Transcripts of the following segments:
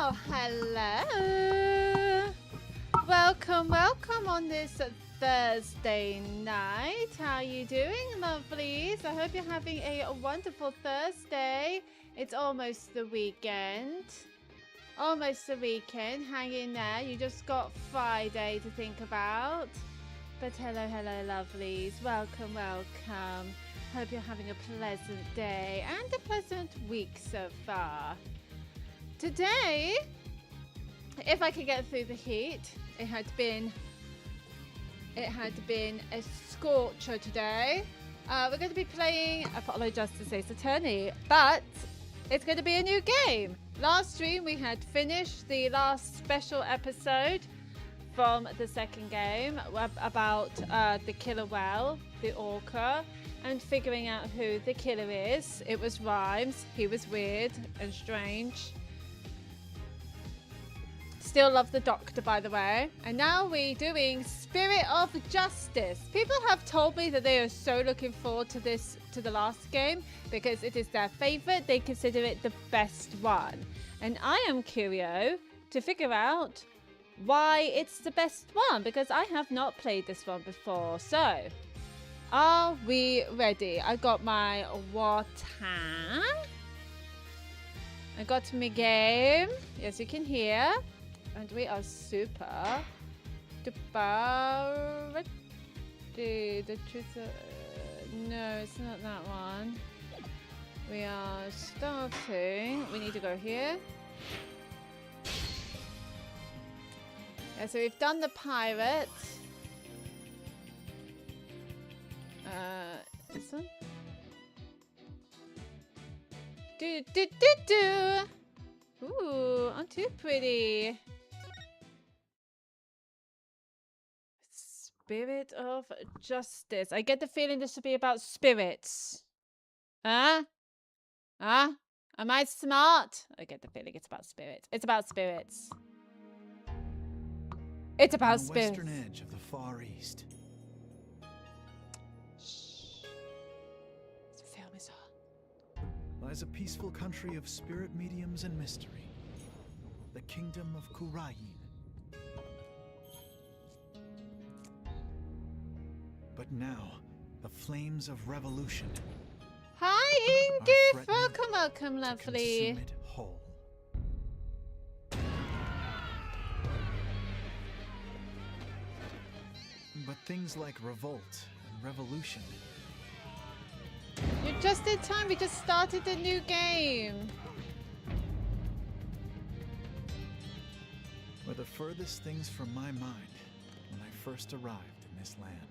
Oh, hello. Welcome, welcome on this Thursday night. How are you doing, lovelies? I hope you're having a wonderful Thursday. It's almost the weekend. Almost the weekend. Hang in there. You just got Friday to think about. But hello, hello, lovelies. Welcome, welcome. Hope you're having a pleasant day and a pleasant week so far. Today, if I could get through the heat, it had been a scorcher today. We're going to be playing Apollo Justice Ace Attorney, but it's going to be a new game. Last stream we had finished the last special episode from the second game about the killer whale, the orca, and figuring out who the killer is. It was Rhymes. He was weird and strange. Still love the doctor, by the way. And now we're doing Spirit of Justice. People have told me that they are so looking forward to this, to the last game, because it is their favorite. They consider it the best one. And I am curious to figure out why it's the best one, because I have not played this one before. So, are we ready? I got my water. I got my game. Yes, you can hear. And we are super duper ready. The truth. No, it's not that one. We are starting. We need to go here. Yeah, so we've done the pirate. This one. Do. Ooh, I'm too pretty. Spirit of Justice. I get the feeling this will be about spirits. Huh? Huh? Am I smart? I get the feeling it's about spirits. It's about spirits. It's about spirits. On the western edge of the Far East. Shh. The film is on. Lies a peaceful country of spirit mediums and mystery. The kingdom of Kurayin. But now, the flames of revolution. Hi, Ingrid. Welcome, welcome, lovely. Consume it whole. But things like revolt and revolution. You're just in time. We just started a new game. Were the furthest things from my mind when I first arrived in this land.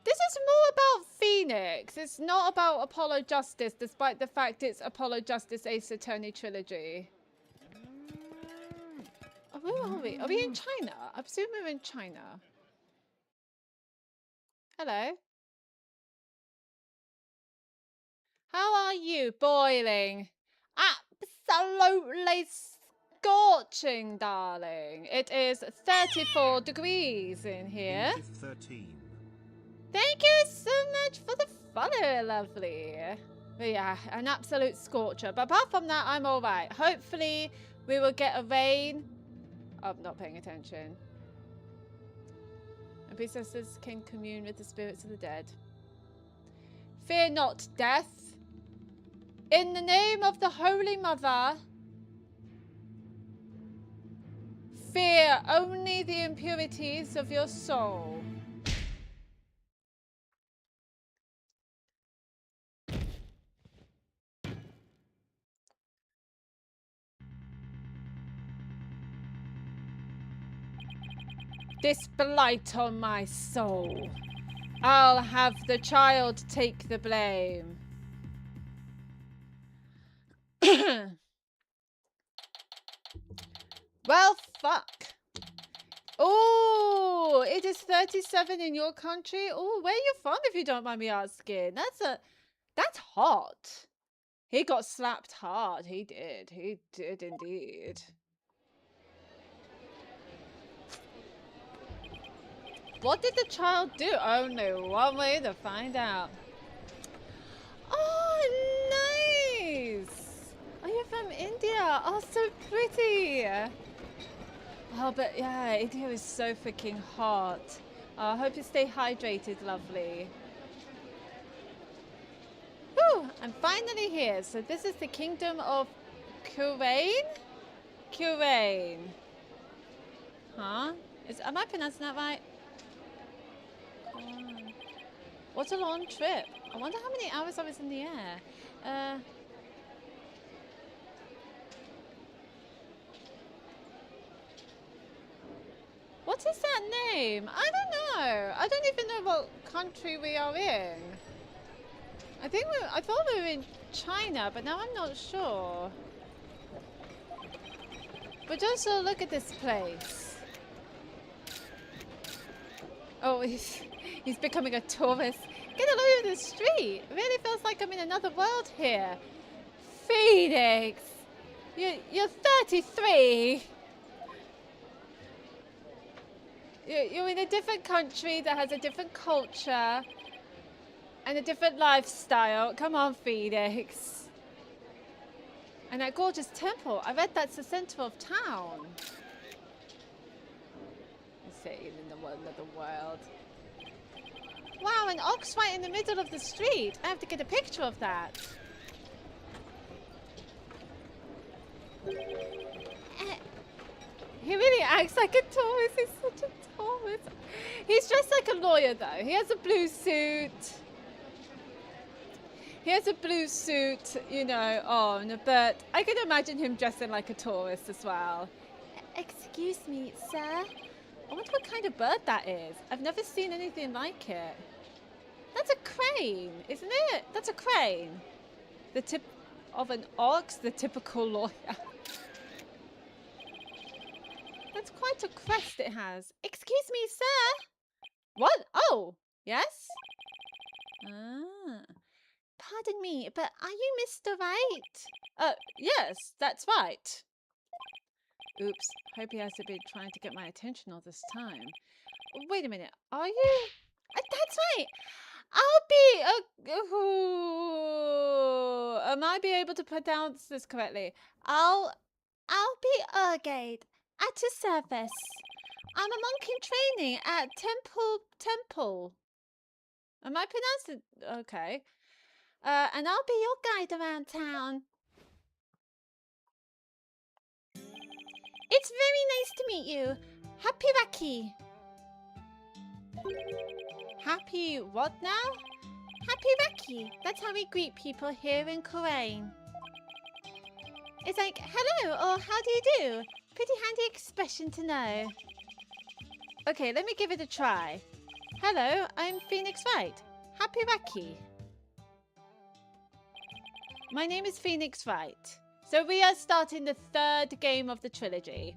This is more about Phoenix. It's not about Apollo Justice, despite the fact it's Apollo Justice Ace Attorney trilogy. Oh, where are we? Are we in China? I presume we're in China. Hello. How are you? Boiling. Absolutely scorching, darling. It is 34 degrees in here. 13. Thank you so much for the follow, lovely. But yeah, an absolute scorcher. But apart from that, I'm all right. Hopefully, we will get a rain. Oh, I'm not paying attention. And princesses can commune with the spirits of the dead. Fear not death. In the name of the Holy Mother, fear only the impurities of your soul. This blight on my soul. I'll have the child take the blame. Well, fuck. Oh, it is 37 in your country. Oh, where are you from, if you don't mind me asking? That's hot. He got slapped hard. He did. He did indeed. What did the child do? Only one way to find out. Oh, nice. India. Oh, so pretty. Oh, but yeah, India is so freaking hot. I hope you stay hydrated, lovely. Whew, I'm finally here. So this is the kingdom of Kurain? Kurain. Huh? Am I pronouncing that right? What a long trip. I wonder how many hours I was in the air. What is that name? I don't know. I don't even know what country we are in. I thought we were in China, but now I'm not sure. But just look at this place. Oh, he's becoming a tourist. Get all over the street. It really feels like I'm in another world here. Phoenix, you're 33. You're in a different country that has a different culture and a different lifestyle. Come on, Phoenix. And that gorgeous temple. I read that's the center of town. In another world. Wow, an ox right in the middle of the street. I have to get a picture of that. He really acts like a tourist. He's such a tourist. He's dressed like a lawyer, though. He has a blue suit. He has a blue suit, you know, on, but I can imagine him dressing like a tourist as well. Excuse me, sir. I wonder what kind of bird that is. I've never seen anything like it. That's a crane, isn't it? That's a crane. The tip of an ox, the typical lawyer. That's quite a crest it has. Excuse me, sir. What? Oh, yes? Ah. Pardon me, but are you Mr. Right? Yes, that's right. Oops, hope he hasn't been trying to get my attention all this time. Wait a minute, are you? That's right. Am I be able to pronounce this correctly? I'll be Urgade at your service. I'm a monk in training at Temple. Am I pronouncing? Okay. And I'll be your guide around town. It's very nice to meet you. Happy Raki. Happy what now? Happy Raki. That's how we greet people here in Kurain. It's like, hello, or how do you do? Pretty handy expression to know. Okay, let me give it a try. Hello, I'm Phoenix Wright. Happy Raki. My name is Phoenix Wright. So we are starting the third game of the trilogy,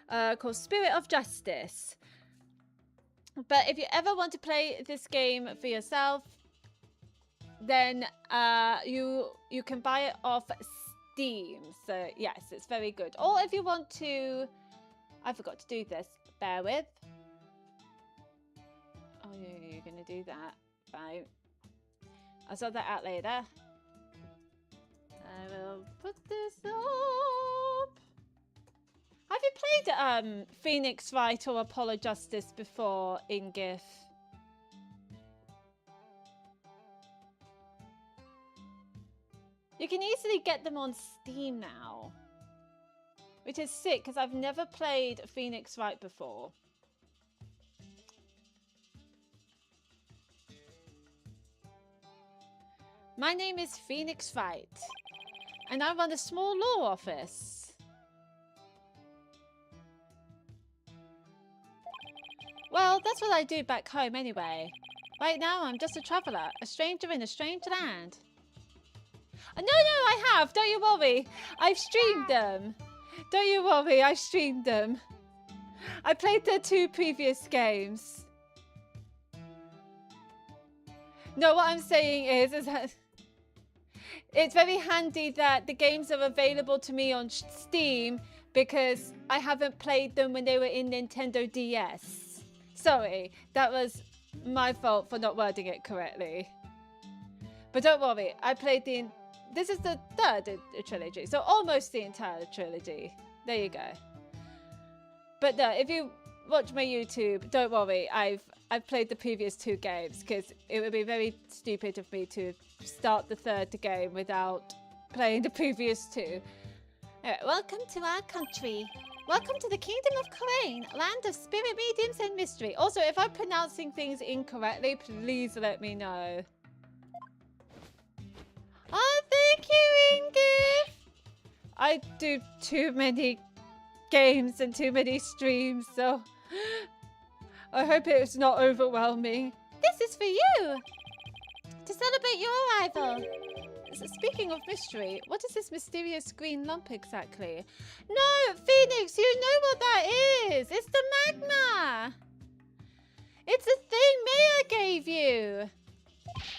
called Spirit of Justice. But if you ever want to play this game for yourself, then you can buy it off Steam. So yes, it's very good. Or if you want to, I forgot to do this. Bear with. Oh, you're gonna do that, right? I'll sort that out later. I will put this up. Have you played Phoenix Wright or Apollo Justice before in GIF? You can easily get them on Steam now, which is sick because I've never played Phoenix Wright before. My name is Phoenix Wright, and I run a small law office. Well, that's what I do back home anyway. Right now, I'm just a traveller, a stranger in a strange land. No, I have. Don't you worry. I've streamed them. Don't you worry. I've streamed them. I played the 2 previous games. No, what I'm saying is that it's very handy that the games are available to me on Steam because I haven't played them when they were in Nintendo DS. Sorry, that was my fault for not wording it correctly. But don't worry, I played this is the third trilogy, so almost the entire trilogy. There you go. But no, if you watch my YouTube, don't worry. I've played the previous 2 games because it would be very stupid of me to start the 3rd game without playing the previous 2. Anyway, welcome to our country. Welcome to the Kingdom of Crane, land of spirit mediums and mystery. Also, if I'm pronouncing things incorrectly, please let me know. Oh, thank you, Ingrid. I do too many games and too many streams, so I hope it's not overwhelming. This is for you, to celebrate your arrival. So speaking of mystery, what is this mysterious green lump exactly? No, Phoenix, you know what that is. It's the magma. It's a thing Maya gave you.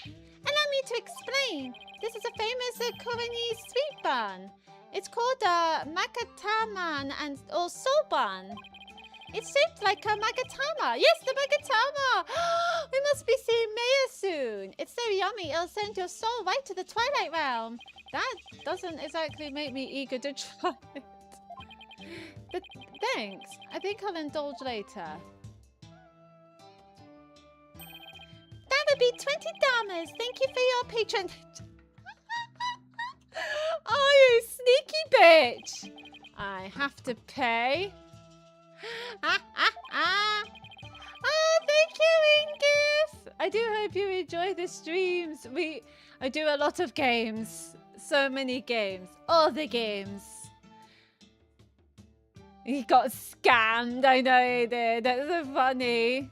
Allow me to explain. This is a famous Koreanese sweet bun. It's called Makataman or soban. It's shaped like a magatama. Yes, the magatama. We must be seeing Maya soon. It's so yummy. It'll send your soul right to the Twilight Realm. That doesn't exactly make me eager to try it. But thanks. I think I'll indulge later. That would be 20 damas. Thank you for your patronage. Oh, you sneaky bitch. I have to pay. Oh, thank you, Ingus. I do hope you enjoy the streams. I do a lot of games. So many games. All the games. He got scammed. I know he did. That's so funny.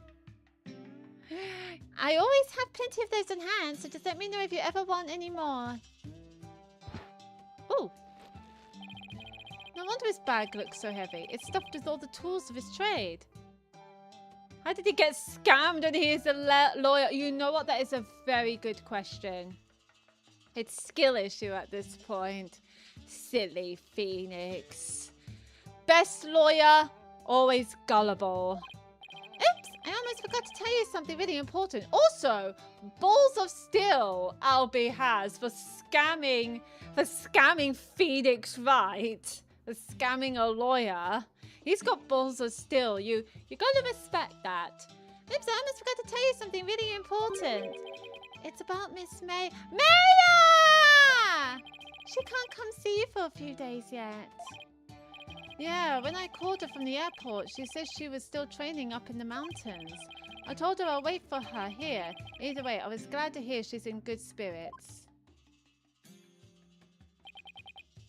I always have plenty of those on hand, so just let me know if you ever want any more. Oh. No wonder his bag looks so heavy. It's stuffed with all the tools of his trade. How did he get scammed and he is a lawyer? You know what? That is a very good question. It's skill issue at this point. Silly Phoenix. Best lawyer, always gullible. Oops, I almost forgot to tell you something really important. Also, balls of steel Albie has for scamming Phoenix Wright. For scamming a lawyer. He's got balls of steel. You gotta respect that. Oops, I almost forgot to tell you something really important. It's about Miss May. Maya! She can't come see you for a few days yet. Yeah, when I called her from the airport, she said she was still training up in the mountains. I told her I'll wait for her here. Either way, I was glad to hear she's in good spirits.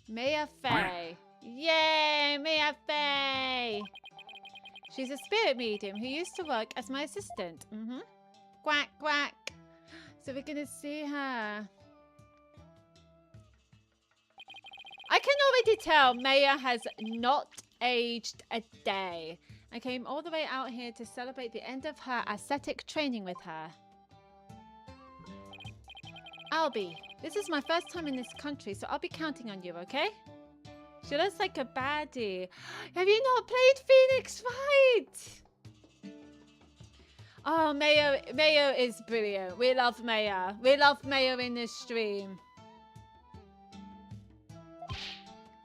Maya Faye. Yay, Maya Faye! She's a spirit medium who used to work as my assistant. Quack, quack. So we're gonna see her. I can already tell Maya has not aged a day. I came all the way out here to celebrate the end of her ascetic training with her. Albie, this is my first time in this country, so I'll be counting on you, okay? She looks like a baddie. Have you not played Phoenix Wright? Oh, Mayo is brilliant. We love Maya. We love Maya in this stream.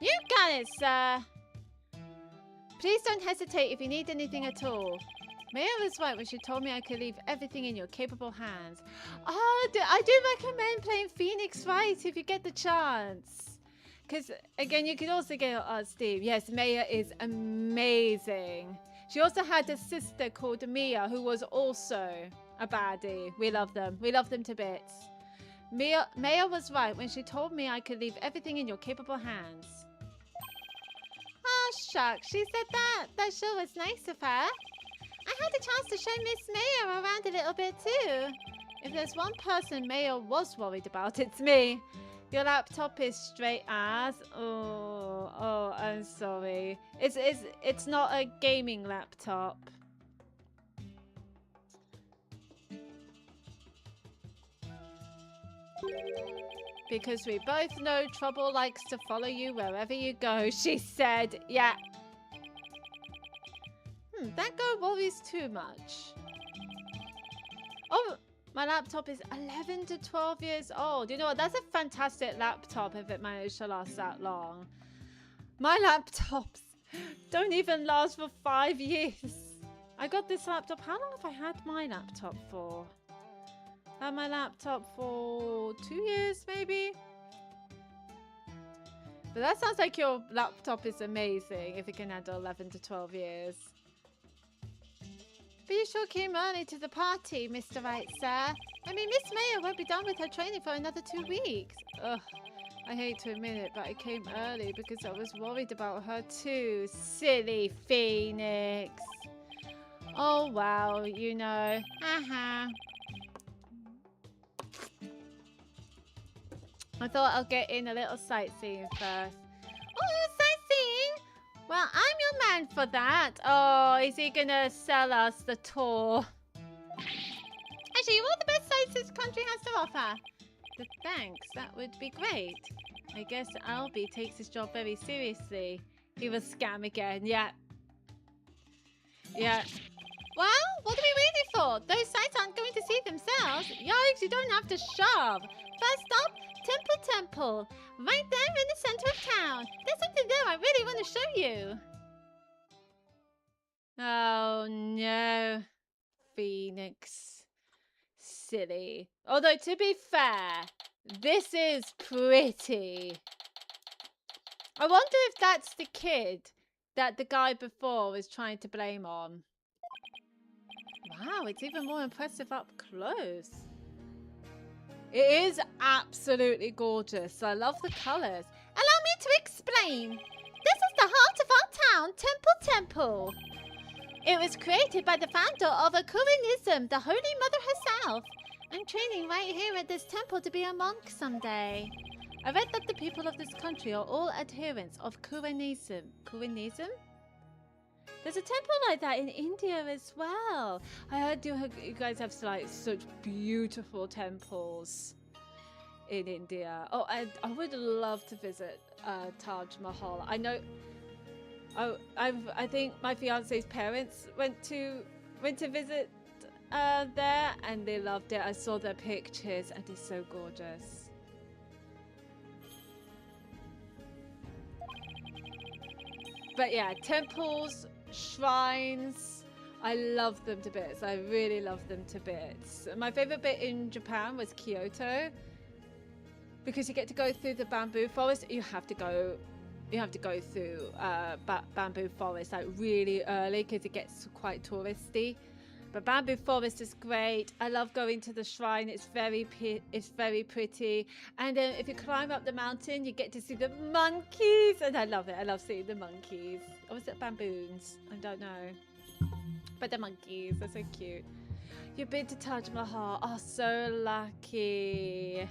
You got it, sir. Please don't hesitate if you need anything at all. Maya was right when she told me I could leave everything in your capable hands. Oh, I do recommend playing Phoenix Wright if you get the chance. Because, again, you could also get on Steam. Yes, Maya is amazing. She also had a sister called Mia who was also a baddie. We love them. We love them to bits. Maya was right when she told me I could leave everything in your capable hands. Oh, shucks. She said that. That sure was nice of her. I had a chance to show Miss Maya around a little bit too. If there's one person Maya was worried about, it's me. Your laptop is straight as. Oh, I'm sorry. It's not a gaming laptop. Because we both know trouble likes to follow you wherever you go, she said. Yeah. That girl worries too much. Oh, My laptop is 11 to 12 years old. You know what? That's a fantastic laptop if it managed to last that long. My laptops don't even last for 5 years. I got this laptop. How long have I had my laptop for? I had my laptop for 2 years, maybe. But that sounds like your laptop is amazing if it can handle 11 to 12 years. But you sure came early to the party, Mr. Right, sir. I mean, Miss Mayo won't be done with her training for another 2 weeks. Ugh, I hate to admit it, but I came early because I was worried about her too. Silly Phoenix. Oh, wow, you know. Haha. I thought I'll get in a little sightseeing first. Oh, sightseeing? Well, I'm your man for that. Oh, is he gonna sell us the tour? I show you all the best sights this country has to offer. Thanks, that would be great. I guess Albie takes his job very seriously. He was scam again, yeah. Yeah. Well, what are we waiting for? Those sites aren't going to see themselves. Yikes, you don't have to shove. First stop, Temple. Right there in the center of town. There's something there I really want to show you. Oh, no. Phoenix. Silly. Although, to be fair, this is pretty. I wonder if that's the kid that the guy before was trying to blame on. Wow, it's even more impressive up close. It is absolutely gorgeous. I love the colours. Allow me to explain. This is the heart of our town, Temple. It was created by the founder of Akurenism, the Holy Mother herself. I'm training right here at this temple to be a monk someday. I read that the people of this country are all adherents of Akurenism. Akurenism? There's a temple like that in India as well. I heard you guys have like such beautiful temples in India. Oh, I would love to visit Taj Mahal. I know. I think my fiance's parents went to visit there, and they loved it. I saw their pictures, and it's so gorgeous. But yeah, temples, shrines, I love them to bits. I really love them to bits. My favorite bit in Japan was Kyoto, because you get to go through the bamboo forest. You have to go through bamboo forest like really early because it gets quite touristy. But bamboo forest is great. I love going to the shrine. It's very pretty. And then if you climb up the mountain, you get to see the monkeys, and I love it. I love seeing the monkeys. Or was it baboons? I don't know. But the monkeys, they're so cute. You've been to Taj Mahal. Oh, so lucky.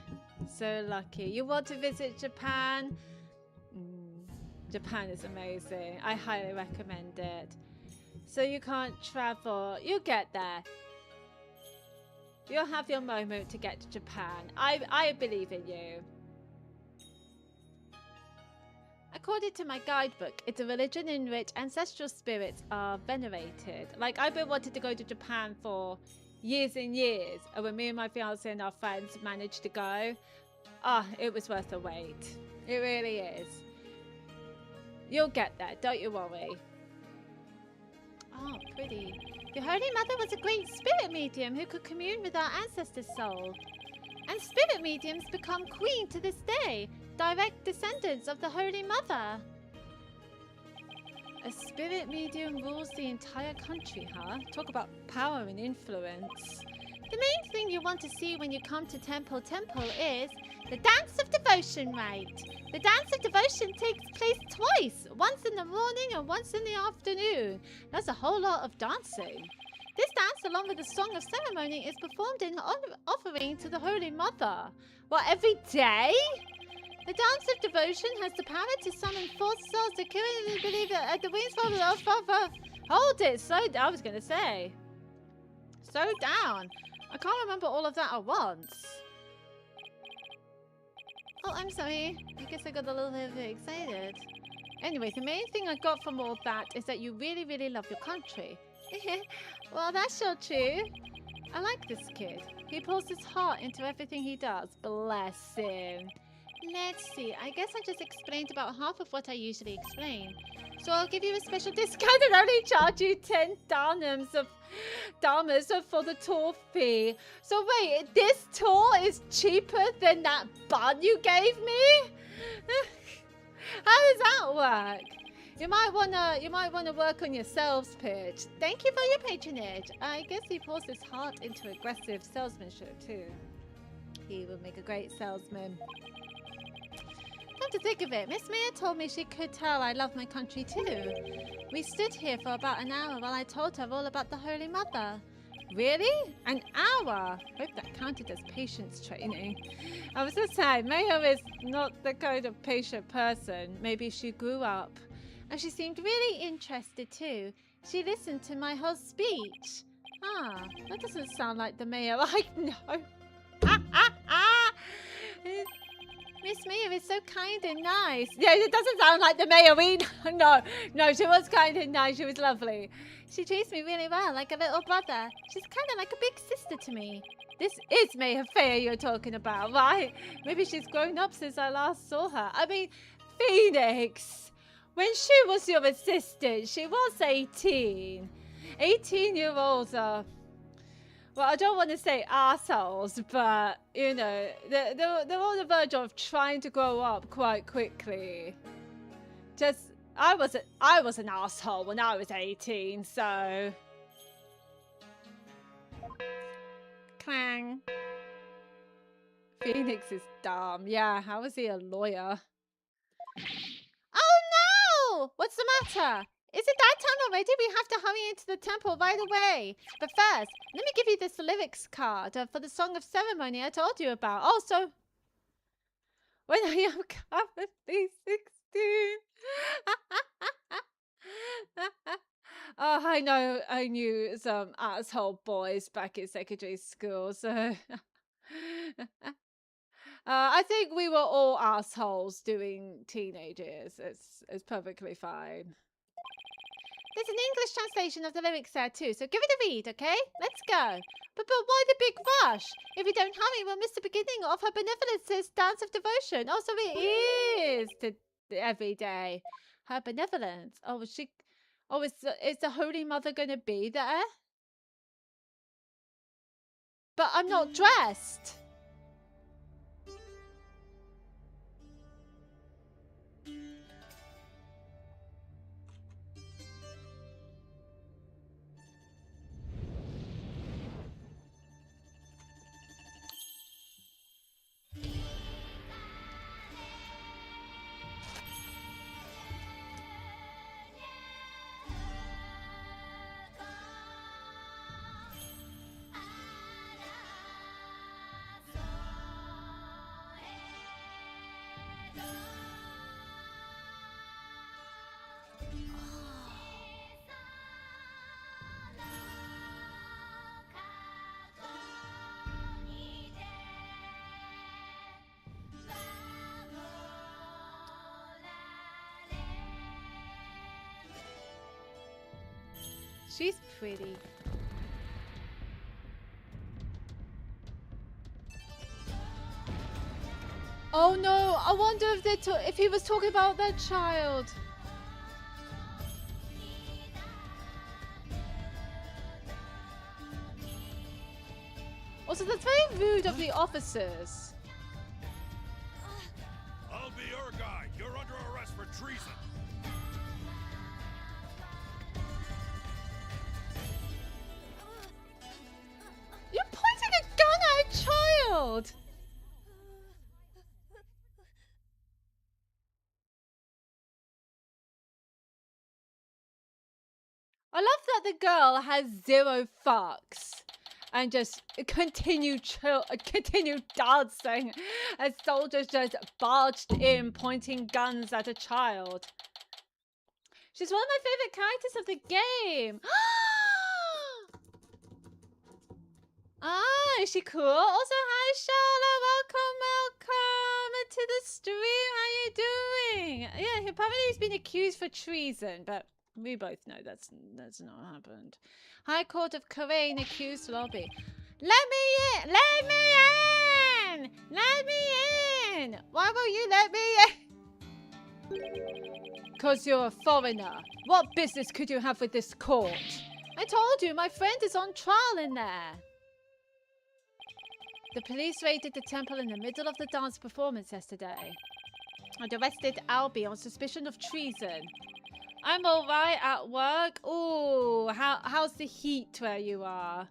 So lucky. You want to visit Japan? Japan is amazing. I highly recommend it. So you can't travel. You'll get there. You'll have your moment to get to Japan. I believe in you. According to my guidebook, it's a religion in which ancestral spirits are venerated. Like, I've been wanting to go to Japan for years and years. And when me and my fiance and our friends managed to go, it was worth the wait. It really is. You'll get there, don't you worry. Oh, pretty. The Holy Mother was a great spirit medium who could commune with our ancestors' soul. And spirit mediums become queen to this day, direct descendants of the Holy Mother. A spirit medium rules the entire country, huh? Talk about power and influence. The main thing you want to see when you come to Temple is the Dance of Devotion rite. The Dance of Devotion takes place twice, once in the morning and once in the afternoon. That's a whole lot of dancing. This dance, along with the Song of Ceremony, is performed in offering to the Holy Mother. What, every day? The Dance of Devotion has the power to summon forth souls to currently believe that at the wings of Hold it, slow down, I was going to say. Slow down. I can't remember all of that at once. Oh, I'm sorry. I guess I got a little bit excited. Anyway, the main thing I got from all that is that you really, really love your country. Well, that's sure true. I like this kid. He pours his heart into everything he does. Bless him. Let's see. I guess I just explained about half of what I usually explain. So I'll give you a special discount and only charge you 10 dharmas for the tour fee. So wait, this tour is cheaper than that bun you gave me? How does that work? You might wanna work on your sales pitch. Thank you for your patronage. I guess he pours his heart into aggressive salesmanship too. He would make a great salesman. Come to think of it, Miss Mia told me she could tell I love my country too. We stood here for about an hour while I told her all about the Holy Mother. Really? An hour? Hope that counted as patience training. I was just saying, Mayo is not the kind of patient person. Maybe she grew up. And she seemed really interested too. She listened to my whole speech. Ah, that doesn't sound like the Mayo I know. Miss Mia is so kind and nice. Yeah, it doesn't sound like the Mayo we know. No, she was kind and nice. She was lovely. She treats me really well, like a little brother. She's kind of like a big sister to me. This is Maya Fair you're talking about, right? Maybe she's grown up since I last saw her. I mean, Phoenix, when she was your assistant, she was 18. 18-year-olds are... Well, I don't want to say assholes, but, you know, they're on the verge of trying to grow up quite quickly. Just, I was an asshole when I was 18, so... Clang. Phoenix is dumb. Yeah, how is he a lawyer? Oh no! What's the matter? Is it that time already? We have to hurry into the temple right away. But first, let me give you this lyrics card for the song of ceremony I told you about. Also, when I am currently 16. Oh, I knew some asshole boys back in secondary school, so... I think we were all assholes doing teenagers. It's perfectly fine. There's an English translation of the lyrics there too, so give it a read, okay? Let's go. But why the big rush? If we don't hurry, we'll miss the beginning of her benevolence's dance of devotion. Also, it is every day. Her benevolence. Oh, is the Holy Mother going to be there? But I'm not dressed. She's pretty. Oh no, I wonder if he was talking about that child. Also, that's very rude of the officers. I'll be your guide. You're under arrest for treason. You're pointing a gun at a child! I love that the girl has 0 fucks and just continue dancing as soldiers just barged in pointing guns at a child. She's one of my favorite characters of the game. Ah, is she cool? Also, hi Charlotte, welcome to the stream. How you doing? Yeah, apparently he's been accused for treason, but we both know that's not happened. High Court of Korean accused lobby. Let me in! Let me in! Let me in! Why won't you let me in? Because you're a foreigner. What business could you have with this court? I told you, my friend is on trial in there. The police raided the temple in the middle of the dance performance yesterday and arrested Albie on suspicion of treason. I'm alright at work. Ooh, how's the heat where you are?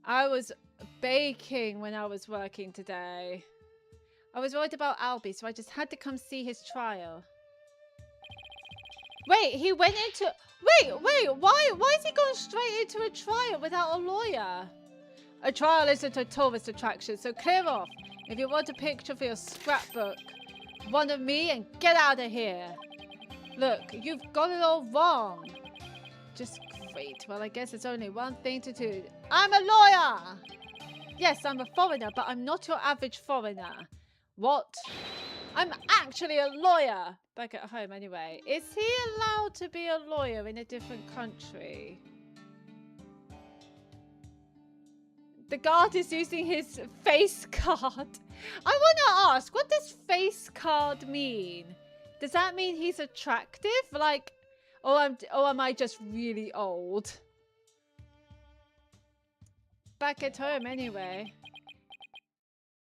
I was baking when I was working today. I was worried about Albie, so I just had to come see his trial. Wait, he went into... Wait, why is he going straight into a trial without a lawyer? A trial isn't a tourist attraction, so clear off. If you want a picture for your scrapbook, one of me and get out of here. Look, you've got it all wrong. Just great. Well, I guess it's only one thing to do. I'm a lawyer! Yes, I'm a foreigner, but I'm not your average foreigner. What? I'm actually a lawyer! Back at home, anyway. Is he allowed to be a lawyer in a different country? The guard is using his face card. I want to ask, what does face card mean? Does that mean he's attractive? Like, or am I just really old? Back at home, anyway.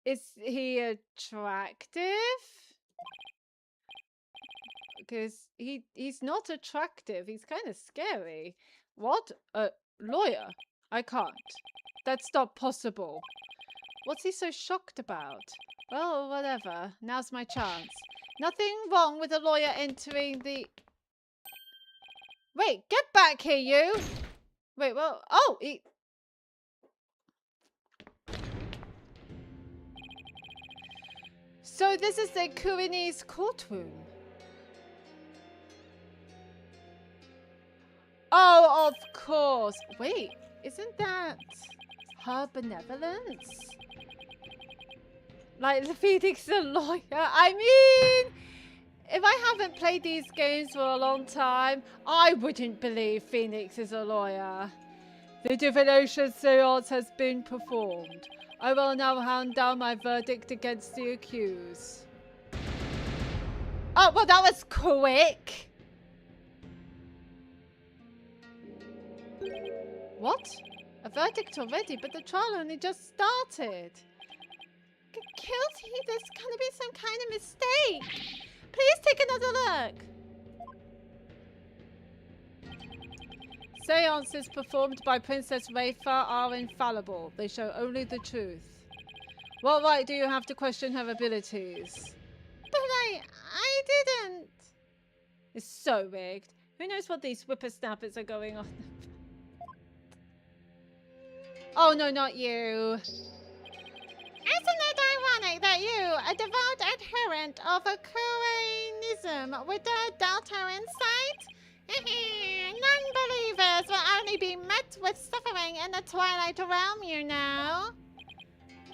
Is he attractive? Because he's not attractive. He's kind of scary. What? A lawyer? I can't. That's not possible. What's he so shocked about? Well, whatever. Now's my chance. Nothing wrong with a lawyer entering the... Wait, get back here, you! Wait, well... Oh, he... So this is the Kurinese courtroom. Oh, of course. Wait, isn't that her benevolence? Like, the Phoenix is a lawyer. I mean, if I haven't played these games for a long time, I wouldn't believe Phoenix is a lawyer. The divination seance has been performed. I will now hand down my verdict against the accused. Oh, well, that was quick. What? A verdict already, but the trial only just started. Guilty? There's gonna be some kind of mistake. Please take another look. Seances performed by Princess Rayfa are infallible. They show only the truth. What right do you have to question her abilities? But I didn't. It's so rigged. Who knows what these whippersnappers are going on? Oh no, not you. Isn't it ironic that you, a devout adherent of Akurenism, would doubt her insight? Non-believers will only be met with suffering in the Twilight Realm, you know.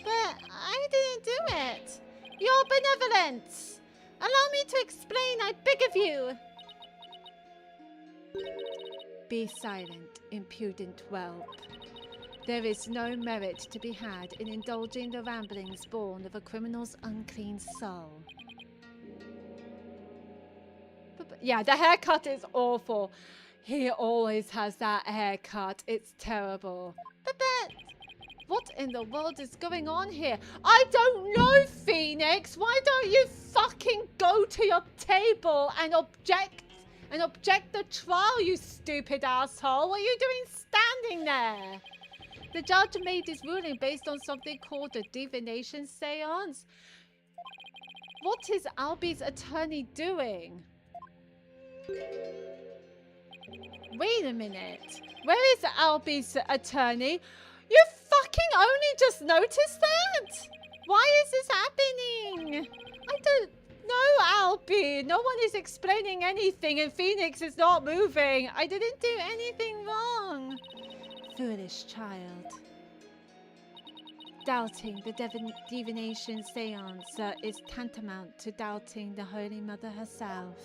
But I didn't do it. Your benevolence. Allow me to explain, I beg of you. Be silent, impudent whelp. There is no merit to be had in indulging the ramblings born of a criminal's unclean soul. Yeah, the haircut is awful. He always has that haircut. It's terrible. But what in the world is going on here? I don't know, Phoenix. Why don't you fucking go to your table and object the trial, you stupid asshole? What are you doing standing there? The judge made his ruling based on something called a divination seance. What is Albie's attorney doing? Wait a minute. Where is Albie's attorney? You fucking only just noticed that? Why is this happening? I don't know, Albie. No one is explaining anything and Phoenix is not moving. I didn't do anything wrong. Foolish child. Doubting the divination seance is tantamount to doubting the Holy Mother herself.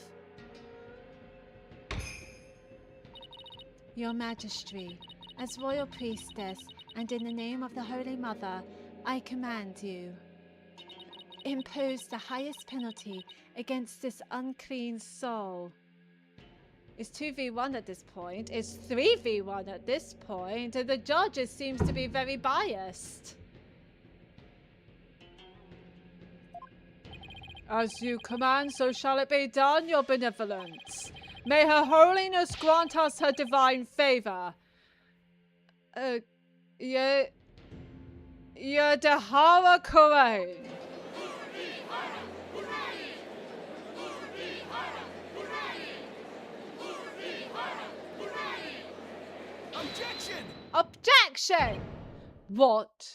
Your Majesty, as royal priestess, and in the name of the Holy Mother, I command you. Impose the highest penalty against this unclean soul. It's 2v1 at this point. It's 3v1 at this point. And the judges seems to be very biased. As you command, so shall it be done, your benevolence. May her holiness grant us her divine favor. Dahara Korain. Objection! Objection! What?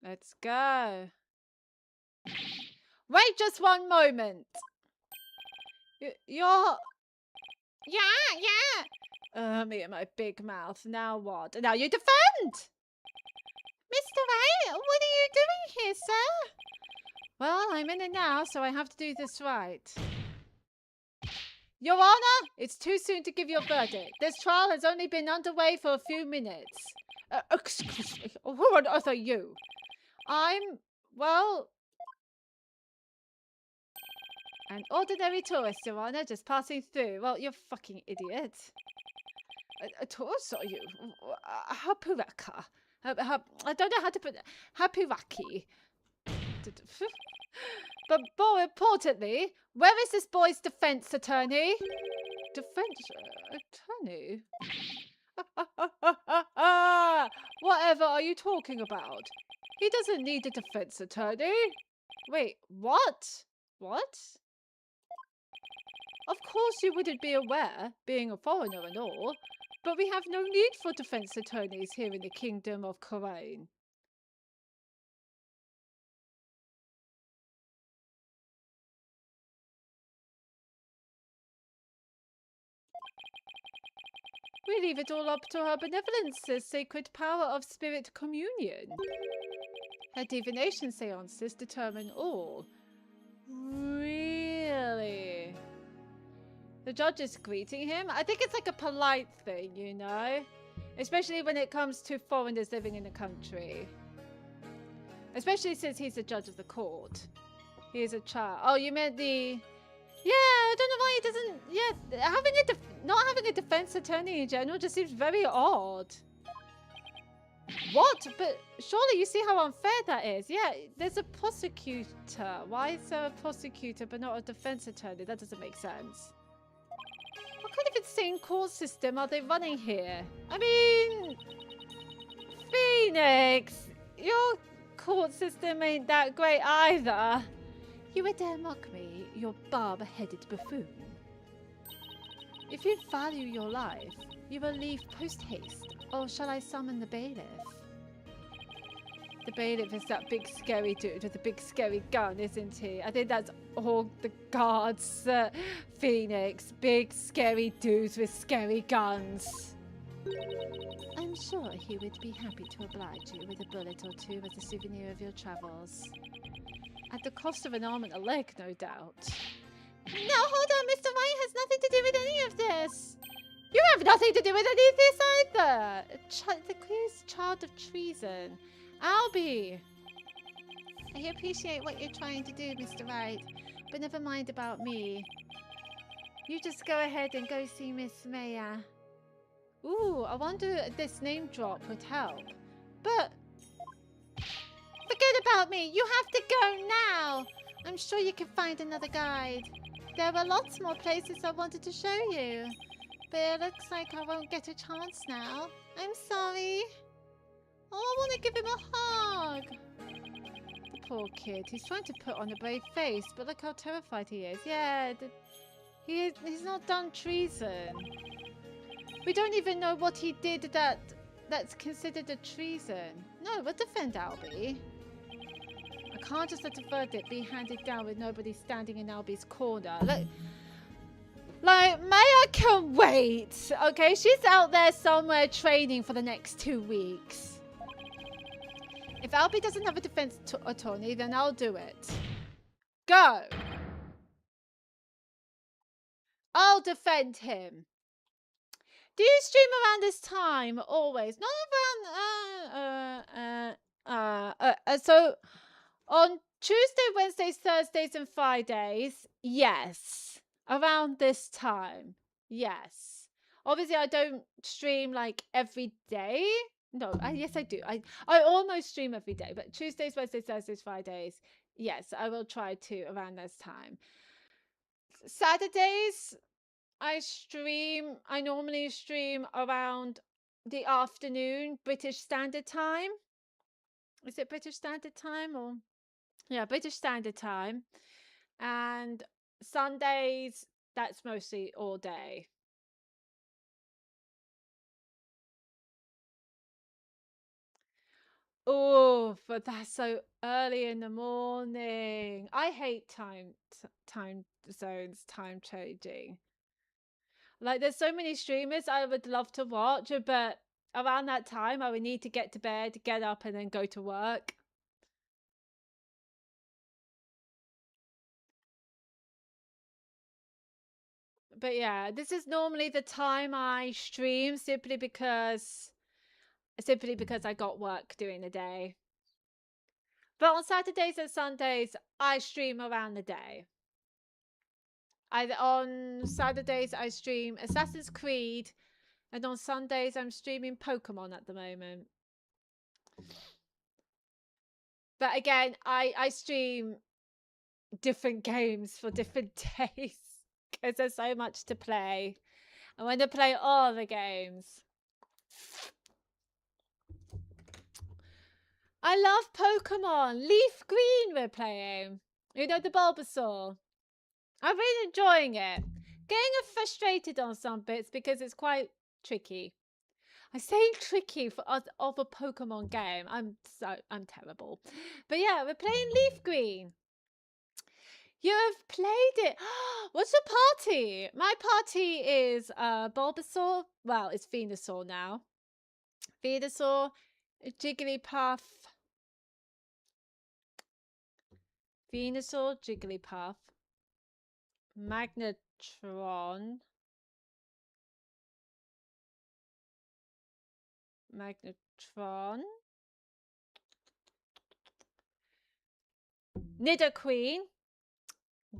Let's go. Wait just one moment. You're... Yeah. Me and my big mouth. Now what? Now you defend! Mr. Ray, what are you doing here, sir? Well, I'm in it now, so I have to do this right. Your Honor, it's too soon to give your verdict. This trial has only been underway for a few minutes. Excuse me, who on earth are you? Well... an ordinary tourist, Your Honor, just passing through. Well, you're a fucking idiot. A tourist, are you? Hapuraka. I don't know how to put... Hapuraki. But more importantly, where is this boy's defense attorney? Defense attorney? Whatever are you talking about? He doesn't need a defense attorney. Wait, what? What? Of course you wouldn't be aware, being a foreigner and all, but we have no need for defense attorneys here in the Kingdom of Korain. We leave it all up to her benevolence's sacred power of spirit communion. Her divination seances determine all. Really? The judge is greeting him? I think it's like a polite thing, you know? Especially when it comes to foreigners living in the country. Especially since he's a judge of the court. He is a child. Oh, you meant the... Yeah, I don't know why he doesn't... Yeah, not having a defense attorney in general just seems very odd. What? But surely you see how unfair that is. Yeah, there's a prosecutor. Why is there a prosecutor but not a defense attorney? That doesn't make sense. What kind of insane court system are they running here? I mean... Phoenix! Your court system ain't that great either. You would dare mock me, your barb-headed buffoon. If you value your life, you will leave post-haste, or shall I summon the bailiff? The bailiff is that big scary dude with a big scary gun, isn't he? I think that's all the guards, Phoenix. Big scary dudes with scary guns. I'm sure he would be happy to oblige you with a bullet or two as a souvenir of your travels. At the cost of an arm and a leg, no doubt. No, hold on, Mr. White has nothing to do with any of this. You have nothing to do with any of this either. The clearest child of treason. Albie. I appreciate what you're trying to do, Mr. Wright, but never mind about me. You just go ahead and go see Miss Maya. Ooh, I wonder if this name drop would help. But... forget about me. You have to go now. I'm sure you can find another guide. There were lots more places I wanted to show you. But it looks like I won't get a chance now. I'm sorry. Oh, I want to give him a hug. The poor kid. He's trying to put on a brave face, but look how terrified he is. Yeah, he's not done treason. We don't even know what he did that's considered a treason. No, we'll defend Albie. I can't just let a verdict be handed down with nobody standing in Albie's corner. Like, Maya can wait, okay? She's out there somewhere training for the next 2 weeks. If Albie doesn't have a defense attorney, then I'll do it. Go! I'll defend him. Do you stream around this time? Always. Not around, so on Tuesday, Wednesdays, Thursdays, and Fridays, yes. Around this time, yes. Obviously, I don't stream like every day. No, yes, I do. I almost stream every day, but Tuesdays, Wednesdays, Thursdays, Fridays, yes, I will try to around this time. Saturdays, I normally stream around the afternoon, British Standard Time. Is it British Standard Time or? Yeah, British Standard Time. And Sundays, that's mostly all day. Oh, but that's so early in the morning. I hate time zones, time changing. Like, there's so many streamers I would love to watch, but around that time, I would need to get to bed, get up, and then go to work. But yeah, this is normally the time I stream simply because I got work during the day. But on Saturdays and Sundays, I stream around the day. On Saturdays, I stream Assassin's Creed, and on Sundays, I'm streaming Pokemon at the moment. But again, I stream different games for different days because there's so much to play. I want to play all the games. I love Pokemon. Leaf Green we're playing. You know, the Bulbasaur. I'm really enjoying it. Getting frustrated on some bits because it's quite tricky. I say tricky for of a Pokemon game. I'm terrible. But yeah, we're playing Leaf Green. You have played it. What's your party? My party is Bulbasaur. Well, it's Venusaur now. Venusaur, Jigglypuff. Venusaur, Jigglypuff. Magnetron. Nidoqueen.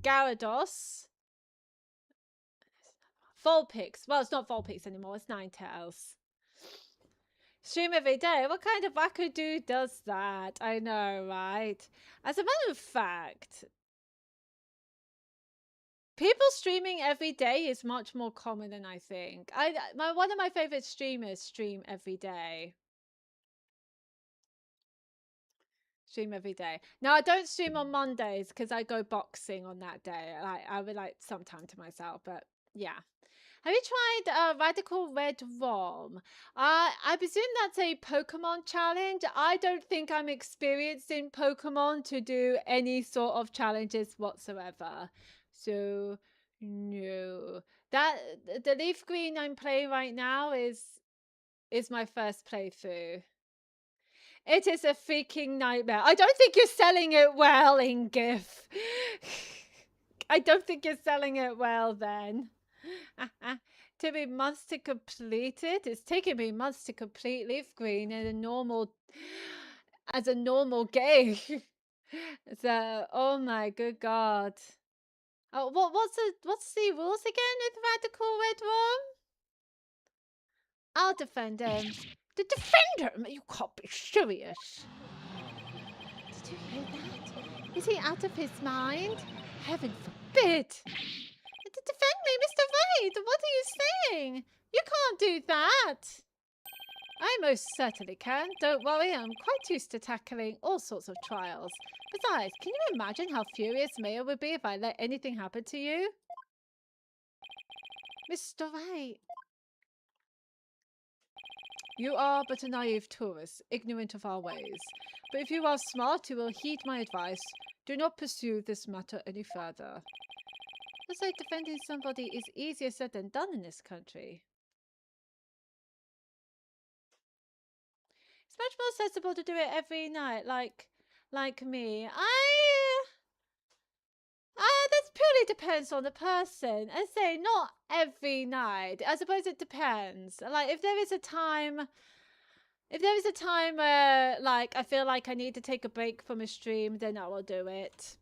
Gyarados. Vulpix. Well, it's not Vulpix anymore. It's Ninetales. Stream every day. What kind of wacko dude does that? I know, right? As a matter of fact, people streaming every day is much more common than I think. One of my favorite streamers stream every day. Stream every day. Now, I don't stream on Mondays because I go boxing on that day. I would like some time to myself, but yeah. Have you tried Radical Red ROM? I presume that's a Pokemon challenge. I don't think I'm experienced in Pokemon to do any sort of challenges whatsoever. So, no. The Leaf Green I'm playing right now is my first playthrough. It is a freaking nightmare. I don't think you're selling it well, Ingif. I don't think you're selling it well then. Took me months to complete it. It's taken me months to complete Leaf Green as a normal game. So, oh my good God. Oh, what's the rules again with Radical Red Worm? I'll defend him. To defend him? You can't be serious. Did you hear that? Is he out of his mind? Heaven forbid. To defend me, Mr. Wright! What are you saying? You can't do that! I most certainly can. Don't worry, I'm quite used to tackling all sorts of trials. Besides, can you imagine how furious Maya would be if I let anything happen to you? Mr. Wright. You are but a naive tourist, ignorant of our ways. But if you are smart, you will heed my advice. Do not pursue this matter any further. Looks like defending somebody is easier said than done in this country. It's much more sensible to do it every night, like me. That's purely depends on the person. I say not every night. I suppose it depends. Like if there is a time where like I feel like I need to take a break from a stream, then I will do it.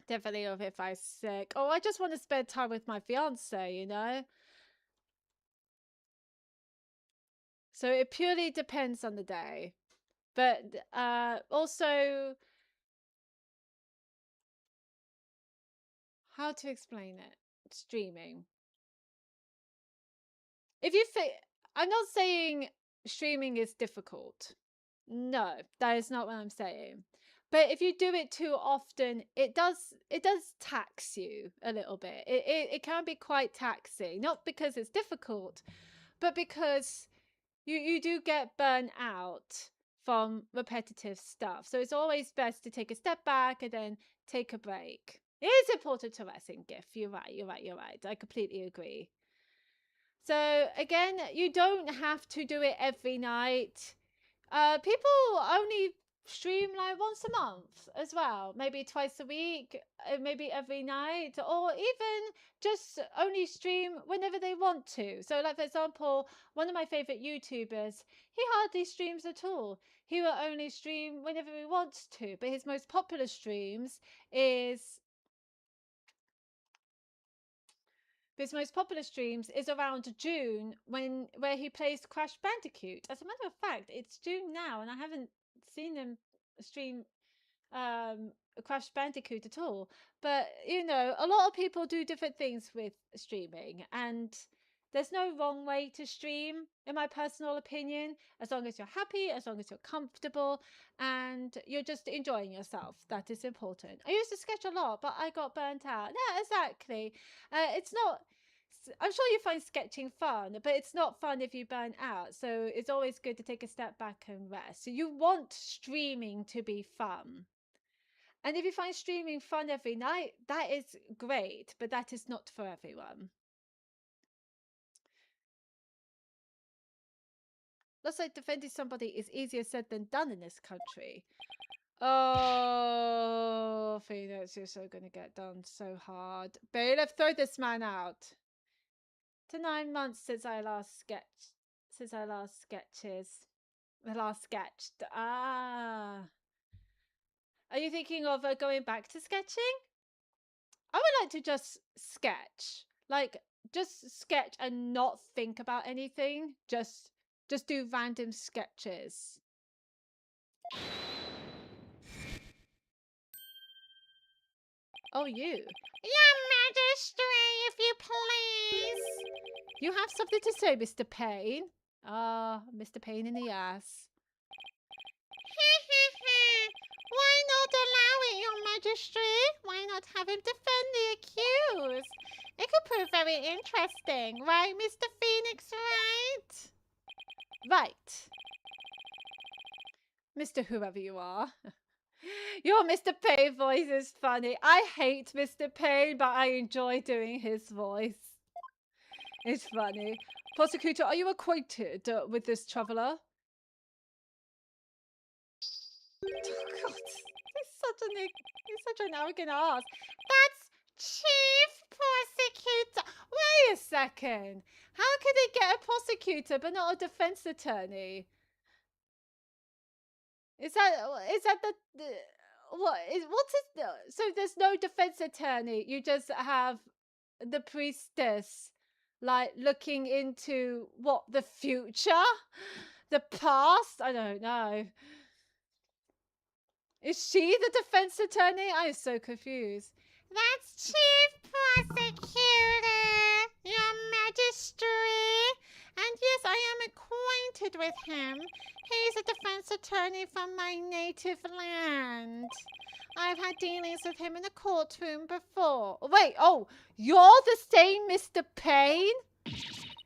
Definitely if I'm sick. Or I just want to spend time with my fiance, you know? So it purely depends on the day. But also, how to explain it? Streaming. If you think, I'm not saying streaming is difficult. No, that is not what I'm saying. But if you do it too often, it does tax you a little bit. It can be quite taxing, not because it's difficult, but because you do get burnt out from repetitive stuff. So it's always best to take a step back and then take a break. It is important to rest in GIF. You're right. I completely agree. So again, you don't have to do it every night. People only stream like once a month as well, maybe twice a week, maybe every night, or even just only stream whenever they want to. So like for example, one of my favorite YouTubers, he hardly streams at all. He will only stream whenever he wants to, but his most popular streams is around June where he plays Crash Bandicoot. As a matter of fact, it's June now and I haven't seen him stream Crash Bandicoot at all. But you know, a lot of people do different things with streaming, and there's no wrong way to stream, in my personal opinion, as long as you're happy, as long as you're comfortable, and you're just enjoying yourself. That is important. I used to sketch a lot, but I got burnt out. Yeah, exactly. It's not. I'm sure you find sketching fun, but it's not fun if you burn out. So it's always good to take a step back and rest. So you want streaming to be fun. And if you find streaming fun every night, that is great, but that is not for everyone. Looks like defending somebody is easier said than done in this country. Oh, Phoenix, you're so gonna get done so hard. Bailiff, throw this man out. To 9 months since I last sketched. Ah. Are you thinking of going back to sketching? I would like to just sketch. Like, just sketch and not think about anything. Just do random sketches. Oh, you. Your Majesty, if you please. You have something to say, Mr. Payne? Ah, Mr. Payne in the ass. Why not allow it, Your Majesty? Why not have him defend the accused? It could prove very interesting, right, Mr. Phoenix, right? Right. Mr. Whoever you are. Your Mr. Payne voice is funny. I hate Mr. Payne, but I enjoy doing his voice. It's funny. Prosecutor, are you acquainted with this traveler? Oh, God. He's such an arrogant ass. That's Chief Prosecutor. Wait a second. How could they get a prosecutor but not a defense attorney? Is that so there's no defense attorney. You just have the priestess like looking into what, the future, the past? I don't know. Is she the defense attorney? I'm so confused. That's Chief Prosecutor, Your Majesty. And yes, I am acquainted with him. He's a defense attorney from my native land. I've had dealings with him in the courtroom before. Wait, oh, you're the same Mr. Payne?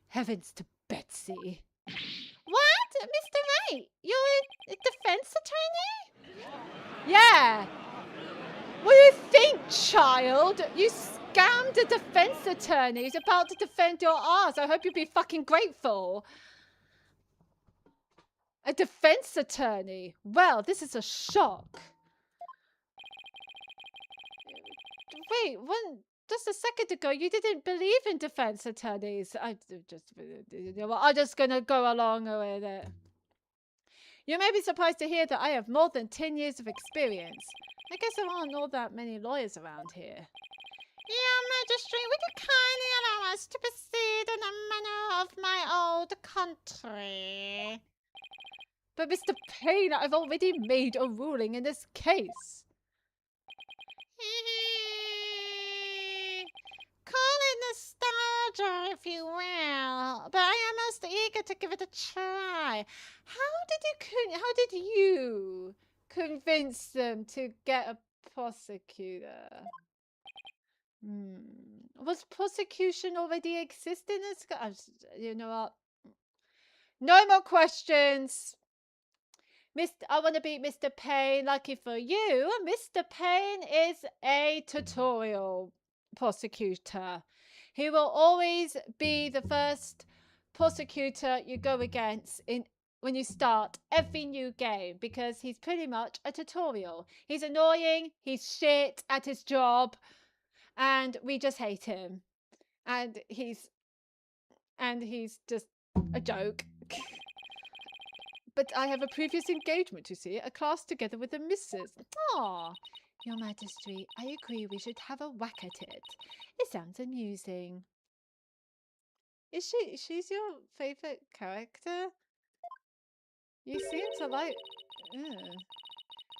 Heavens to Betsy. What? Mr. Wright, you're a defense attorney? Yeah. What do you think, child? You scammed a defense attorney who's about to defend your ass. I hope you'd be fucking grateful. A defense attorney? Well, this is a shock. Wait, just a second ago, you didn't believe in defense attorneys. You know what, I'm just going to go along with it. You may be surprised to hear that I have more than 10 years of experience. I guess there aren't all that many lawyers around here. Your Majesty, would you kindly allow us to proceed in the manner of my old country? But Mr. Payne, I've already made a ruling in this case. Call it nostalgia, if you will, but I am most eager to give it a try. How did you convince them to get a prosecutor? Was prosecution already existing? You know what? No more questions. I want to beat Mr. Payne. Lucky for you, Mr. Payne is a tutorial prosecutor. He will always be the first prosecutor you go against when you start every new game, because he's pretty much a tutorial. He's annoying, he's shit at his job, and we just hate him. And he's just a joke. But I have a previous engagement, you see, a class together with the missus. Ah, Your Majesty, I agree we should have a whack at it. It sounds amusing. She's your favourite character? You seem to like...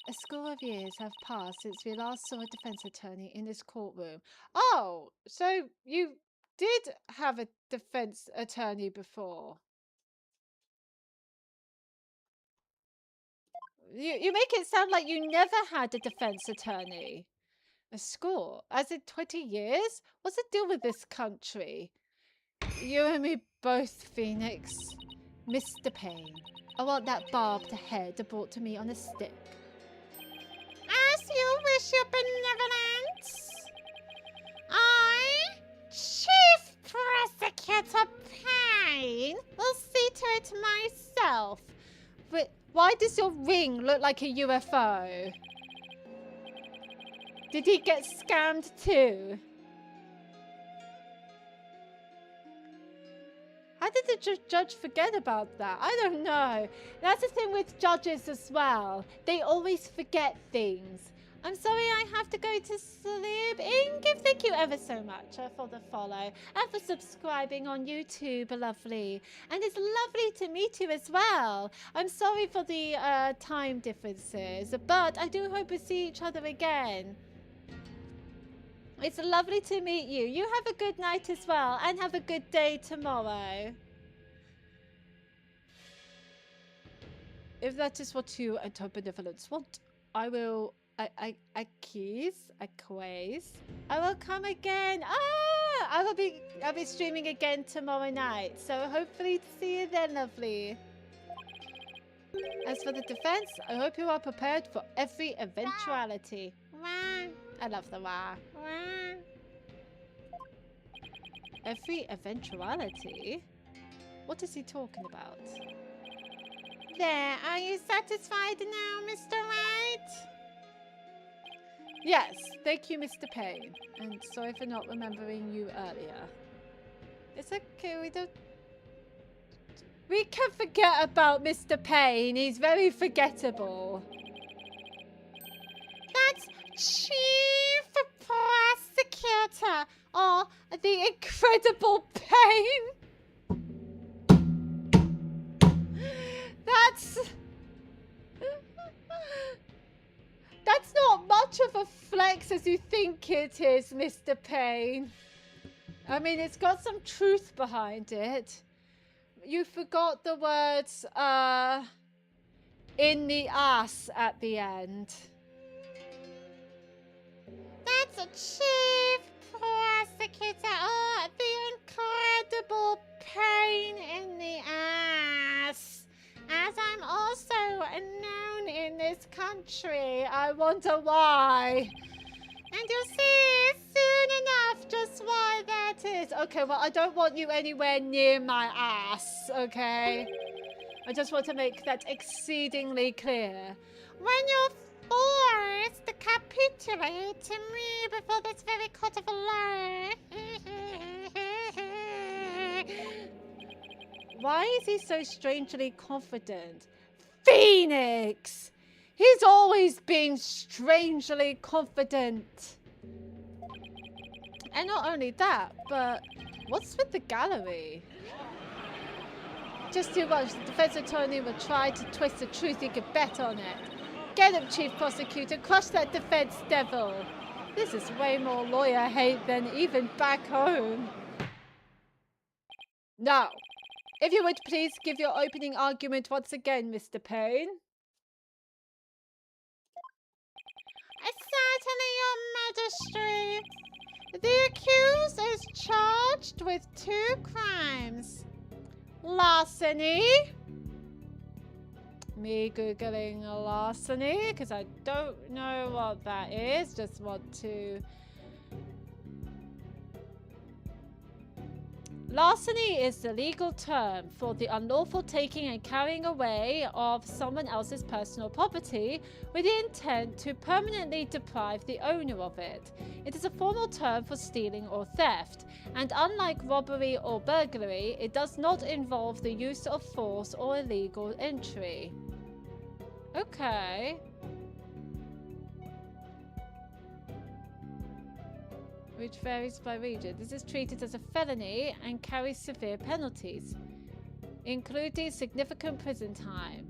A score of years have passed since we last saw a defence attorney in this courtroom. Oh, so you did have a defence attorney before? You make it sound like you never had a defense attorney. A score? As in 20 years? What's the deal with this country? You and me both, Phoenix. Mr. Payne, I want that barbed head brought to me on a stick. As you wish, your benevolence. I, Chief Prosecutor Payne, will see to it myself. But why does your ring look like a UFO? Did he get scammed too? How did the judge forget about that? I don't know. That's the thing with judges as well. They always forget things. I'm sorry I have to go to sleep. Ingrid, thank you ever so much for the follow and for subscribing on YouTube, lovely. And it's lovely to meet you as well. I'm sorry for the time differences, but I do hope we see each other again. It's lovely to meet you. You have a good night as well, and have a good day tomorrow. If that is what you and her benevolence want, I will... I will come again. I'll be streaming again tomorrow night. So hopefully to see you then, lovely. As for the defense, I hope you are prepared for every eventuality. Wah. I love the wah. Wah. Every eventuality? What is he talking about? There, are you satisfied now, Mr. White? Yes, thank you, Mr. Payne. And sorry for not remembering you earlier. It's okay, we can forget about Mr. Payne. He's very forgettable. That's Chief Prosecutor, or the Incredible Payne. That's not much of a flex as you think it is, Mr. Payne. I mean, it's got some truth behind it. You forgot the words, in the ass at the end. That's a Chief Prosecutor. Oh, the Incredible Payne in the ass. As I'm also known in this country, I wonder why. And you'll see soon enough just why that is. Okay, well, I don't want you anywhere near my ass, okay? I just want to make that exceedingly clear. When you're forced to capitulate to me before this very court of law. Why is he so strangely confident? Phoenix! He's always being strangely confident. And not only that, but what's with the gallery? Just too much. The defense attorney will try to twist the truth. You could bet on it. Get him, Chief Prosecutor. Crush that defense devil. This is way more lawyer hate than even back home. Now, if you would please give your opening argument once again, Mr. Payne. Certainly, Your Majesty. The accused is charged with 2 crimes. Larceny. Me googling larceny because I don't know what that is. Just want to. Larceny is the legal term for the unlawful taking and carrying away of someone else's personal property with the intent to permanently deprive the owner of it. It is a formal term for stealing or theft, and unlike robbery or burglary, it does not involve the use of force or illegal entry. Okay. Which varies by region. This is treated as a felony and carries severe penalties, including significant prison time.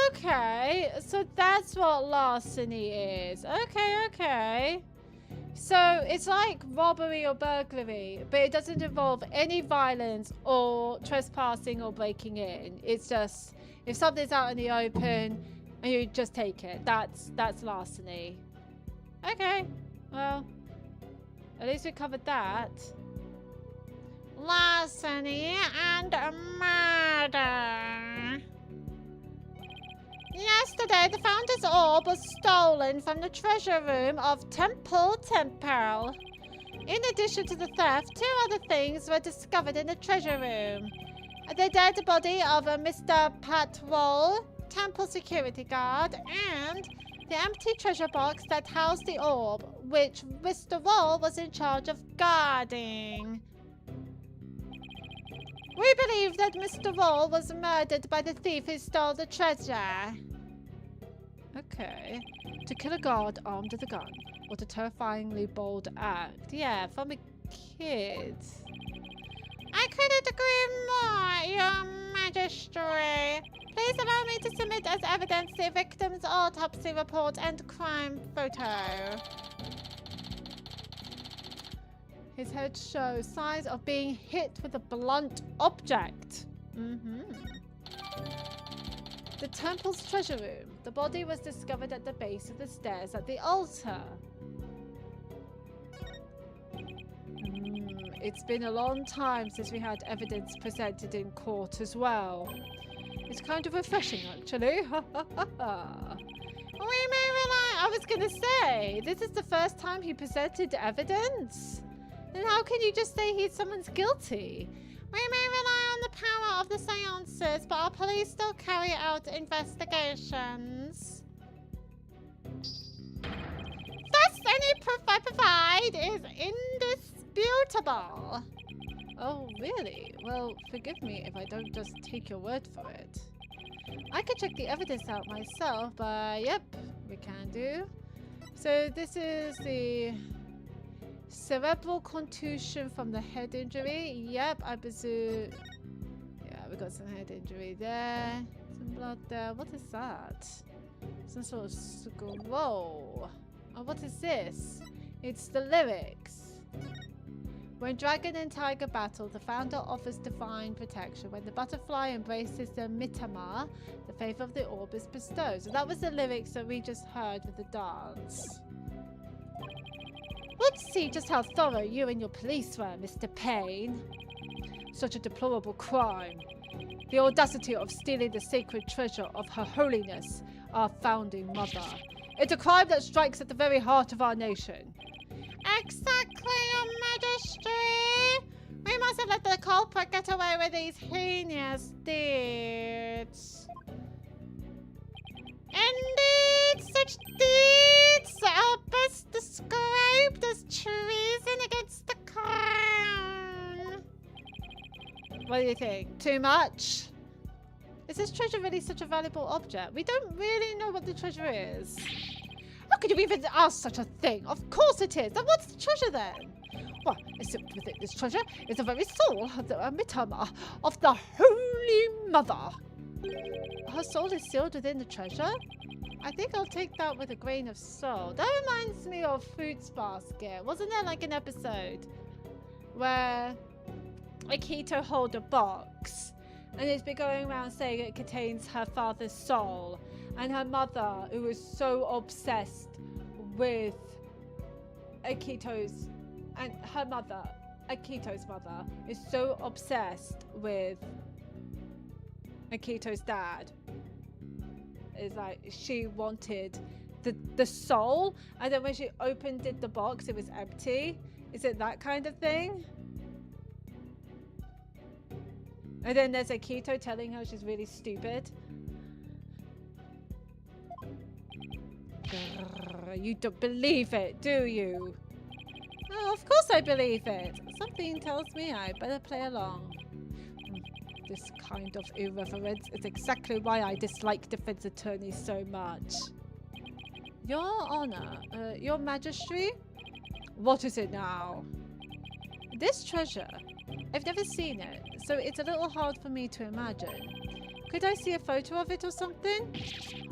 Okay, so that's what larceny is. Okay. So it's like robbery or burglary, but it doesn't involve any violence or trespassing or breaking in. It's just if something's out in the open and you just take it. That's larceny. Okay, well, at least we covered that. Larceny and murder. Yesterday, the Founder's Orb was stolen from the treasure room of Temple. In addition to the theft, 2 other things were discovered in the treasure room. The dead body of a Mr. Patrol, Temple security guard, and the empty treasure box that housed the orb, which Mr. Roll was in charge of guarding. We believe that Mr. Roll was murdered by the thief who stole the treasure. Okay. To kill a guard armed with a gun. What a terrifyingly bold act. Yeah, from a kid. I couldn't agree more, Your Majesty. Please allow me to submit as evidence the victim's autopsy report and crime photo. His head shows signs of being hit with a blunt object. The temple's treasure room. The body was discovered at the base of the stairs at the altar. It's been a long time since we had evidence presented in court as well. It's kind of refreshing, actually. We may rely... I was going to say, this is the first time he presented evidence. Then how can you just say someone's guilty? We may rely on the power of the seances, but our police still carry out investigations. Thus, any proof I provide is indisputable. Oh, really? Well, forgive me if I don't just take your word for it. I could check the evidence out myself, but yep, we can do. So this is the... cerebral contusion from the head injury. Yep, I presume. Yeah, we got some head injury there. Some blood there. What is that? Some sort of scroll. Oh, what is this? It's the lyrics. When dragon and tiger battle, the founder offers divine protection. When the butterfly embraces the mitama, the favor of the orb is bestowed. So that was the lyrics that we just heard with the dance. Let's see just how thorough you and your police were, Mr. Payne. Such a deplorable crime. The audacity of stealing the sacred treasure of Her Holiness, our founding mother. It's a crime that strikes at the very heart of our nation. Exactly, Your Majesty! We mustn't let the culprit get away with these heinous deeds. Indeed, such deeds are best described as treason against the crown. What do you think? Too much? Is this treasure really such a valuable object? We don't really know what the treasure is. How could you even ask such a thing? Of course it is. Then what's the treasure then? Well, except within this treasure is the very soul of the emitter of the Holy Mother. Her soul is sealed within the treasure? I think I'll take that with a grain of salt. That reminds me of Fruits Basket. Wasn't there like an episode where Akito hold a box and it's been going around saying it contains her father's soul, and her mother, who was so obsessed with Akito's, and her mother, Akito's mother, is so obsessed with Akito's dad. It's like she wanted the soul, and then when she opened the box, it was empty. Is it that kind of thing? And then there's Akito telling her she's really stupid. Grrr, you don't believe it, do you? Oh, of course I believe it. Something tells me I better play along. This kind of irreverence is exactly why I dislike defense attorneys so much. Your Honor, Your Majesty? What is it now? This treasure. I've never seen it, so it's a little hard for me to imagine. Could I see a photo of it or something?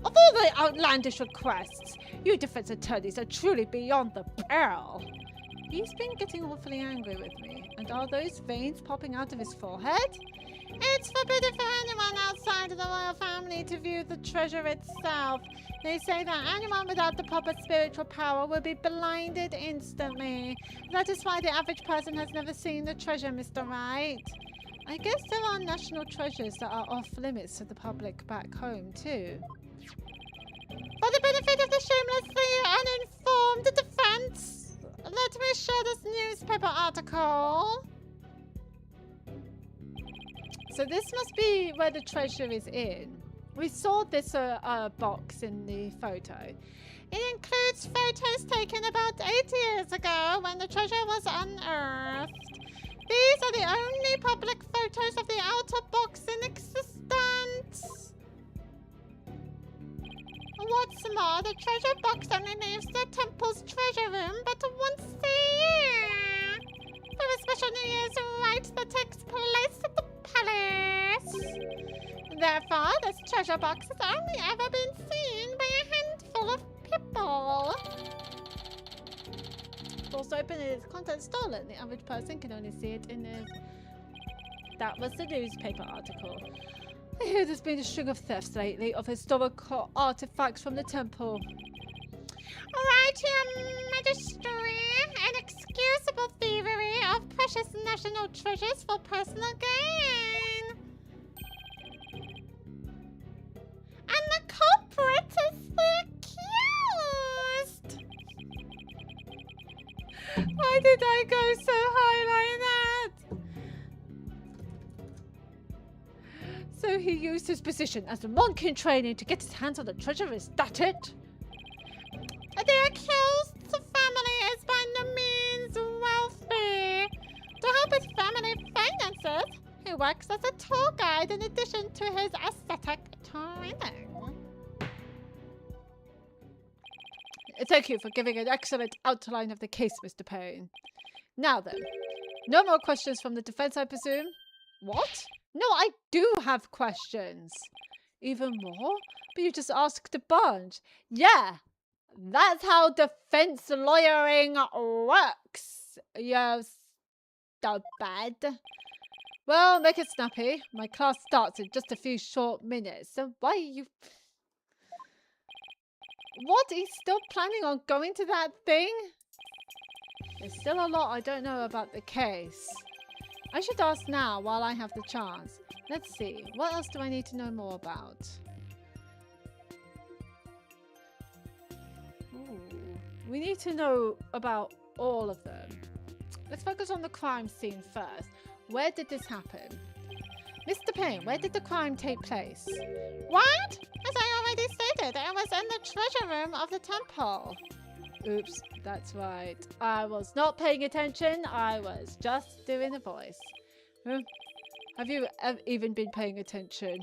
Of all the outlandish requests, you defense attorneys are truly beyond the pale. He's been getting awfully angry with me. And are those veins popping out of his forehead? It's forbidden for anyone outside of the royal family to view the treasure itself. They say that anyone without the proper spiritual power will be blinded instantly. That is why the average person has never seen the treasure, Mr. Wright. I guess there are national treasures that are off limits to the public back home, too. For the benefit of the shamelessly uninformed defense, let me share this newspaper article. So this must be where the treasure is in. We saw this box in the photo. It includes photos taken about 8 years ago when the treasure was unearthed. These are the only public photos of the outer box in existence. What's more, the treasure box only leaves the temple's treasure room but once a year. For a special New Year's rite that takes place at the palace. Therefore, this treasure box has only ever been seen by a handful of people. Also open and its contents stolen. The average person can only see it in the... That was the newspaper article. I hear there's been a string of thefts lately of historical artifacts from the temple. Right, Your Majesty. Inexcusable thievery of precious national treasures for personal gain. And the culprit is the accused. Why did I go so high like that? So he used his position as a monk in training to get his hands on the treasure, is that it? The accused's family is by no means wealthy. To help his family finances, he works as a tour guide in addition to his aesthetic training. Thank you for giving an excellent outline of the case, Mr. Payne. Now then, no more questions from the defense, I presume? What? No, I do have questions. Even more? But you just asked a bunch. Yeah, that's how defense lawyering works. Yes, so bad. Well, make it snappy. My class starts in just a few short minutes. So why are you... What? He's still planning on going to that thing? There's still a lot I don't know about the case. I should ask now while I have the chance. Let's see. What else do I need to know more about? We need to know about all of them. Let's focus on the crime scene first. Where did this happen? Mr. Payne, where did the crime take place? What? As I already stated, it was in the treasure room of the temple. Oops, that's right. I was not paying attention. I was just doing a voice. Have you even been paying attention?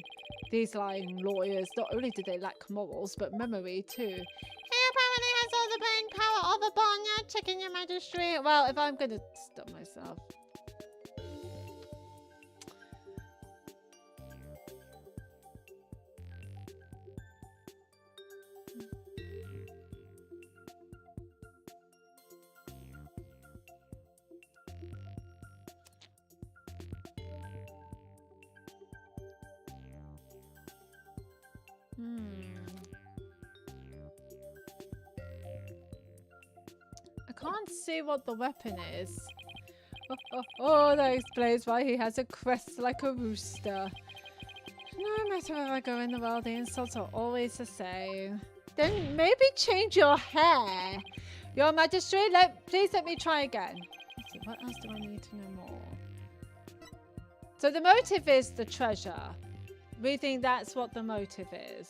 These lying lawyers, not only do they lack morals, but memory too. He apparently has all the brain power of a barnyard chicken, your majesty. Well, if I'm gonna stop myself. I can't see what the weapon is. Oh, that explains why he has a crest like a rooster. No matter where I go in the world, the insults are always the same. Then maybe change your hair. Your Majesty, please let me try again. Let's see, what else do I need to know more? So the motive is the treasure. We think that's what the motive is.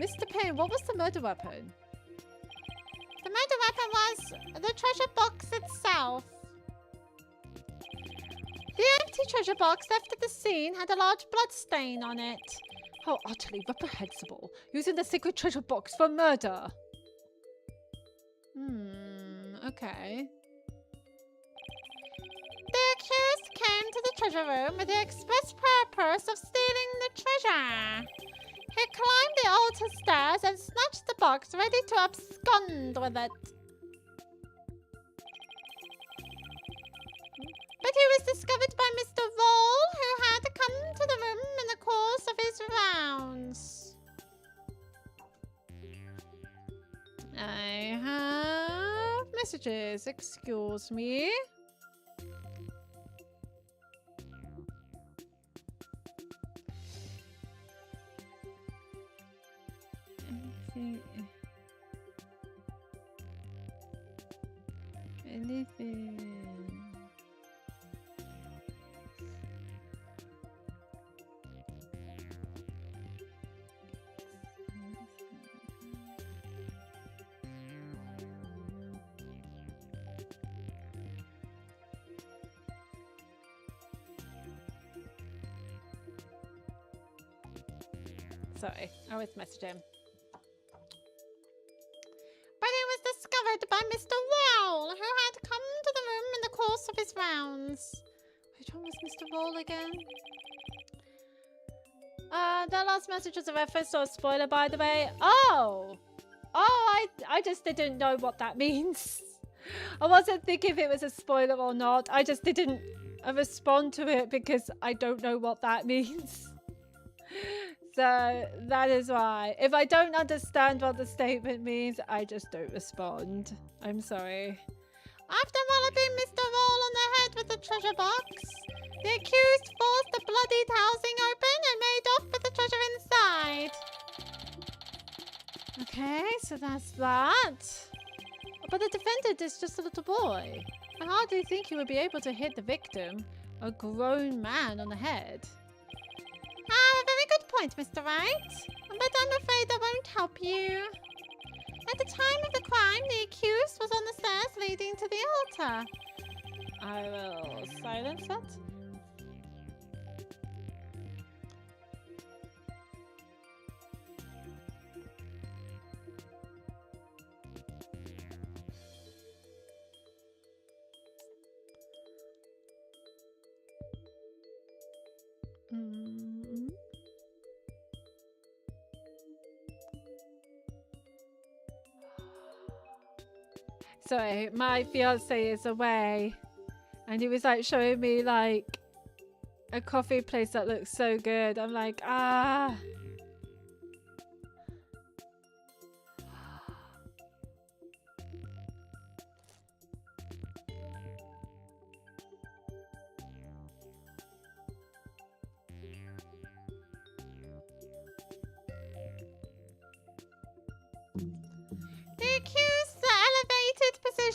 Mr. Payne, what was the murder weapon? The murder weapon was the treasure box itself. The empty treasure box left at the scene had a large blood stain on it. How utterly reprehensible. Using the secret treasure box for murder. Okay. The accused came to the treasure room with the express purpose of stealing the treasure. He climbed the altar stairs and snatched the box, ready to abscond with it. But he was discovered by Mr. Vole, who had come to the room in the course of his rounds. I have messages. Excuse me. Anything. Sorry, I always message him. But he was discovered by Mr. Wall, who had come to the room in the course of his rounds. Which one was Mr. Wall again? That last message was a reference to a spoiler, by the way. Oh, I just didn't know what that means. I wasn't thinking if it was a spoiler or not. I just didn't respond to it because I don't know what that means. So that is why. If I don't understand what the statement means, I just don't respond. I'm sorry. After walloping Mr. Wall on the head with the treasure box, the accused forced the bloodied housing open and made off with the treasure inside. Okay, so that's that. But the defendant is just a little boy. I hardly think he would be able to hit the victim, a grown man, on the head. A very good point, Mr. Wright. But I'm afraid that won't help you. At the time of the crime, the accused was on the stairs leading to the altar. I will silence that. Sorry, my fiance is away and he was like showing me like a coffee place that looks so good. I'm like, ah.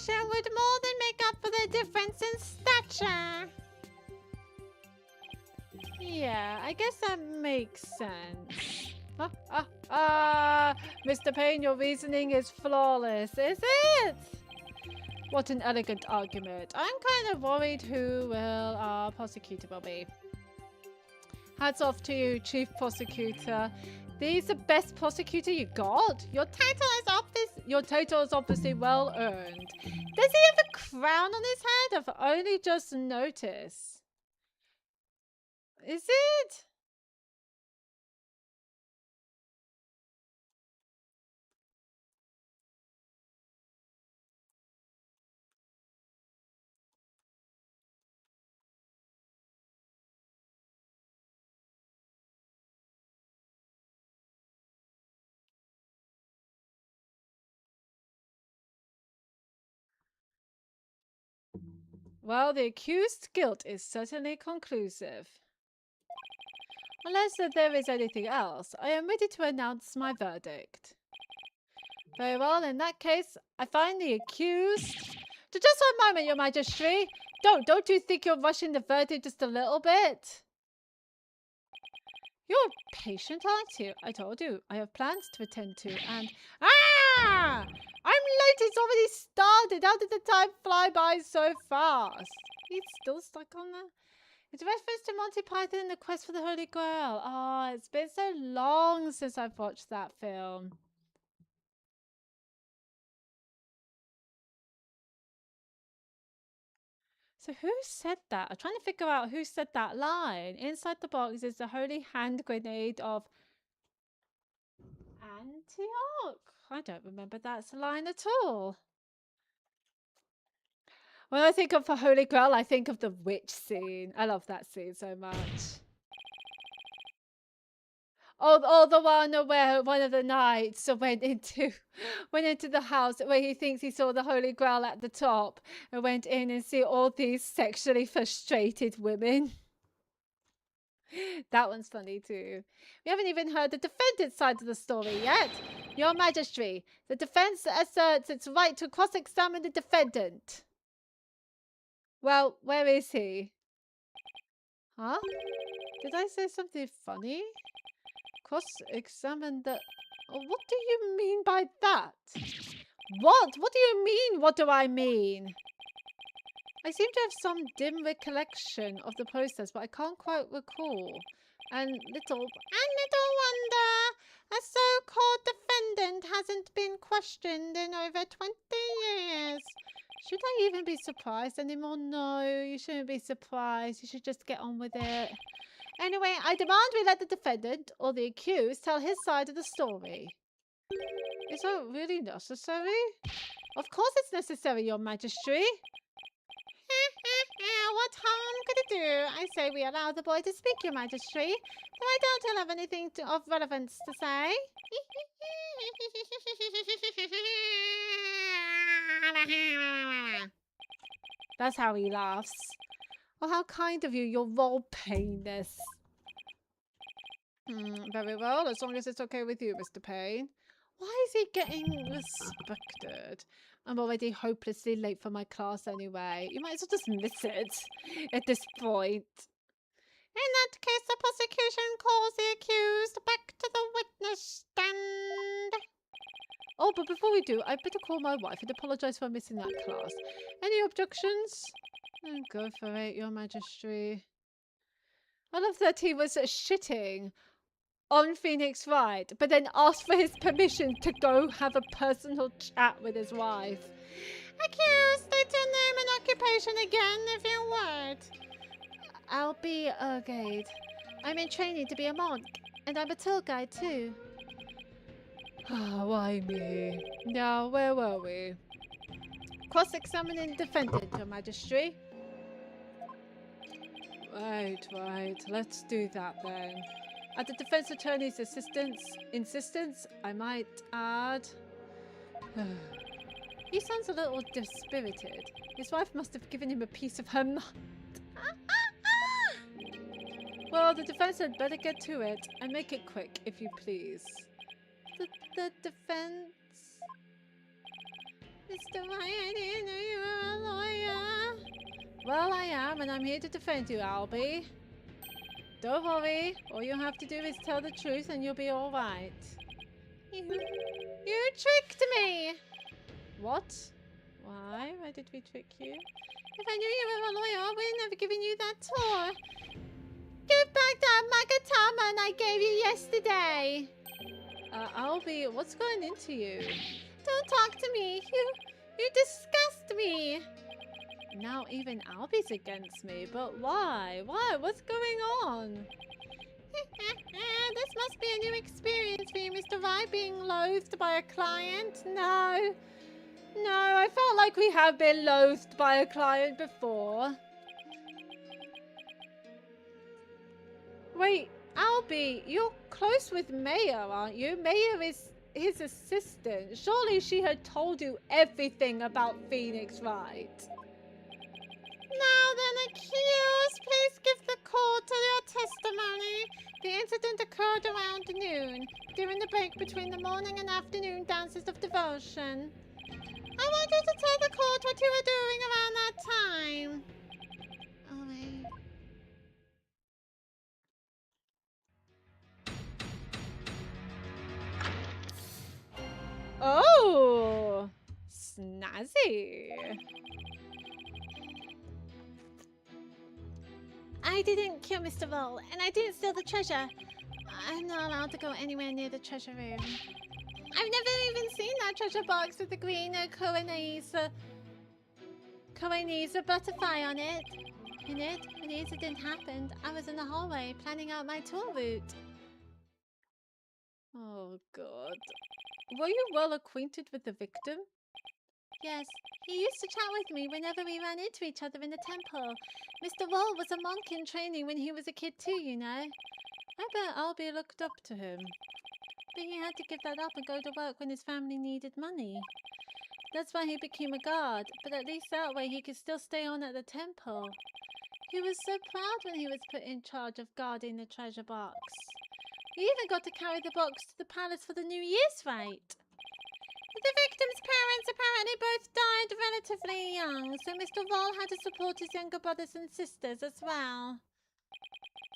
action would more than make up for their difference in stature. Yeah, I guess that makes sense. Mr. Payne, your reasoning is flawless, is it? What an elegant argument. I'm kind of worried who our prosecutor will be. Hats off to you, Chief Prosecutor. He's the best prosecutor you got. Your title is obviously well earned. Does he have a crown on his head? I've only just noticed. Is it? Well, the accused's guilt is certainly conclusive. Unless there is anything else, I am ready to announce my verdict. Very well, in that case, I find the accused... Just one moment, Your Majesty. Don't you think you're rushing the verdict just a little bit? You're patient, aren't you? I told you, I have plans to attend to, and... Ah! I'm late, it's already started! How did the time fly by so fast? He's still stuck on that? It's a reference to Monty Python and the Quest for the Holy Grail. Oh, it's been so long since I've watched that film. So who said that? I'm trying to figure out who said that line. Inside the box is the holy hand grenade of Antioch. I don't remember that line at all. When I think of the Holy Grail, I think of the witch scene. I love that scene so much. Oh, the one where one of the knights went into the house where he thinks he saw the Holy Grail at the top and went in and see all these sexually frustrated women. That one's funny too. We haven't even heard the defendant's side of the story yet. Your Majesty, the defense asserts its right to cross-examine the defendant. Well, where is he? Huh? Did I say something funny? Cross-examine the... Oh, what do you mean by that? What? What do you mean, what do I mean? I seem to have some dim recollection of the process, but I can't quite recall. And little wonder, a so-called defendant hasn't been questioned in over 20 years. Should I even be surprised anymore? No, you shouldn't be surprised. You should just get on with it. Anyway, I demand we let the defendant, or the accused, tell his side of the story. Is that really necessary? Of course it's necessary, Your Majesty. What harm could it do? I say we allow the boy to speak, Your Majesty, though I doubt he'll have anything of relevance to say. That's how he laughs. Oh, how kind of you, your role-playingness. Very well, as long as it's okay with you, Mr. Payne. Why is he getting respected? I'm already hopelessly late for my class anyway. You might as well just miss it at this point. In that case, the prosecution calls the accused back to the witness stand. Oh, but before we do, I'd better call my wife and apologise for missing that class. Any objections? Oh, go for it, Your Majesty. I love that he was shitting on Phoenix Wright, but then asked for his permission to go have a personal chat with his wife. Accused, state your name and occupation again, if you would. I'll be a guide. I'm in training to be a monk, and I'm a tour guide too. Why me? Now, where were we? Cross-examining defendant, Your Majesty. Right. Let's do that then. At the defense attorney's insistence, I might add... He sounds a little dispirited. His wife must have given him a piece of her mind. Well, the defense had better get to it and make it quick, if you please. The defense... Mr. White, I didn't know you were a lawyer. Well, I am, and I'm here to defend you, Albie. Don't worry. All you have to do is tell the truth, and you'll be all right. You tricked me! What? Why? Why did we trick you? If I knew you were a lawyer, I would have never given you that tour. Give back that magatama I gave you yesterday. Albie, what's going into you? Don't talk to me. You disgust me. Now even Albie's against me, but why? Why? What's going on? This must be a new experience for you, Mr. Right, being loathed by a client. No, I felt like we have been loathed by a client before. Wait, Albie, you're close with Maya, aren't you? Maya is his assistant. Surely she had told you everything about Phoenix, right? Now then, accused, please give the court to your testimony. The incident occurred around noon, during the break between the morning and afternoon dances of devotion. I want you to tell the court what you were doing around that time. Oh, snazzy. I didn't kill Mr. Roll, and I didn't steal the treasure. I'm not allowed to go anywhere near the treasure room. I've never even seen that treasure box with the green Koenisa butterfly on it. When the incident happened, I was in the hallway planning out my tour route. Oh, God. Were you well acquainted with the victim? Yes, he used to chat with me whenever we ran into each other in the temple. Mr. Wall was a monk in training when he was a kid too, you know. I bet Albie looked up to him. But he had to give that up and go to work when his family needed money. That's why he became a guard, but at least that way he could still stay on at the temple. He was so proud when he was put in charge of guarding the treasure box. He even got to carry the box to the palace for the New Year's rite. The victim's parents apparently both died relatively young, so Mr. Wall had to support his younger brothers and sisters as well.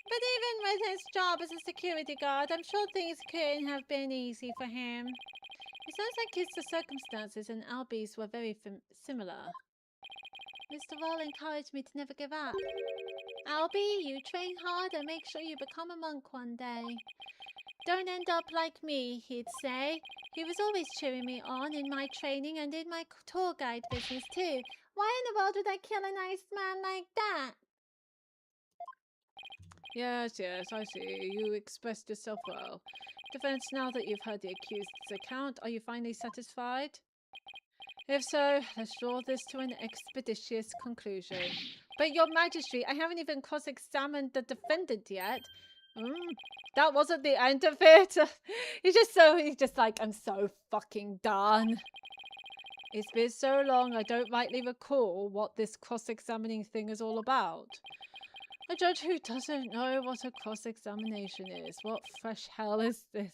But even with his job as a security guard, I'm sure things couldn't have been easy for him. It sounds like his circumstances and Albie's were very similar. Mr. Wall encouraged me to never give up. Albie, you train hard and make sure you become a monk one day. Don't end up like me, he'd say. He was always cheering me on in my training and in my tour guide business too. Why in the world would I kill a nice man like that? Yes, I see. You expressed yourself well. Defense, now that you've heard the accused's account, are you finally satisfied? If so, let's draw this to an expeditious conclusion. But your majesty, I haven't even cross-examined the defendant yet. That wasn't the end of it. He's just like, I'm so fucking done. It's been so long, I don't rightly recall what this cross-examining thing is all about. A judge who doesn't know what a cross-examination is. What fresh hell is this?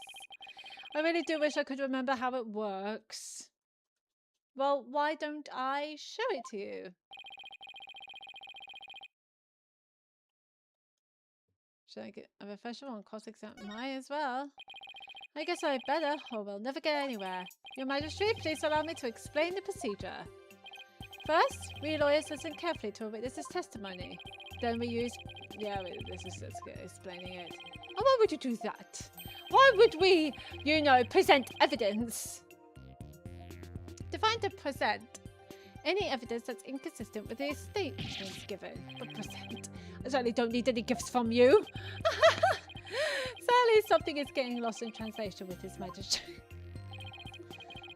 I really do wish I could remember how it works. Well, why don't I show it to you? Should I get a refresher on cross-exam? Might as well. I guess I better, or we'll never get anywhere. Your Majesty, please allow me to explain the procedure. First, we lawyers listen carefully to a witness's testimony. Then we use... Yeah, this is explaining it. Oh, why would you do that? Why would we, you know, present evidence? Define to present. Any evidence that's inconsistent with the statements given. But present. I certainly don't need any gifts from you. Sadly, something is getting lost in translation with His Majesty.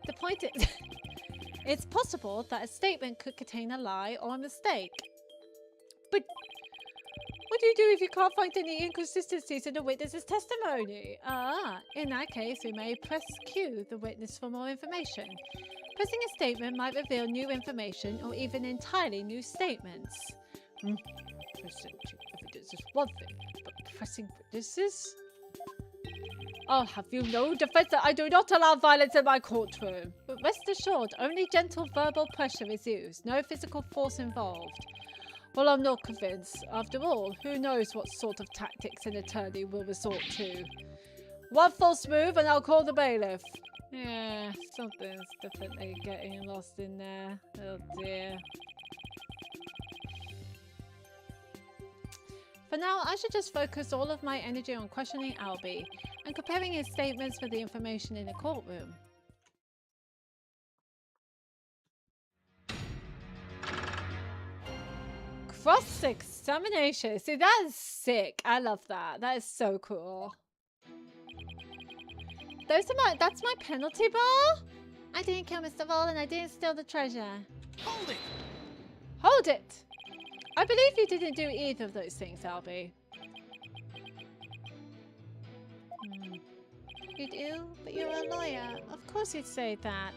The point is, it's possible that a statement could contain a lie or a mistake. But what do you do if you can't find any inconsistencies in a witness's testimony? In that case, we may press Q the witness for more information. Pressing a statement might reveal new information or even entirely new statements. Presenting evidence is one thing, but pressing witnesses? I'll have you know, defense, that I do not allow violence in my courtroom. But Rest assured, only gentle verbal pressure is used. No physical force involved. Well, I'm not convinced. After all, who knows what sort of tactics an attorney will resort to. One false move and I'll call the bailiff. Yeah, something's definitely getting lost in there. Oh dear. For now, I should just focus all of my energy on questioning Albie and comparing his statements with the information in the courtroom. Cross-examination. See, that is sick. I love that. That is so cool. That's my penalty bar? I didn't kill Mr. Vol and I didn't steal the treasure. Hold it! Hold it! I believe you didn't do either of those things, Albie. You do? But you're a lawyer. Of course you'd say that.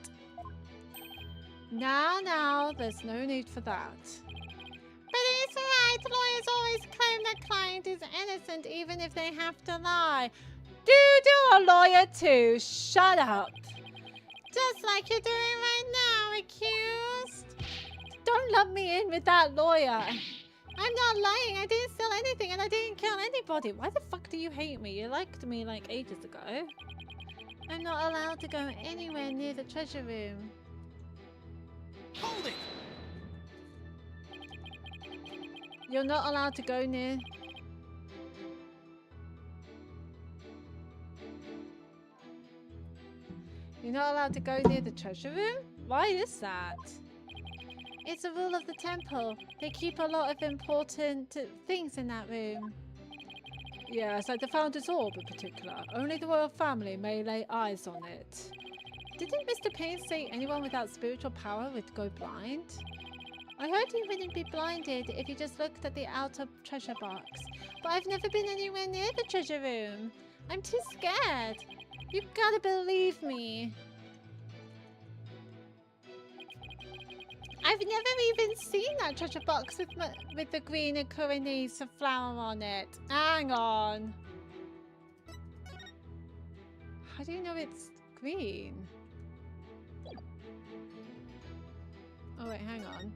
Now, there's no need for that. But it's right. Lawyers always claim their client is innocent even if they have to lie. Do a lawyer too. Shut up. Just like you're doing right now, accused. Don't lump me in with that lawyer. I'm not lying. I didn't steal anything and I didn't kill anybody. Why the fuck do you hate me? You liked me like ages ago. I'm not allowed to go anywhere near the treasure room. Hold it! You're not allowed to go near... You're not allowed to go near the treasure room? Why is that? It's a rule of the temple. They keep a lot of important things in that room. Yes, like the Founder's Orb in particular. Only the royal family may lay eyes on it. Didn't Mr. Payne say anyone without spiritual power would go blind? I heard you wouldn't be blinded if you just looked at the outer treasure box. But I've never been anywhere near the treasure room. I'm too scared. You've got to believe me. I've never even seen that treasure box with the green acaronis flower on it. Hang on. How do you know it's green? Oh wait, hang on.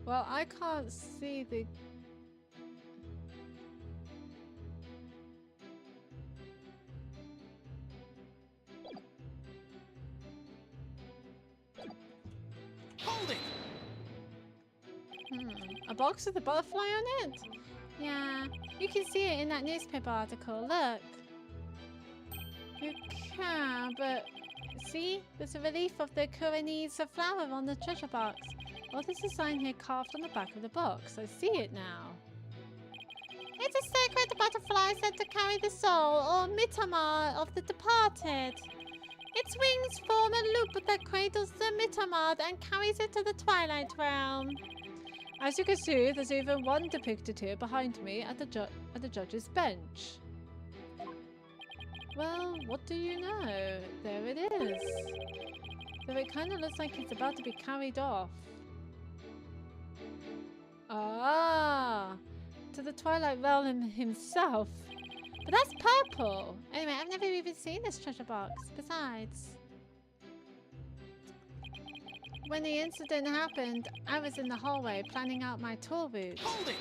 Well, I can't see the... Hold it! A box with a butterfly on it? Yeah, you can see it in that newspaper article, look. You can, but... See? There's a relief of the Kuranese flower on the treasure box. Oh, there's a sign here carved on the back of the box. I see it now. It's a sacred butterfly said to carry the soul, or mitamar, of the departed. Its wings form a loop that cradles the mitamar and carries it to the Twilight Realm. As you can see, there's even one depicted here behind me at the judge's bench. Well, what do you know? There it is. Though it kind of looks like it's about to be carried off. Ah, to the Twilight Realm himself. But that's purple. Anyway, I've never even seen this treasure box. Besides, when the incident happened, I was in the hallway planning out my tour route. Hold it!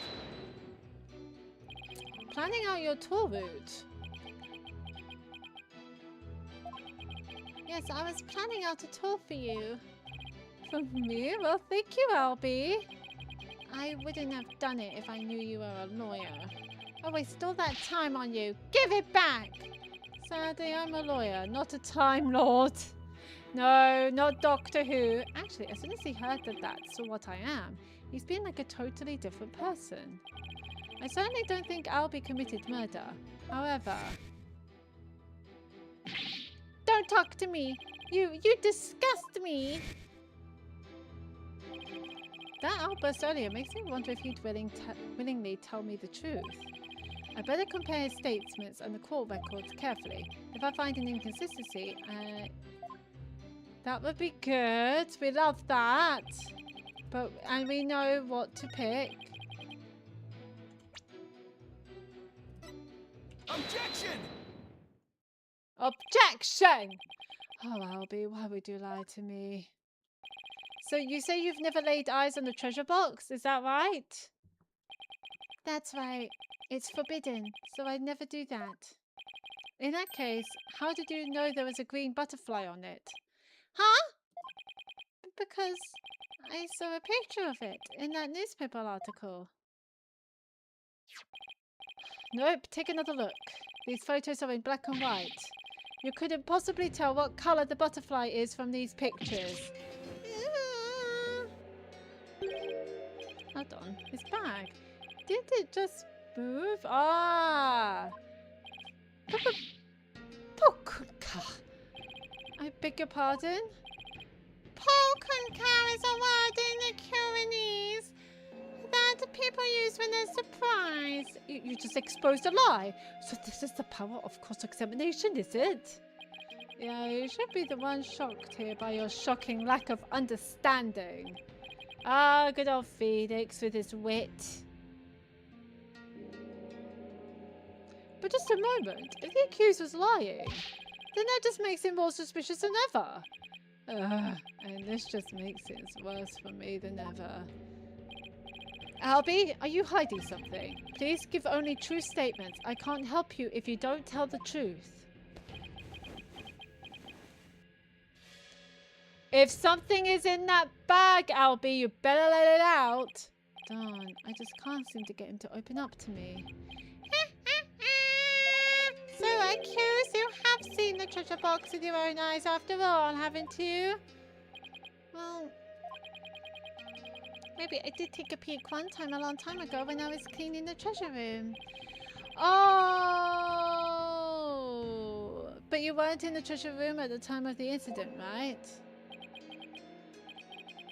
Planning out your tour route? Yes, I was planning out a tour for you. For me? Well, thank you, Albie. I wouldn't have done it if I knew you were a lawyer. I wasted all that time on you. Give it back! Sadly, I'm a lawyer, not a Time Lord. No, not Doctor Who. Actually, as soon as he heard that that's what I am, he's been like a totally different person. I certainly don't think Albie committed murder. However... Don't talk to me! You disgust me! That outburst earlier makes me wonder if he'd willingly tell me the truth. I better compare his statements and the court records carefully. If I find an inconsistency, that would be good. We love that. And we know what to pick. Objection! Objection! Oh, Albie, why would you lie to me? So you say you've never laid eyes on the treasure box, is that right? That's right. It's forbidden, so I'd never do that. In that case, how did you know there was a green butterfly on it? Huh? Because I saw a picture of it in that newspaper article. Nope, take another look. These photos are in black and white. You couldn't possibly tell what colour the butterfly is from these pictures. Hold on, his bag. Did it just move? Ah! I beg your pardon? Pokunka is a word in the Kurinese that people use when they're surprised. You just exposed a lie. So this is the power of cross-examination, is it? Yeah, you should be the one shocked here by your shocking lack of understanding. Ah, good old Felix with his wit. But just a moment, if the accused was lying, then that just makes him more suspicious than ever. And this just makes it worse for me than ever. Albie, are you hiding something? Please give only true statements. I can't help you if you don't tell the truth. If something is in that bag, Albie, you better let it out. Darn, I just can't seem to get him to open up to me. So, accused, you have seen the treasure box with your own eyes after all, haven't you? Well, maybe I did take a peek one time a long time ago when I was cleaning the treasure room. Oh! But you weren't in the treasure room at the time of the incident, right?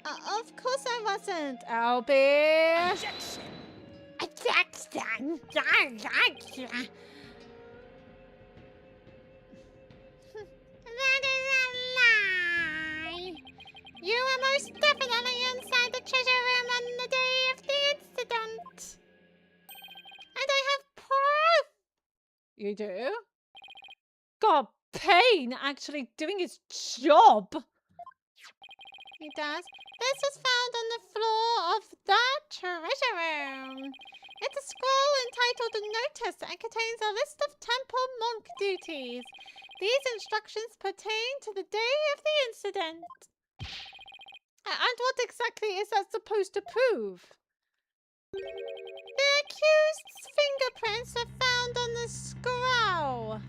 Of course I wasn't, Albie! Objection! Objection! That is a lie! You were most definitely inside the treasure room on the day of the incident! And I have proof! You do? God, Payne actually doing his job! He does. This was found on the floor of the treasure room. It's a scroll entitled Notice and contains a list of temple monk duties. These instructions pertain to the day of the incident. And what exactly is that supposed to prove? The accused's fingerprints were found on the scroll.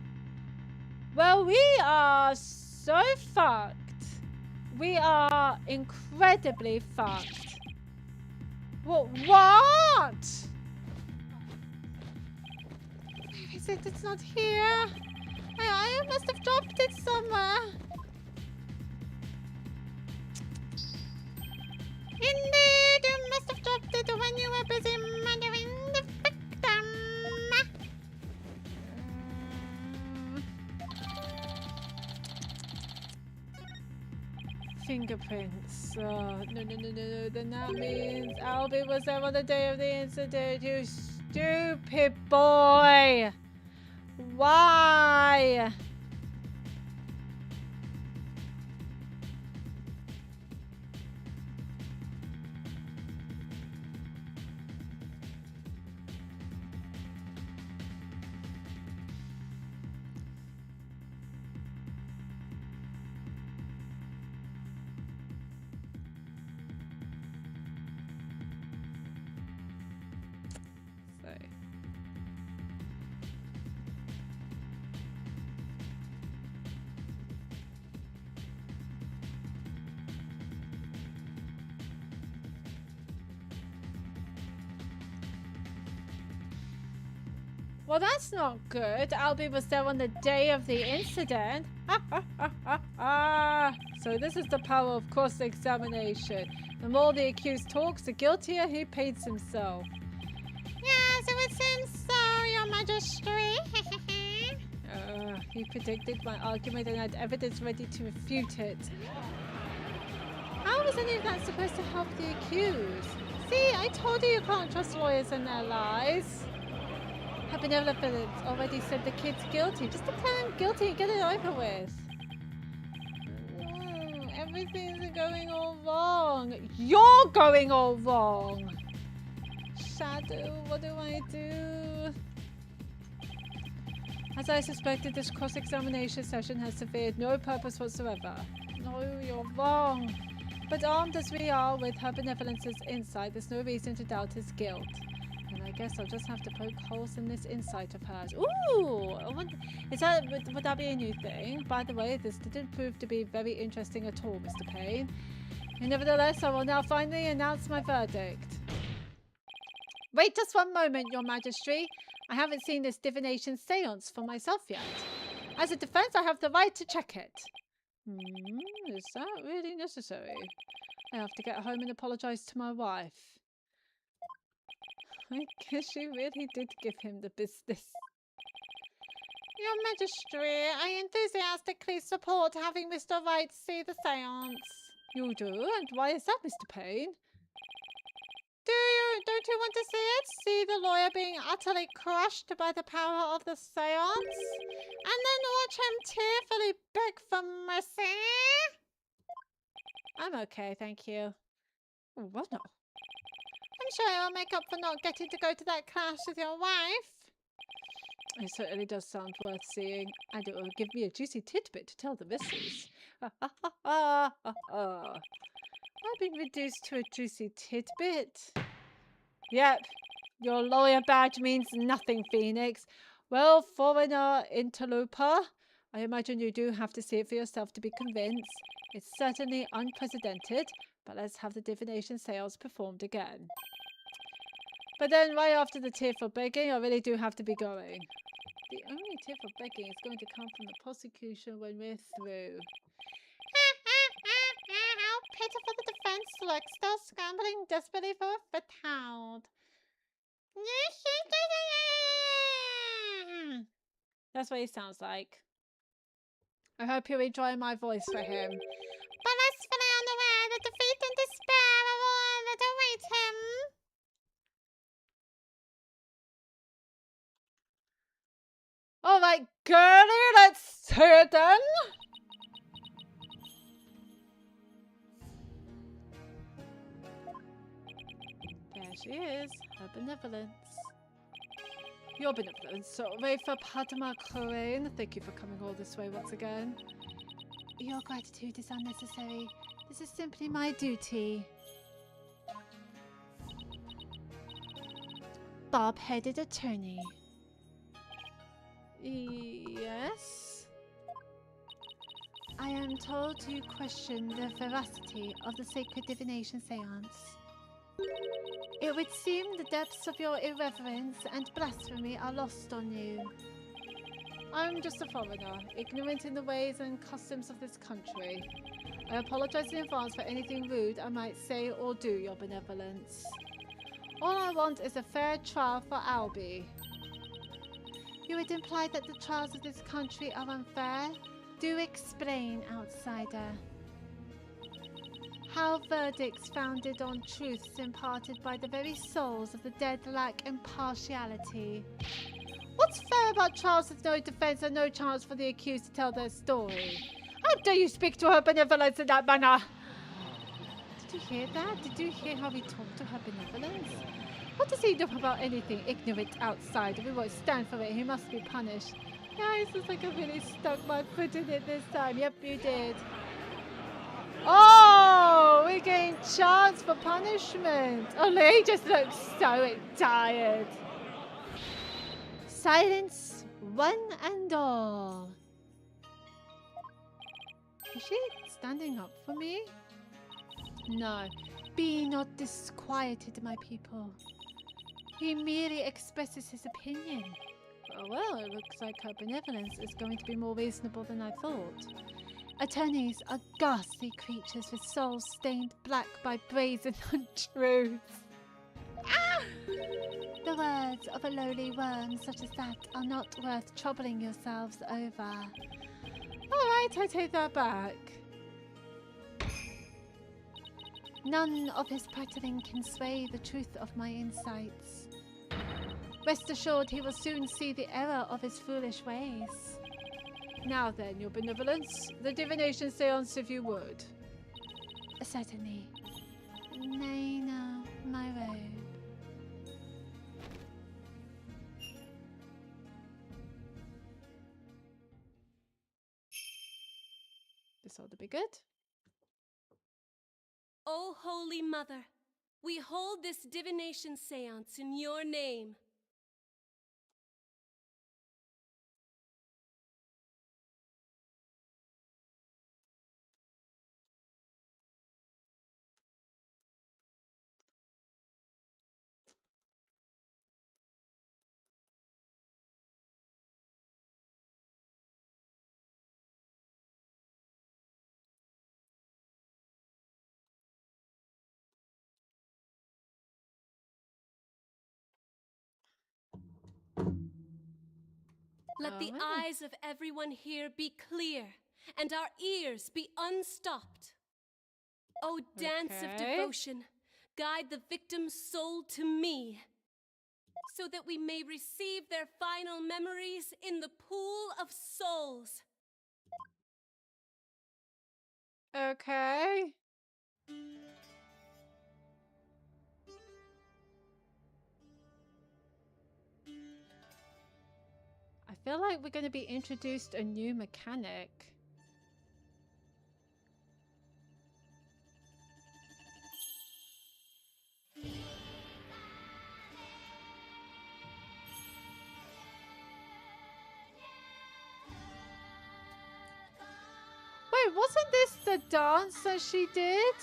Well, we are so fucked. We are incredibly fucked. What? Where is it? It's not here. I must have dropped it somewhere. Indeed, you must have dropped it when you were busy murdering the victim. Fingerprints. Oh, no. Then that means Albie was there on the day of the incident. You stupid boy. Why? Well, that's not good. Albie was there on the day of the incident. So this is the power of cross-examination. The more the accused talks, the guiltier he paints himself. Yes, it would seem so, Your Majesty. He predicted my argument and had evidence ready to refute it. How How is any of that supposed to help the accused? See, I told you can't trust lawyers and their lies. Her benevolence already said the kid's guilty. Just declare him guilty and get it over with. Everything's going all wrong. You're going all wrong. Shadow, what do I do? As I suspected, this cross-examination session has served no purpose whatsoever. No, you're wrong. But armed as we are with her benevolence's insight, there's no reason to doubt his guilt. And I guess I'll just have to poke holes in this insight of hers. Ooh! Would that be a new thing? By the way, this didn't prove to be very interesting at all, Mr. Payne. And nevertheless, I will now finally announce my verdict. Wait just one moment, Your Majesty. I haven't seen this divination seance for myself yet. As a defense, I have the right to check it. Is that really necessary? I have to get home and apologize to my wife. I guess she really did give him the business. Your Majesty, I enthusiastically support having Mr. Wright see the seance. You do? And why is that, Mr. Payne? Don't you want to see it? See the lawyer being utterly crushed by the power of the seance? And then watch him tearfully beg for mercy? I'm okay, thank you. What now? I'm sure I'll make up for not getting to go to that class with your wife. It certainly does sound worth seeing, and it will give me a juicy tidbit to tell the missus. I've been reduced to a juicy tidbit. Yep, your lawyer badge means nothing, Phoenix. Well, foreigner interloper, I imagine you do have to see it for yourself to be convinced. It's certainly unprecedented, but let's have the divination seance performed again. But then right after the tearful begging, I really do have to be going. The only tearful begging is going to come from the prosecution when we're through. How pitiful the defense looks, still scrambling desperately for a foothold. That's what he sounds like. I hope you enjoy my voice for him. But blissfully unaware that defeat and despair are all that await him. All right, girlie, let's see it then. There she is, her benevolence. Your benevolence, sorry for Padma Crane. Thank you for coming all this way once again. Your gratitude is unnecessary. This is simply my duty. Bob-headed attorney. Yes? I am told you question the veracity of the sacred divination seance. It would seem the depths of your irreverence and blasphemy are lost on you. I'm just a foreigner, ignorant in the ways and customs of this country. I apologize in advance for anything rude I might say or do, Your Benevolence. All I want is a fair trial for Albie. You would imply that the trials of this country are unfair? Do explain, outsider. How verdicts founded on truths imparted by the very souls of the dead lack impartiality. What's fair about trials with no defense and no chance for the accused to tell their story? How dare you speak to her benevolence in that manner? Did you hear that? Did you hear how he talked to her benevolence? What does he know about anything? Ignorant outsider. We won't stand for it. He must be punished. Guys, looks like I really stuck my foot in it this time. Yep, you did. Oh, we're getting chance for punishment. Oh, he just looks so tired. Silence, one and all. Is she standing up for me? No. Be not disquieted, my people. He merely expresses his opinion. Oh, well, it looks like her benevolence is going to be more reasonable than I thought. Attorneys are ghastly creatures with souls stained black by brazen untruths. Ah! The words of a lowly worm such as that are not worth troubling yourselves over. Alright, I take that back. None of his prattling can sway the truth of my insights. Rest assured he will soon see the error of his foolish ways. Now then, your benevolence, the divination seance if you would. Certainly. Nay, now, my robe. This ought to be good. O Holy Mother, we hold this divination seance in your name. Let the eyes of everyone here be clear, and our ears be unstopped. O dance of devotion, guide the victim's soul to me, so that we may receive their final memories in the pool of souls. Okay. I feel like we're going to be introduced a new mechanic. Wait, wasn't this the dance that she did?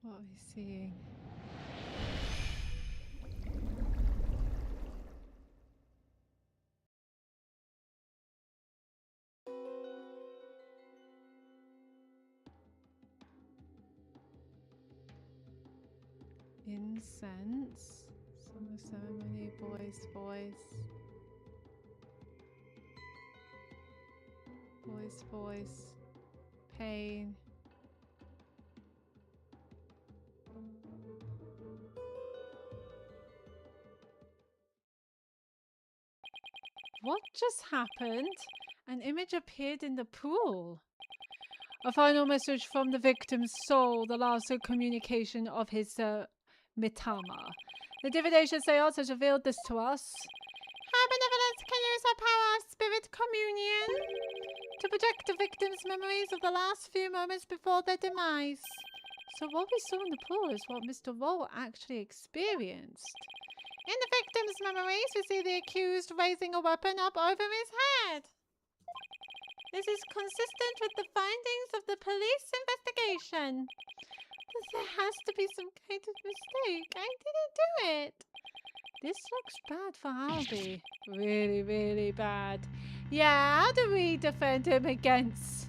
What are we seeing? Incense, summer ceremony, boy's voice. Boy's voice, pain. What just happened? An image appeared in the pool. A final message from the victim's soul, the last communication of his mitama. The divination seance has revealed this to us. Her benevolence can use her power of spirit communion To project the victim's memories of the last few moments before their demise. So what we saw in the pool is what Mr. Roll actually experienced. In the victim's memories, we see the accused raising a weapon up over his head. This is consistent with the findings of the police investigation. There has to be some kind of mistake. I didn't do it. This looks bad for Albie. Really, really bad. Yeah, how do we defend him against,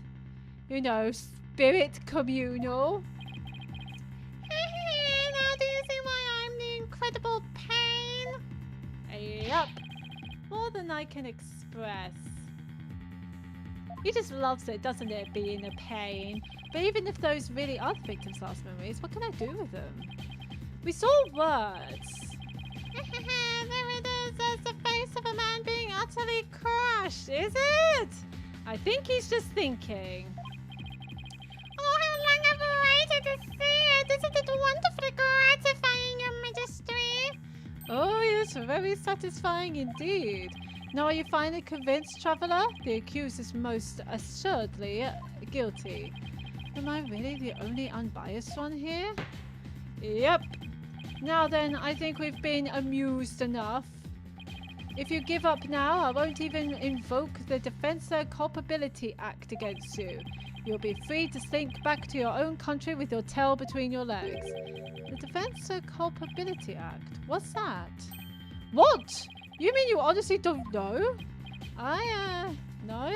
you know, spirit communal? Now do you see why I'm the incredible pain? Yup. More than I can express. He just loves it, doesn't it, being a pain? But even if those really are the victim's last memories, what can I do with them? We saw words. There it is. There's the face chance of a man being utterly crushed, is it? I think he's just thinking. Oh, how long have I waited to see it! Isn't it wonderfully gratifying, Your Majesty? Oh, yes, very satisfying indeed. Now, are you finally convinced, Traveller? The accused is most assuredly guilty. Am I really the only unbiased one here? Yep. Now then, I think we've been amused enough. If you give up now, I won't even invoke the Defensor Culpability Act against you. You'll be free to slink back to your own country with your tail between your legs. The Defensor Culpability Act? What's that? What? You mean you honestly don't know? No.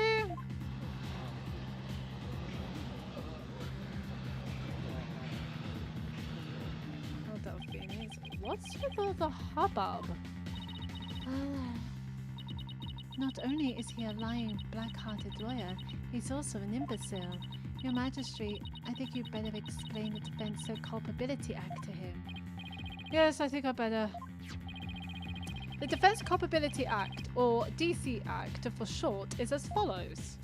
What's with all the hubbub? Not only is he a lying, black-hearted lawyer, he's also an imbecile. Your Majesty, I think you'd better explain the Defensor Culpability Act to him. Yes, I think I better. The Defense Culpability Act, or DC Act for short, is as follows.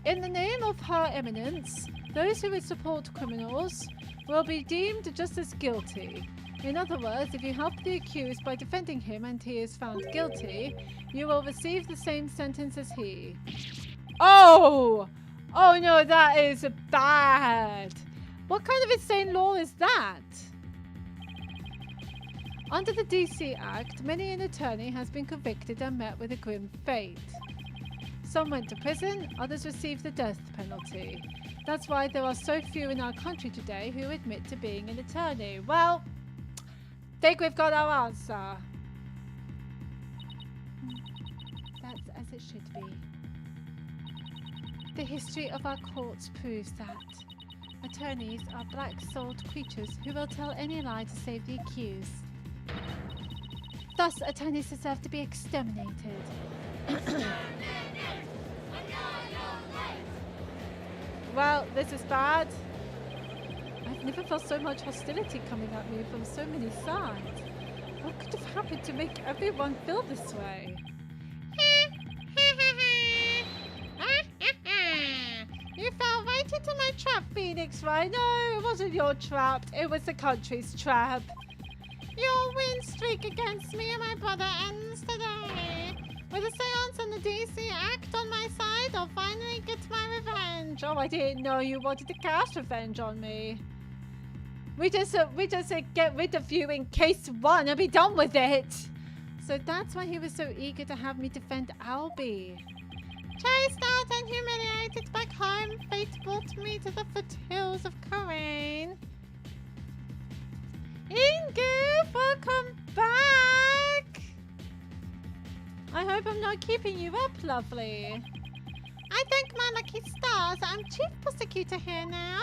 In the name of Her Eminence, those who would support criminals will be deemed just as guilty. In other words, if you help the accused by defending him and he is found guilty, you will receive the same sentence as he. Oh! Oh no, that is bad! What kind of insane law is that? Under the DC Act, many an attorney has been convicted and met with a grim fate. Some went to prison, others received the death penalty. That's why there are so few in our country today who admit to being an attorney. Well, think we've got our answer. That's as it should be. The history of our courts proves that attorneys are black-souled creatures who will tell any lie to save the accused. Thus, attorneys deserve to be exterminated. Well, this is bad. I've never felt so much hostility coming at me from so many sides. What could have happened to make everyone feel this way? You fell right into my trap, Phoenix, right? No, it wasn't your trap. It was the country's trap. Your win streak against me and my brother ends today. With a seance and the DC Act on my side, I'll finally get my revenge. Oh, I didn't know you wanted to cast revenge on me. We just get rid of you in case one and be done with it. So that's why he was so eager to have me defend Albie. Chased out and humiliated back home, fate brought me to the foothills of Coraine. Inge, welcome back. I hope I'm not keeping you up, lovely. I thank my lucky stars I'm chief prosecutor here now.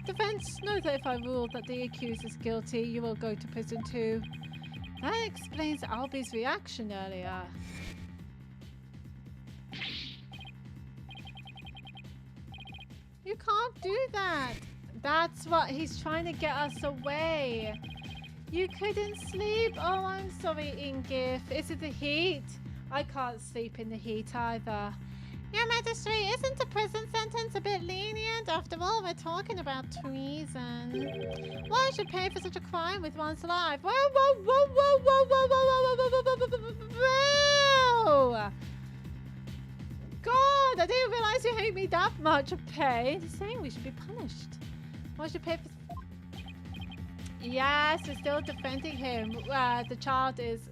Defense, know that if I rule that the accused is guilty, you will go to prison too. That explains Albie's reaction earlier. You can't do that. That's what he's trying to get us away. You couldn't sleep? Oh, I'm sorry, Ingif. Is it the heat? I can't sleep in the heat either. Your Majesty, isn't a prison sentence a bit lenient? After all, we're talking about treason. Why should pay for such a crime with one's life? Whoa, whoa, whoa, whoa, whoa, whoa, whoa, whoa, whoa, whoa, whoa. God, I didn't realize you hate me that much. Pay. He's saying we should be punished. Why should pay for... Yes, we're still defending him. The child is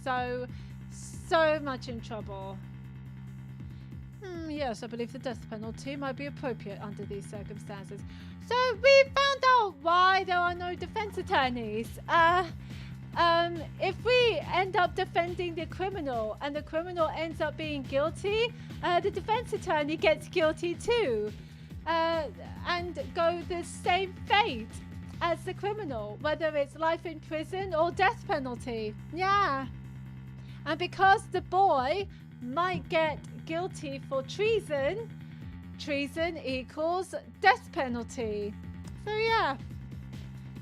so much in trouble. Yes, I believe the death penalty might be appropriate under these circumstances. So we found out why there are no defense attorneys. If we end up defending the criminal and the criminal ends up being guilty, the defense attorney gets guilty too. And go the same fate as the criminal, whether it's life in prison or death penalty. Yeah. And because the boy might get guilty for treason, treason equals death penalty. So yeah,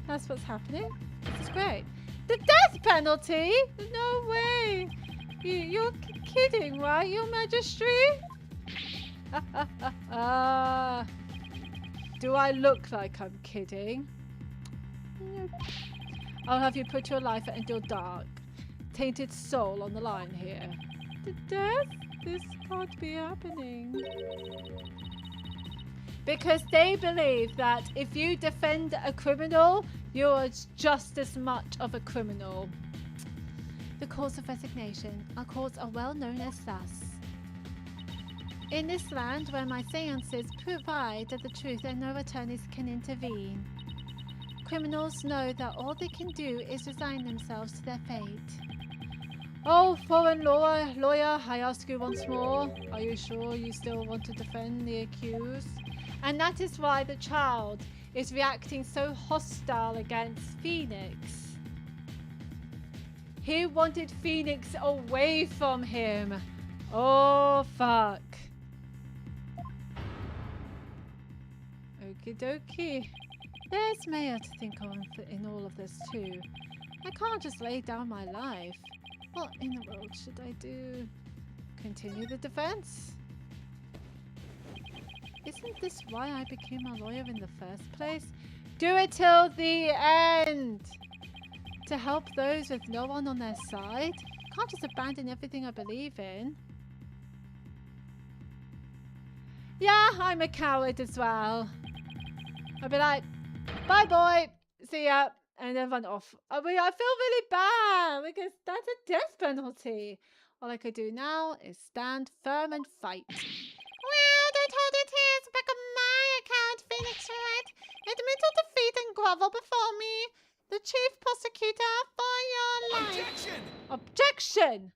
that's what's happening. This is great. The death penalty? No way. You're kidding, right, Your Majesty? Do I look like I'm kidding? Nope. I'll have you put your life and your dark, tainted soul on the line here. To death? This can't be happening. Because they believe that if you defend a criminal, you're just as much of a criminal. The courts of resignation. Our courts are well known as thus. In this land where my seances provide the truth and no attorneys can intervene, criminals know that all they can do is resign themselves to their fate. Oh, foreign lawyer, I ask you once more, are you sure you still want to defend the accused? And that is why the child is reacting so hostile against Phoenix. He wanted Phoenix away from him. Oh, fuck. Okie dokie. There's Maya to think of in all of this too. I can't just lay down my life. What in the world should I do? Continue the defense? Isn't this why I became a lawyer in the first place? Do it till the end! To help those with no one on their side? Can't just abandon everything I believe in. Yeah, I'm a coward as well. I'll be like, bye boy, see ya, and then run off. I feel really bad because that's a death penalty. All I could do now is stand firm and fight. Well, don't hold your tears back on my account, Phoenix Wright. Admit your defeat and grovel before me, the chief prosecutor, for your life. Objection! Objection!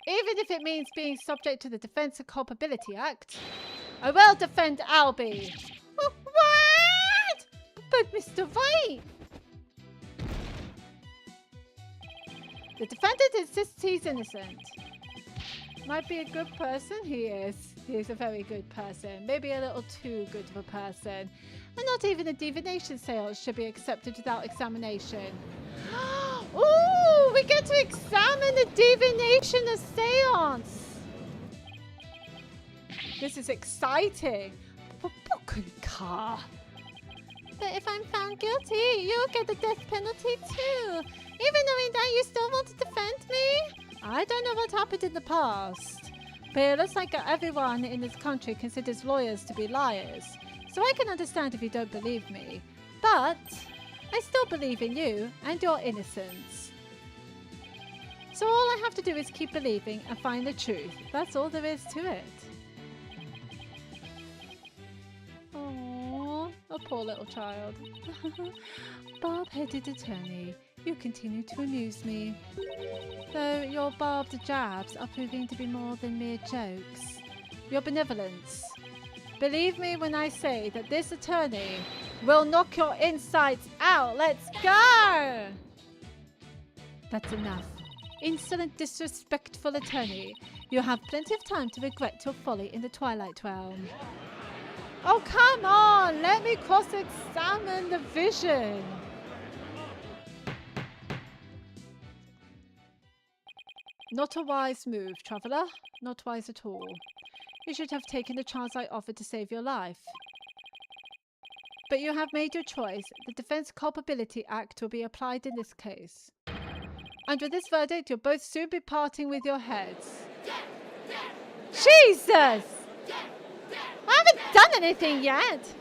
Even if it means being subject to the Defense and Culpability Act, I will defend Albie. What? But Mr. Wright! The defendant insists he's innocent. Might be a good person. He is. He is a very good person. Maybe a little too good of a person. And not even a divination seance should be accepted without examination. Ooh, we get to examine the divination of seance. This is exciting. But if I'm found guilty, you'll get the death penalty too. Even knowing that you still want to defend me? I don't know what happened in the past, but it looks like everyone in this country considers lawyers to be liars. So I can understand if you don't believe me. But I still believe in you and your innocence. So all I have to do is keep believing and find the truth. That's all there is to it. Aww, a poor little child. Barb-headed attorney, you continue to amuse me. Though your barbed jabs are proving to be more than mere jokes. Your benevolence. Believe me when I say that this attorney will knock your insides out. Let's go! That's enough. Insolent, disrespectful attorney. You have plenty of time to regret your folly in the Twilight Realm. Oh, come on! Let me cross-examine the vision. Not a wise move, traveller. Not wise at all. You should have taken the chance I offered to save your life. But you have made your choice. The Defense Culpability Act will be applied in this case. And with this verdict, you'll both soon be parting with your heads. Jesus! I haven't done anything yet!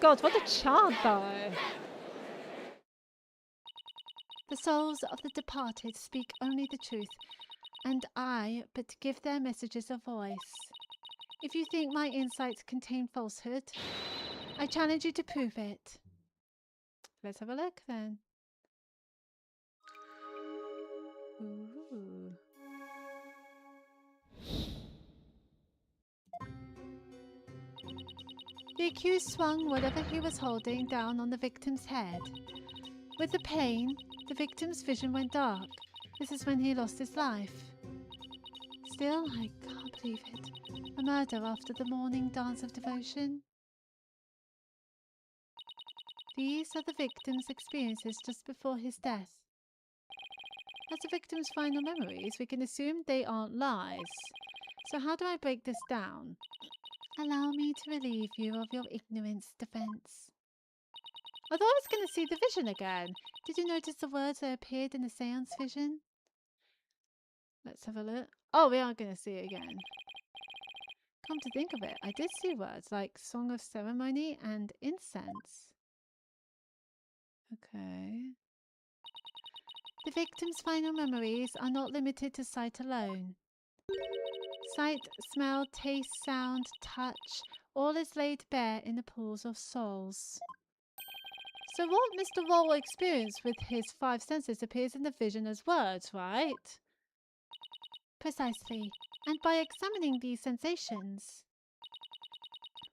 God, what a chant though! The souls of the departed speak only the truth, and I but give their messages a voice. If you think my insights contain falsehood, I challenge you to prove it. Let's have a look then. Ooh. The accused swung whatever he was holding down on the victim's head. With the pain, the victim's vision went dark. This is when he lost his life. Still, I can't believe it. A murder after the morning dance of devotion. These are the victim's experiences just before his death. As the victim's final memories, we can assume they aren't lies. So how do I break this down? Allow me to relieve you of your ignorance defense. I thought I was going to see the vision again. Did you notice the words that appeared in the seance vision? Let's have a look. Oh, we are going to see it again. Come to think of it, I did see words like Song of Ceremony and Incense. Okay. The victim's final memories are not limited to sight alone. Sight, smell, taste, sound, touch, all is laid bare in the pools of souls. So what Mr. Wall experienced with his 5 senses appears in the vision as words, right? Precisely. And by examining these sensations,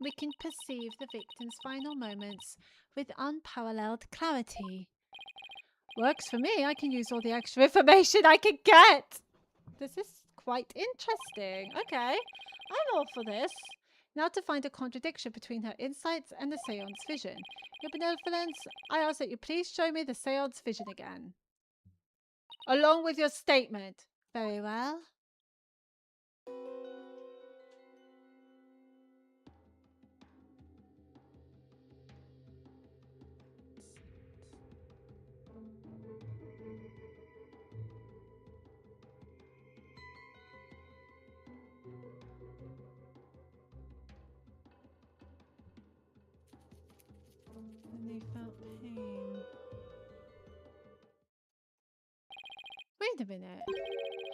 we can perceive the victim's final moments with unparalleled clarity. Works for me. I can use all the extra information I can get. This is quite interesting. Okay, I'm all for this. Now to find a contradiction between her insights and the seance vision. Your benevolence, I ask that you please show me the seance vision again. Along with your statement. Very well. And they felt pain. Wait a minute.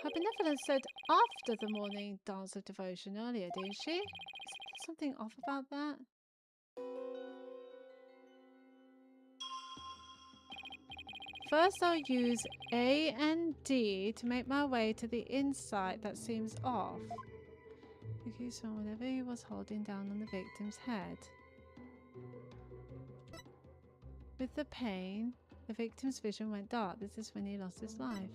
Her benevolence said after the morning dance of devotion earlier, didn't she? Isn't there something off about that? First, I'll use A and D to make my way to the insight that seems off. Okay, so whatever he was holding down on the victim's head. With the pain, the victim's vision went dark. This is when he lost his life.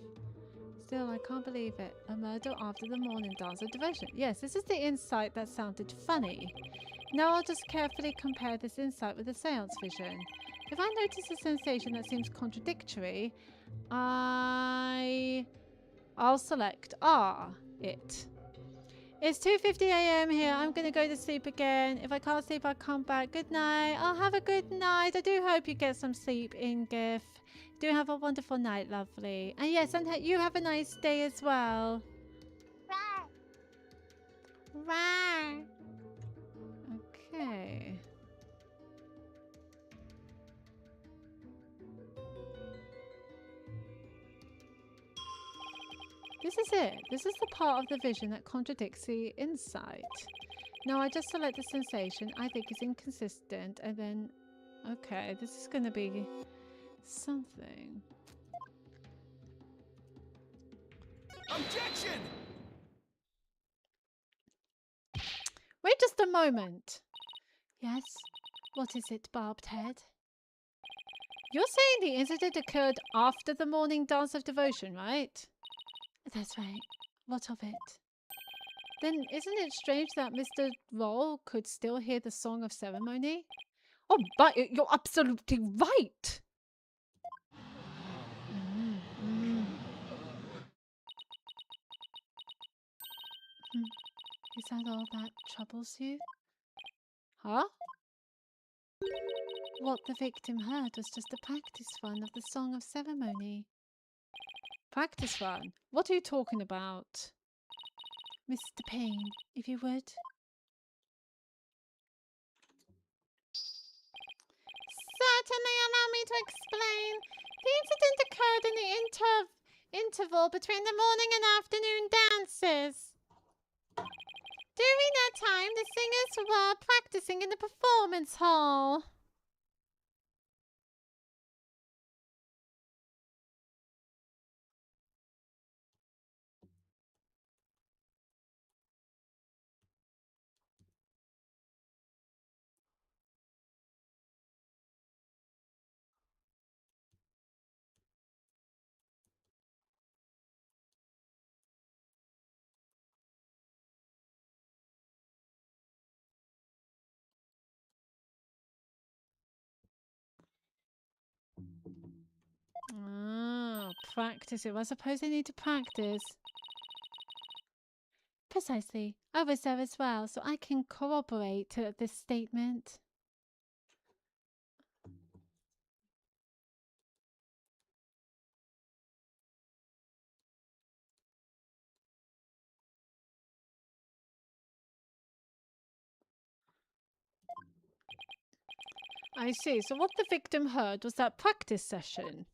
Still, I can't believe it. A murder after the morning dance of devotion. Yes, this is the insight that sounded funny. Now I'll just carefully compare this insight with the seance vision. If I notice a sensation that seems contradictory, I'll select it. It's 2:50 AM here. I'm going to go to sleep again. If I can't sleep, I'll come back. Good night. I'll have a good night. I do hope you get some sleep in, GIF. Do have a wonderful night, lovely. And yes, and you have a nice day as well. Right. Okay. This is it. This is the part of the vision that contradicts the insight. Now I just select the sensation I think is inconsistent and then... Okay, this is going to be something. Objection! Wait just a moment. Yes? What is it, Barbed Head? You're saying the incident occurred after the morning dance of devotion, right? That's right. What of it? Then isn't it strange that Mr. Roll could still hear the Song of Ceremony? Oh, but you're absolutely right! Is that all that troubles you? Huh? What the victim heard was just a practice run of the Song of Ceremony. Practice run? What are you talking about? Mr. Payne, if you would. Certainly, allow me to explain. The incident occurred in the interval between the morning and afternoon dances. During that time, the singers were practicing in the performance hall. Ah, practice it. I suppose they need to practice. Precisely. I was there as well, so I can corroborate this statement. I see. So what the victim heard was that practice session.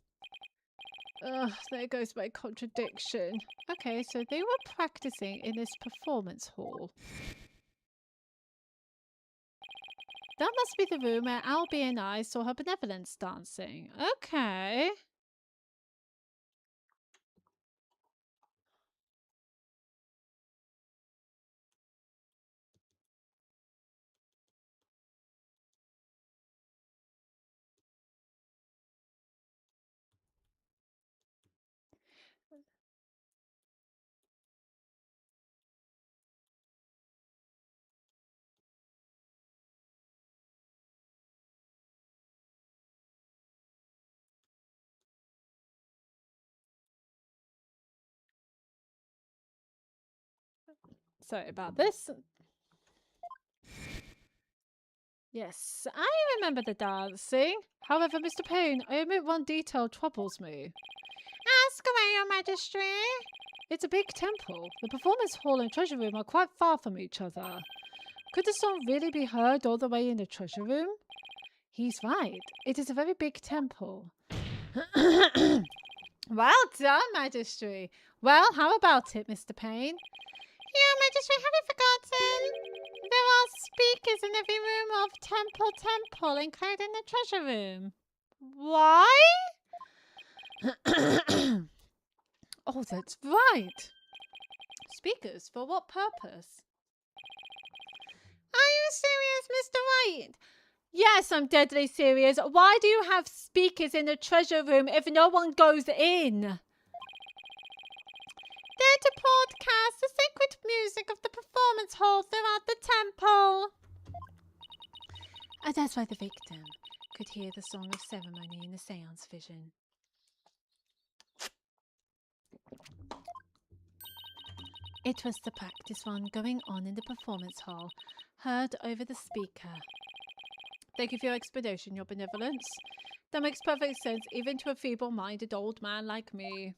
Ugh, there goes my contradiction. Okay, so they were practicing in this performance hall. That must be the room where Albie and I saw her benevolence dancing. Okay. Sorry about this. Yes, I remember the dancing. However, Mr. Payne, I admit one detail troubles me. Ask away, your majesty. It's a big temple. The performance hall and treasure room are quite far from each other. Could the song really be heard all the way in the treasure room? He's right. It is a very big temple. Well done, Majesty. Well, how about it, Mr. Payne? Your majesty, have you forgotten? There are speakers in every room of temple, including the treasure room. Why? Oh, that's right. Speakers, for what purpose? Are you serious, Mr. White? Yes, I'm deadly serious. Why do you have speakers in the treasure room if no one goes in? They're to broadcast the sacred music of the performance hall throughout the temple. And that's why the victim could hear the song of ceremony in the seance vision. It was the practice one going on in the performance hall, heard over the speaker. Thank you for your explanation, your benevolence. That makes perfect sense, even to a feeble-minded old man like me.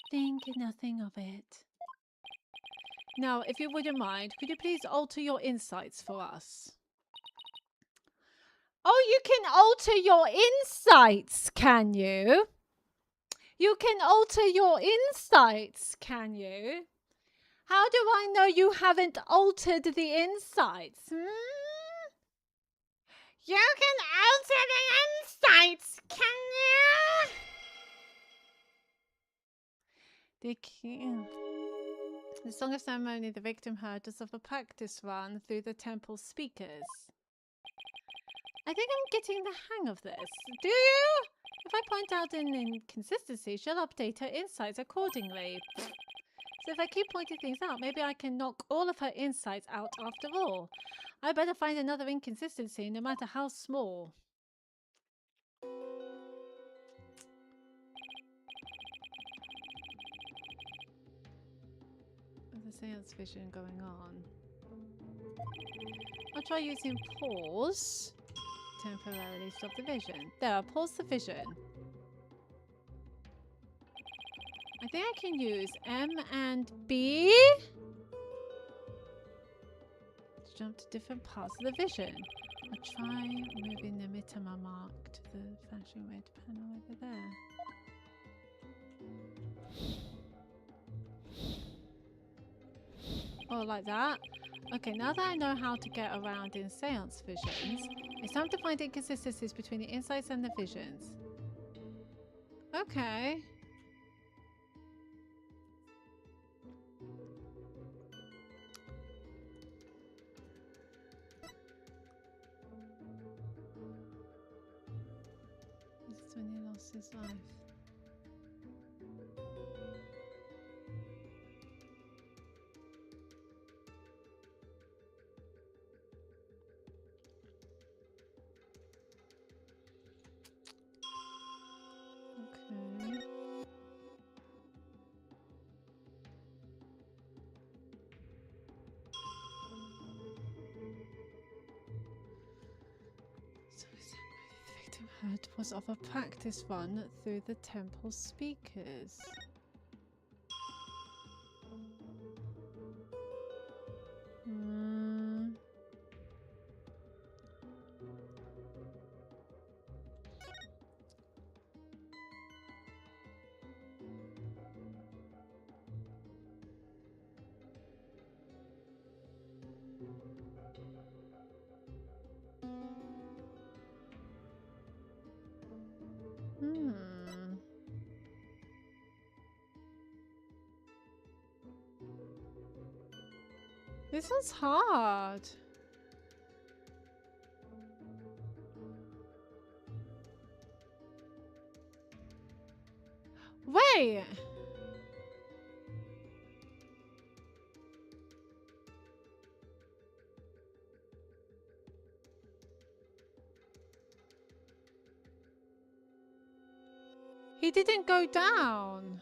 Think nothing of it. Now, if you wouldn't mind, could you please alter your insights for us? Oh, you can alter your insights, can you? You can alter your insights, can you? How do I know you haven't altered the insights? You can alter the insights, can you? The song of ceremony the victim heard was of a practice run through the temple speakers. I think I'm getting the hang of this. Do you? If I point out an inconsistency, she'll update her insights accordingly. So if I keep pointing things out, maybe I can knock all of her insights out after all. I better find another inconsistency, no matter how small. There's a seance vision going on. I'll try using pause. Temporarily stop the vision. There, pause the vision. I think I can use M and B to jump to different parts of the vision. I'll try moving the Mitama mark to the flashing red panel over there. Oh, like that? Okay, now that I know how to get around in seance visions, it's time to find inconsistencies between the insights and the visions. Okay. This is when he lost his life. That was of a practice run through the temple speakers. This one's hard. Wait. He didn't go down.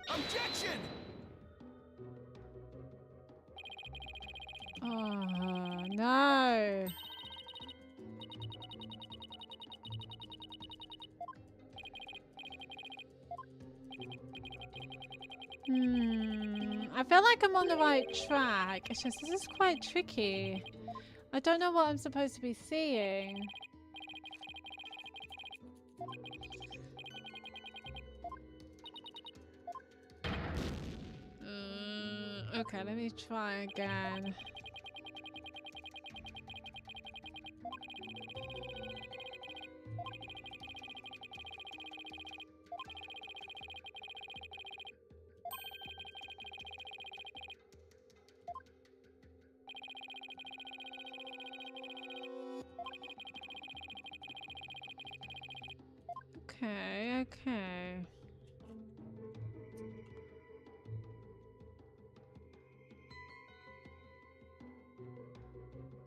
Objection! Oh, no. I feel like I'm on the right track. It's just, this is quite tricky. I don't know what I'm supposed to be seeing. Okay, let me try again. Okay.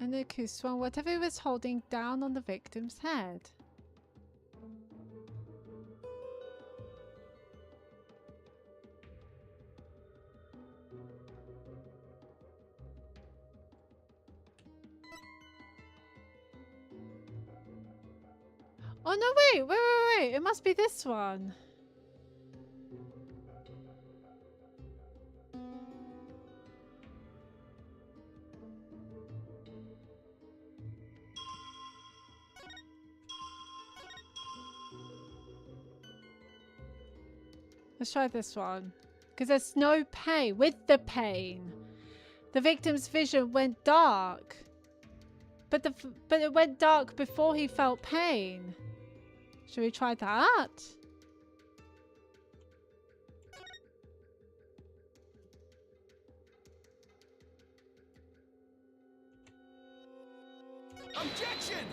And the kiss one, whatever he was holding down on the victim's head. Oh no, wait, it must be this one. Let's try this one. Because there's no pain. With the pain, the victim's vision went dark. But it went dark before he felt pain. Should we try that? Objection!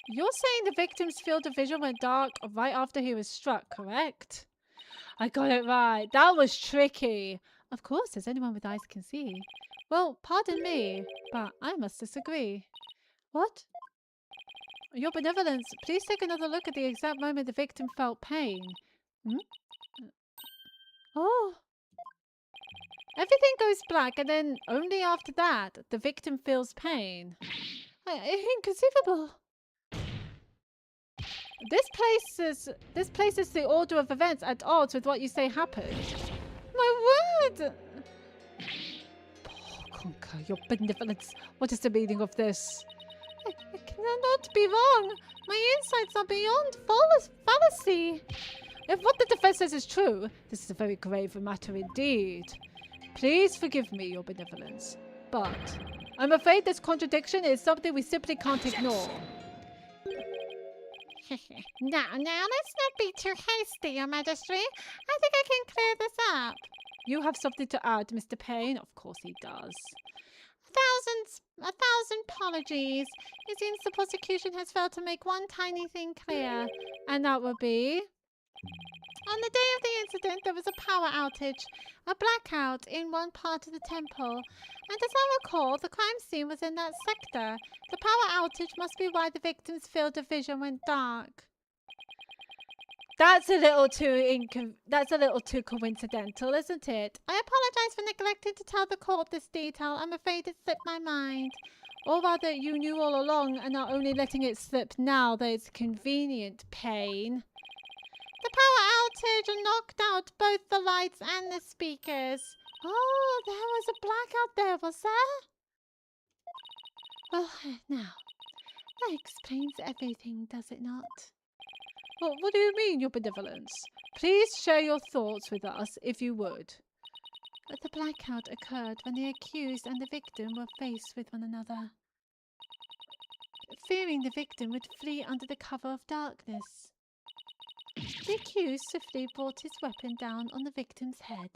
You're saying the victim's field of vision went dark right after he was struck, correct? I got it right. That was tricky. Of course, as anyone with eyes can see. Well, pardon me, but I must disagree. What? Your benevolence, please take another look at the exact moment the victim felt pain. Oh. Everything goes black and then only after that, the victim feels pain. Inconceivable. This places the order of events at odds with what you say happened. My word! Oh, conquer your benevolence. What is the meaning of this? I cannot be wrong. My insights are beyond fallacy. If what the defense says is true, this is a very grave matter indeed. Please forgive me, your benevolence. But I'm afraid this contradiction is something we simply can't ignore. Now, let's not be too hasty, Your Majesty. I think I can clear this up. You have something to add, Mr. Payne? Of course he does. A thousand apologies. It seems the prosecution has failed to make one tiny thing clear. And that would be? On the day of the incident, there was a power outage, a blackout in one part of the temple. And as I recall, the crime scene was in that sector. The power outage must be why the victim's field of vision went dark. That's a little too coincidental, isn't it? I apologize for neglecting to tell the court this detail. I'm afraid it slipped my mind. Or rather, you knew all along and are only letting it slip now that it's convenient, Pain. The power outage knocked out both the lights and the speakers. Oh, there was a blackout there, was there? Well, now, that explains everything, does it not? Well, what do you mean, your benevolence? Please share your thoughts with us, if you would. But the blackout occurred when the accused and the victim were faced with one another. Fearing the victim would flee under the cover of darkness, the accused swiftly brought his weapon down on the victim's head.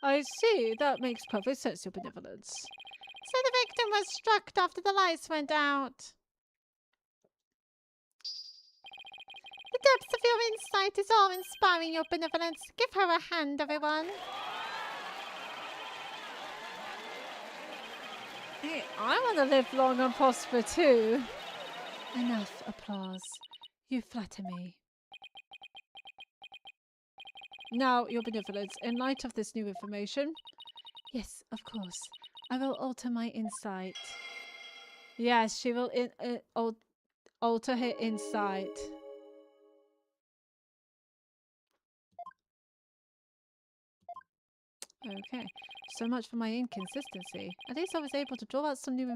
I see. That makes perfect sense, your benevolence. So the victim was struck after the lights went out. The depths of your insight is awe-inspiring, your benevolence. Give her a hand, everyone. Hey, I want to live long and prosper too. Enough applause. You flatter me. Now, your benevolence, in light of this new information... Yes, of course. I will alter my insight. Yes, she will alter her insight. Okay, so much for my inconsistency. At least I was able to draw out some new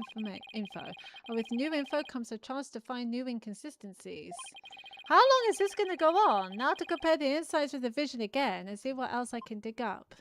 info. And with new info comes a chance to find new inconsistencies. How long is this going to go on? Now to compare the insights with the vision again and see what else I can dig up.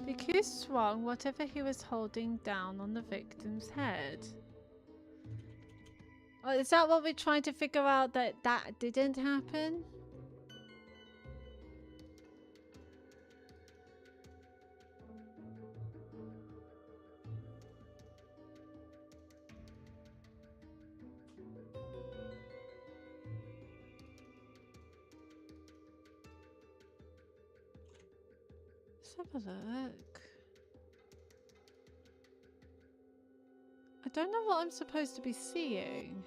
The accused swung whatever he was holding down on the victim's head. Oh, is that what we're trying to figure out, that didn't happen? Let's have a look. I don't know what I'm supposed to be seeing.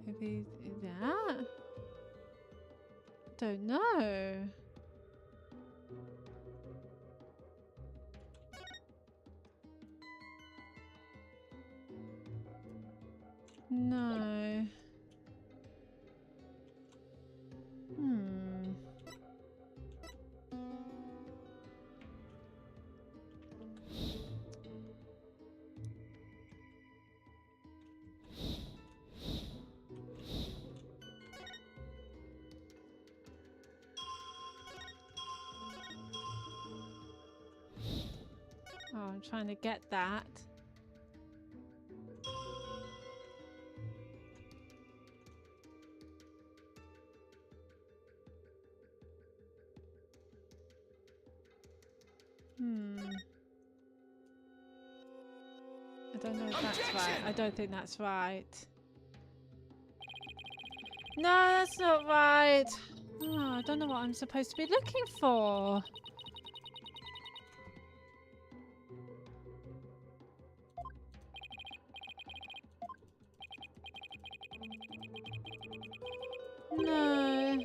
Maybe that? Don't know. No. Oh, I'm trying to get that. I don't know if that's right. I don't think that's right. No, that's not right. Oh, I don't know what I'm supposed to be looking for. No.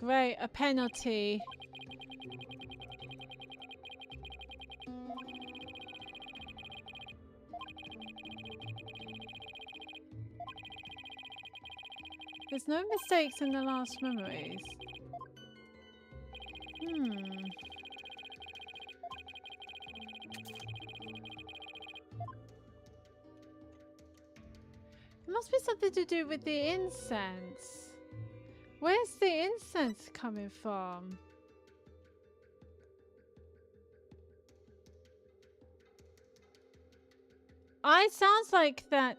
Great, a penalty. There's no mistakes in the last memories. It must be something to do with the incense. Where's the incense coming from? It sounds like that.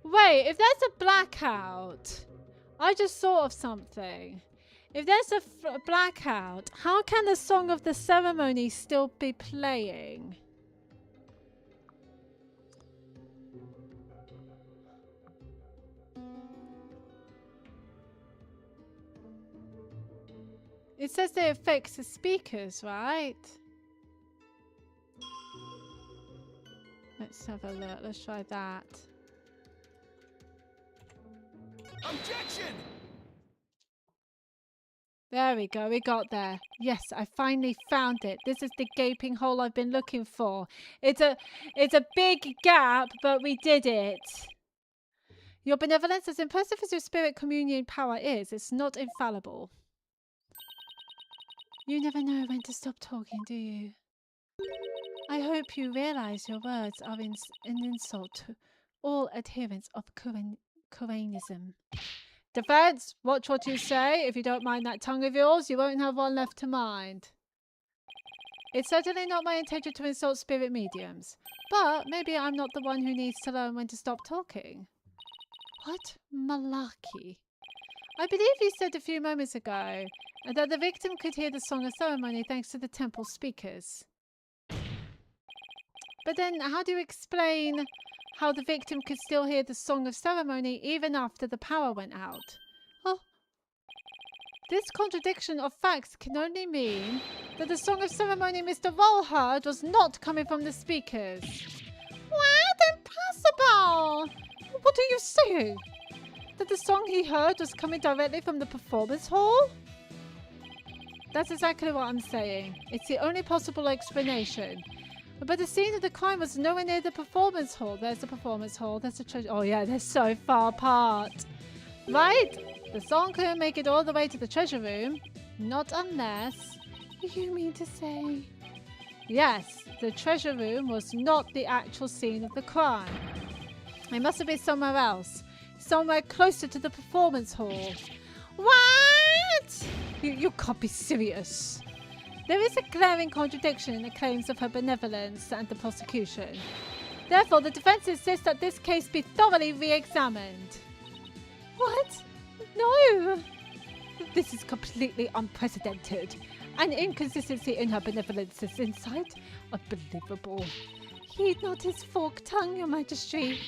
Wait, if there's a blackout, I just thought of something. If there's a blackout, how can the song of the ceremony still be playing? It says that it affects the speakers, right? Let's have a look. Let's try that. Objection! There we go. We got there. Yes, I finally found it. This is the gaping hole I've been looking for. It's a big gap, but we did it. Your benevolence, as impressive as your spirit communion power is, it's not infallible. You never know when to stop talking, do you? I hope you realize your words are an insult to all adherents of Koreanism. Defense, watch what you say. If you don't mind that tongue of yours, you won't have one left to mind. It's certainly not my intention to insult spirit mediums, but maybe I'm not the one who needs to learn when to stop talking. What malarkey? I believe you said a few moments ago that the victim could hear the song of ceremony thanks to the temple speakers. But then how do you explain how the victim could still hear the song of ceremony even after the power went out? Oh. This contradiction of facts can only mean that the song of ceremony Mr. Roll heard was not coming from the speakers. What? Impossible! What are you saying? That the song he heard was coming directly from the performance hall? That's exactly what I'm saying. It's the only possible explanation. But the scene of the crime was nowhere near the performance hall. There's the performance hall. There's the treasure. Oh yeah, they're so far apart. Right? The song couldn't make it all the way to the treasure room. Not unless... You mean to say... Yes, the treasure room was not the actual scene of the crime. It must have been somewhere else. Somewhere closer to the performance hall. What? You can't be serious. There is a glaring contradiction in the claims of her benevolence and the prosecution. Therefore, the defense insists that this case be thoroughly re-examined. What? No! This is completely unprecedented. An inconsistency in her benevolence's insight. Unbelievable. Heed not his forked tongue, your majesty.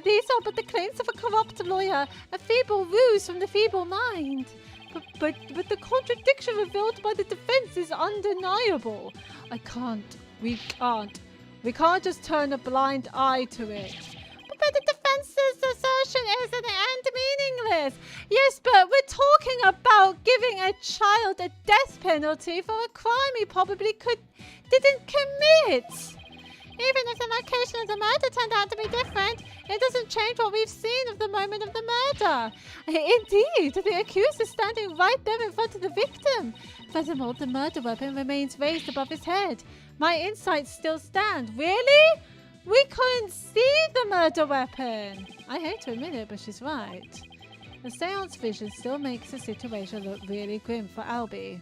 These are but the claims of a corrupt lawyer, a feeble ruse from the feeble mind. But the contradiction revealed by the defense is undeniable. We can't just turn a blind eye to it. But the defense's assertion is in the end meaningless. Yes, but we're talking about giving a child a death penalty for a crime he probably didn't commit. Even if the location of the murder turned out to be different, it doesn't change what we've seen of the moment of the murder. Indeed, the accused is standing right there in front of the victim. Furthermore, the murder weapon remains raised above his head. My insights still stand. Really? We couldn't see the murder weapon. I hate to admit it, but she's right. The seance vision still makes the situation look really grim for Albie.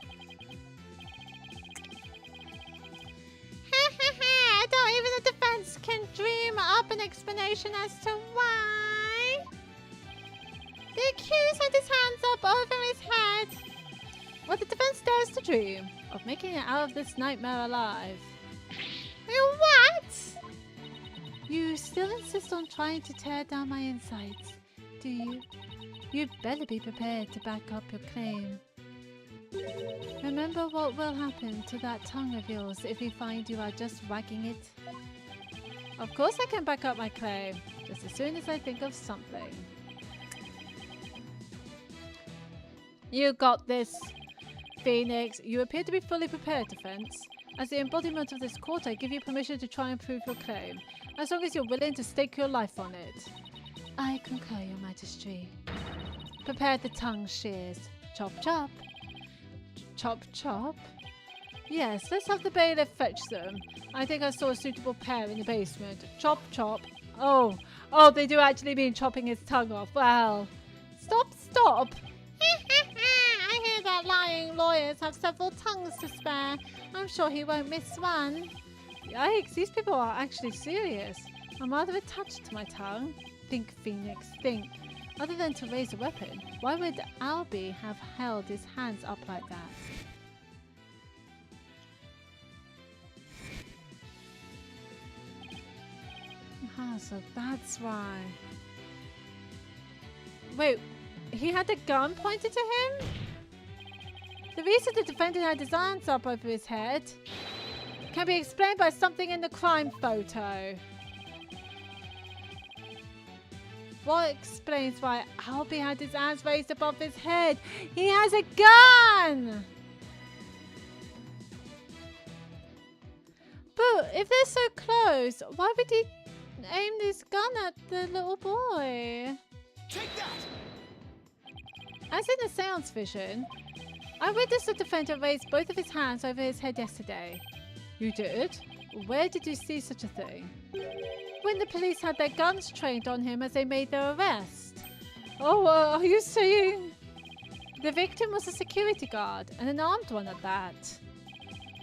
Don't even the defense can dream up an explanation as to why. The accused had his hands up over his head. What the defense dares to dream of making it out of this nightmare alive. What? still insist on trying to tear down my insides, do you? You'd better be prepared to back up your claim. Remember what will happen to that tongue of yours if we find you are just wagging it? Of course I can back up my claim, just as soon as I think of something. You got this, Phoenix. You appear to be fully prepared, Defense. As the embodiment of this court, I give you permission to try and prove your claim, as long as you're willing to stake your life on it. I concur, Your Majesty. Prepare the tongue shears. Chop, chop. Chop, chop. Yes, let's have the bailiff fetch them. I think I saw a suitable pair in the basement. Chop, chop. Oh, they do actually mean chopping his tongue off. Well, stop. I hear that lying lawyers have several tongues to spare. I'm sure he won't miss one. Yikes, these people are actually serious. I'm rather attached to my tongue. Think, Phoenix, think. Other than to raise a weapon, why would Albie have held his hands up like that? Ah, so that's why. Wait, he had a gun pointed to him? The reason the defendant had his hands up over his head can be explained by something in the crime photo. What explains why Albie had his hands raised above his head? He has a gun! But if they're so close, why would he aim this gun at the little boy? Take that! As in the seance vision, I witnessed the defendant raise both of his hands over his head yesterday. You did? Where did you see such a thing? When the police had their guns trained on him as they made their arrest. Oh, are you saying? The victim was a security guard, and an armed one at that.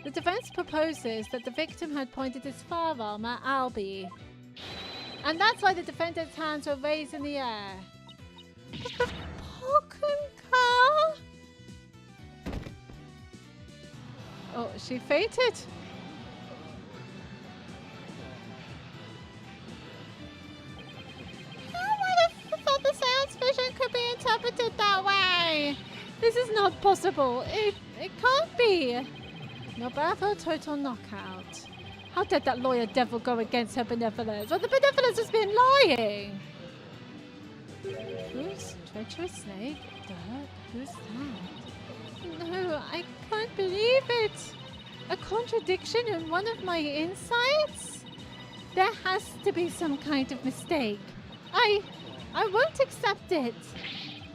The defense proposes that the victim had pointed his firearm at Albie. And that's why the defendant's hands were raised in the air. Oh, she fainted. Thought the seance vision could be interpreted that way. This is not possible. It can't be. You're bad for a total knockout. How did that lawyer devil go against her benevolence? Well, the benevolence has been lying. Who's treacherous snake? Who's that? No, I can't believe it. A contradiction in one of my insights? There has to be some kind of mistake. I won't accept it.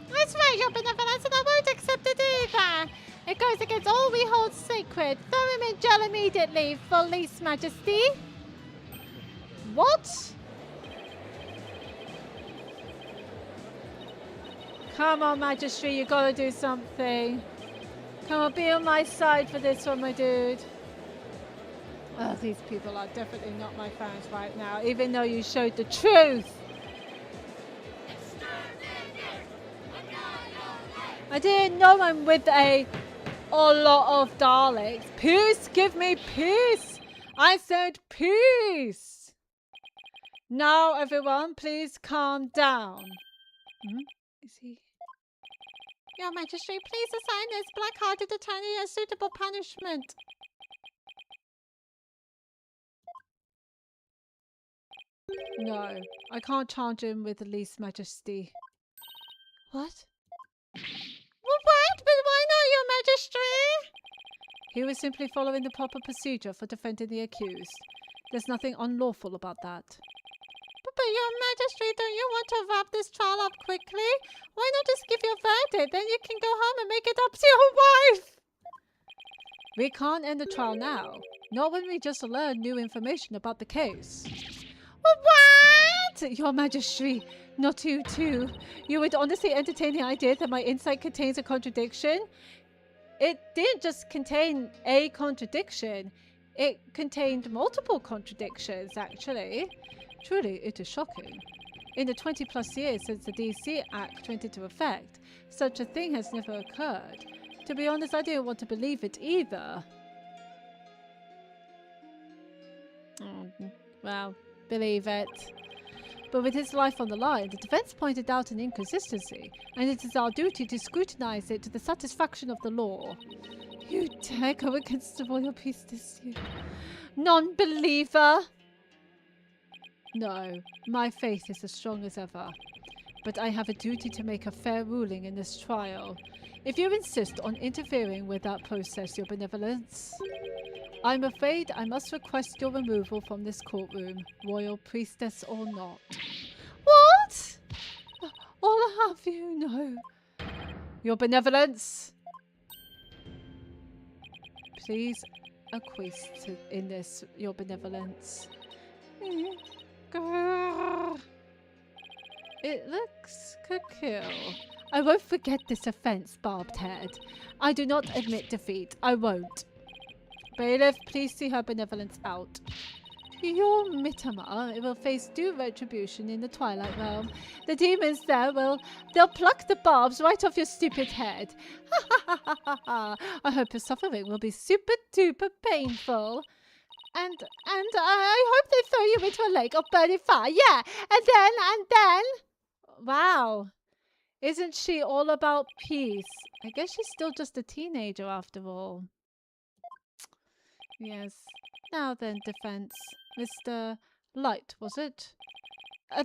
That's right, Your Benevolence, and I won't accept it either. It goes against all we hold sacred. Throw him in jail immediately, Full Lease Majesty. What? Come on, Majesty, you gotta do something. Come on, be on my side for this one, my dude. Oh, these people are definitely not my fans right now, even though you showed the truth. I didn't know I'm with a lot of Daleks. Peace, give me peace. I said peace. Now, everyone, please calm down. Is he? Your Majesty, please assign this black-hearted attorney a suitable punishment. No, I can't charge him with the least majesty. What? What? But why not, Your Majesty? He was simply following the proper procedure for defending the accused. There's nothing unlawful about that. But Your Majesty, don't you want to wrap this trial up quickly? Why not just give your verdict? Then you can go home and make it up to your wife. We can't end the trial now. Not when we just learned new information about the case. What? Your Majesty, not you too. You would honestly entertain the idea that my insight contains a contradiction? It didn't just contain a contradiction. It contained multiple contradictions, actually. Truly, it is shocking. In the 20+ years since the DC Act went into effect, such a thing has never occurred. To be honest, I didn't want to believe it either. Well, believe it. But with his life on the line, the defense pointed out an inconsistency, and it is our duty to scrutinize it to the satisfaction of the law. You dare go against the royal priestess, you non-believer? No, my faith is as strong as ever. But I have a duty to make a fair ruling in this trial. If you insist on interfering with that process, your benevolence, I'm afraid I must request your removal from this courtroom, royal priestess or not. What? All I have you know. Your benevolence. Please acquiesce in this, your benevolence. It looks could kill. I won't forget this offense, barbed head. I do not admit defeat. I won't. Bailiff, please see her benevolence out. Your Mitama will face due retribution in the Twilight Realm. The demons there they'll pluck the barbs right off your stupid head. Ha ha ha ha ha ha. I hope your suffering will be super duper painful. And I hope they throw you into a lake of burning fire. Yeah, and then. Wow. Isn't she all about peace? I guess she's still just a teenager after all. Yes. Now then, defense. Mr. Light, was it?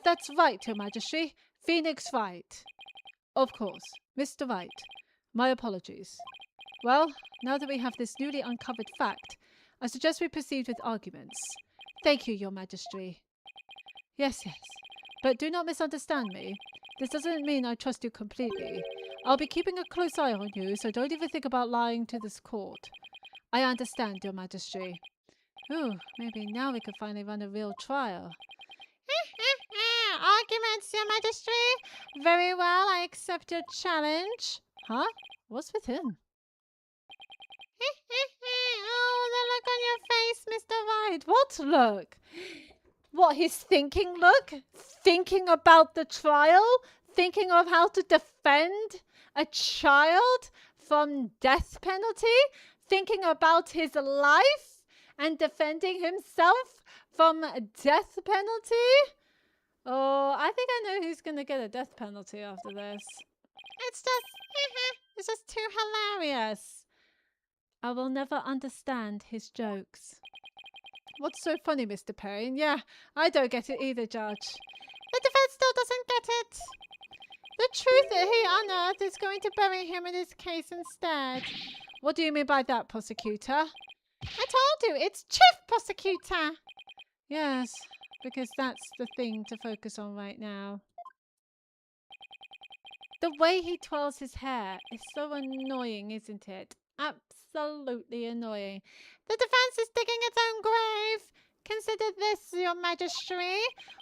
That's right, Your Majesty. Phoenix Wright. Of course. Mr. Wright. My apologies. Well, now that we have this newly uncovered fact, I suggest we proceed with arguments. Thank you, Your Majesty. Yes. But do not misunderstand me. This doesn't mean I trust you completely. I'll be keeping a close eye on you, so don't even think about lying to this court. I understand, Your Majesty. Ooh, maybe now we can finally run a real trial. Arguments, Your Majesty. Very well, I accept your challenge. Huh? What's with him? Oh, the look on your face, Mr. Wright. What look? What, his thinking look? Thinking about the trial? Thinking of how to defend a child from death penalty? Thinking about his life and defending himself from a death penalty? Oh, I think I know who's going to get a death penalty after this. It's just too hilarious. I will never understand his jokes. What's so funny, Mr. Payne? Yeah, I don't get it either, Judge. The defense still doesn't get it. The truth that he unearthed is going to bury him in his case instead. What do you mean by that, prosecutor? I told you, it's Chief Prosecutor. Yes, because that's the thing to focus on right now. The way he twirls his hair is so annoying, isn't it? Absolutely annoying. The defense is digging its own grave. Consider this, Your Majesty.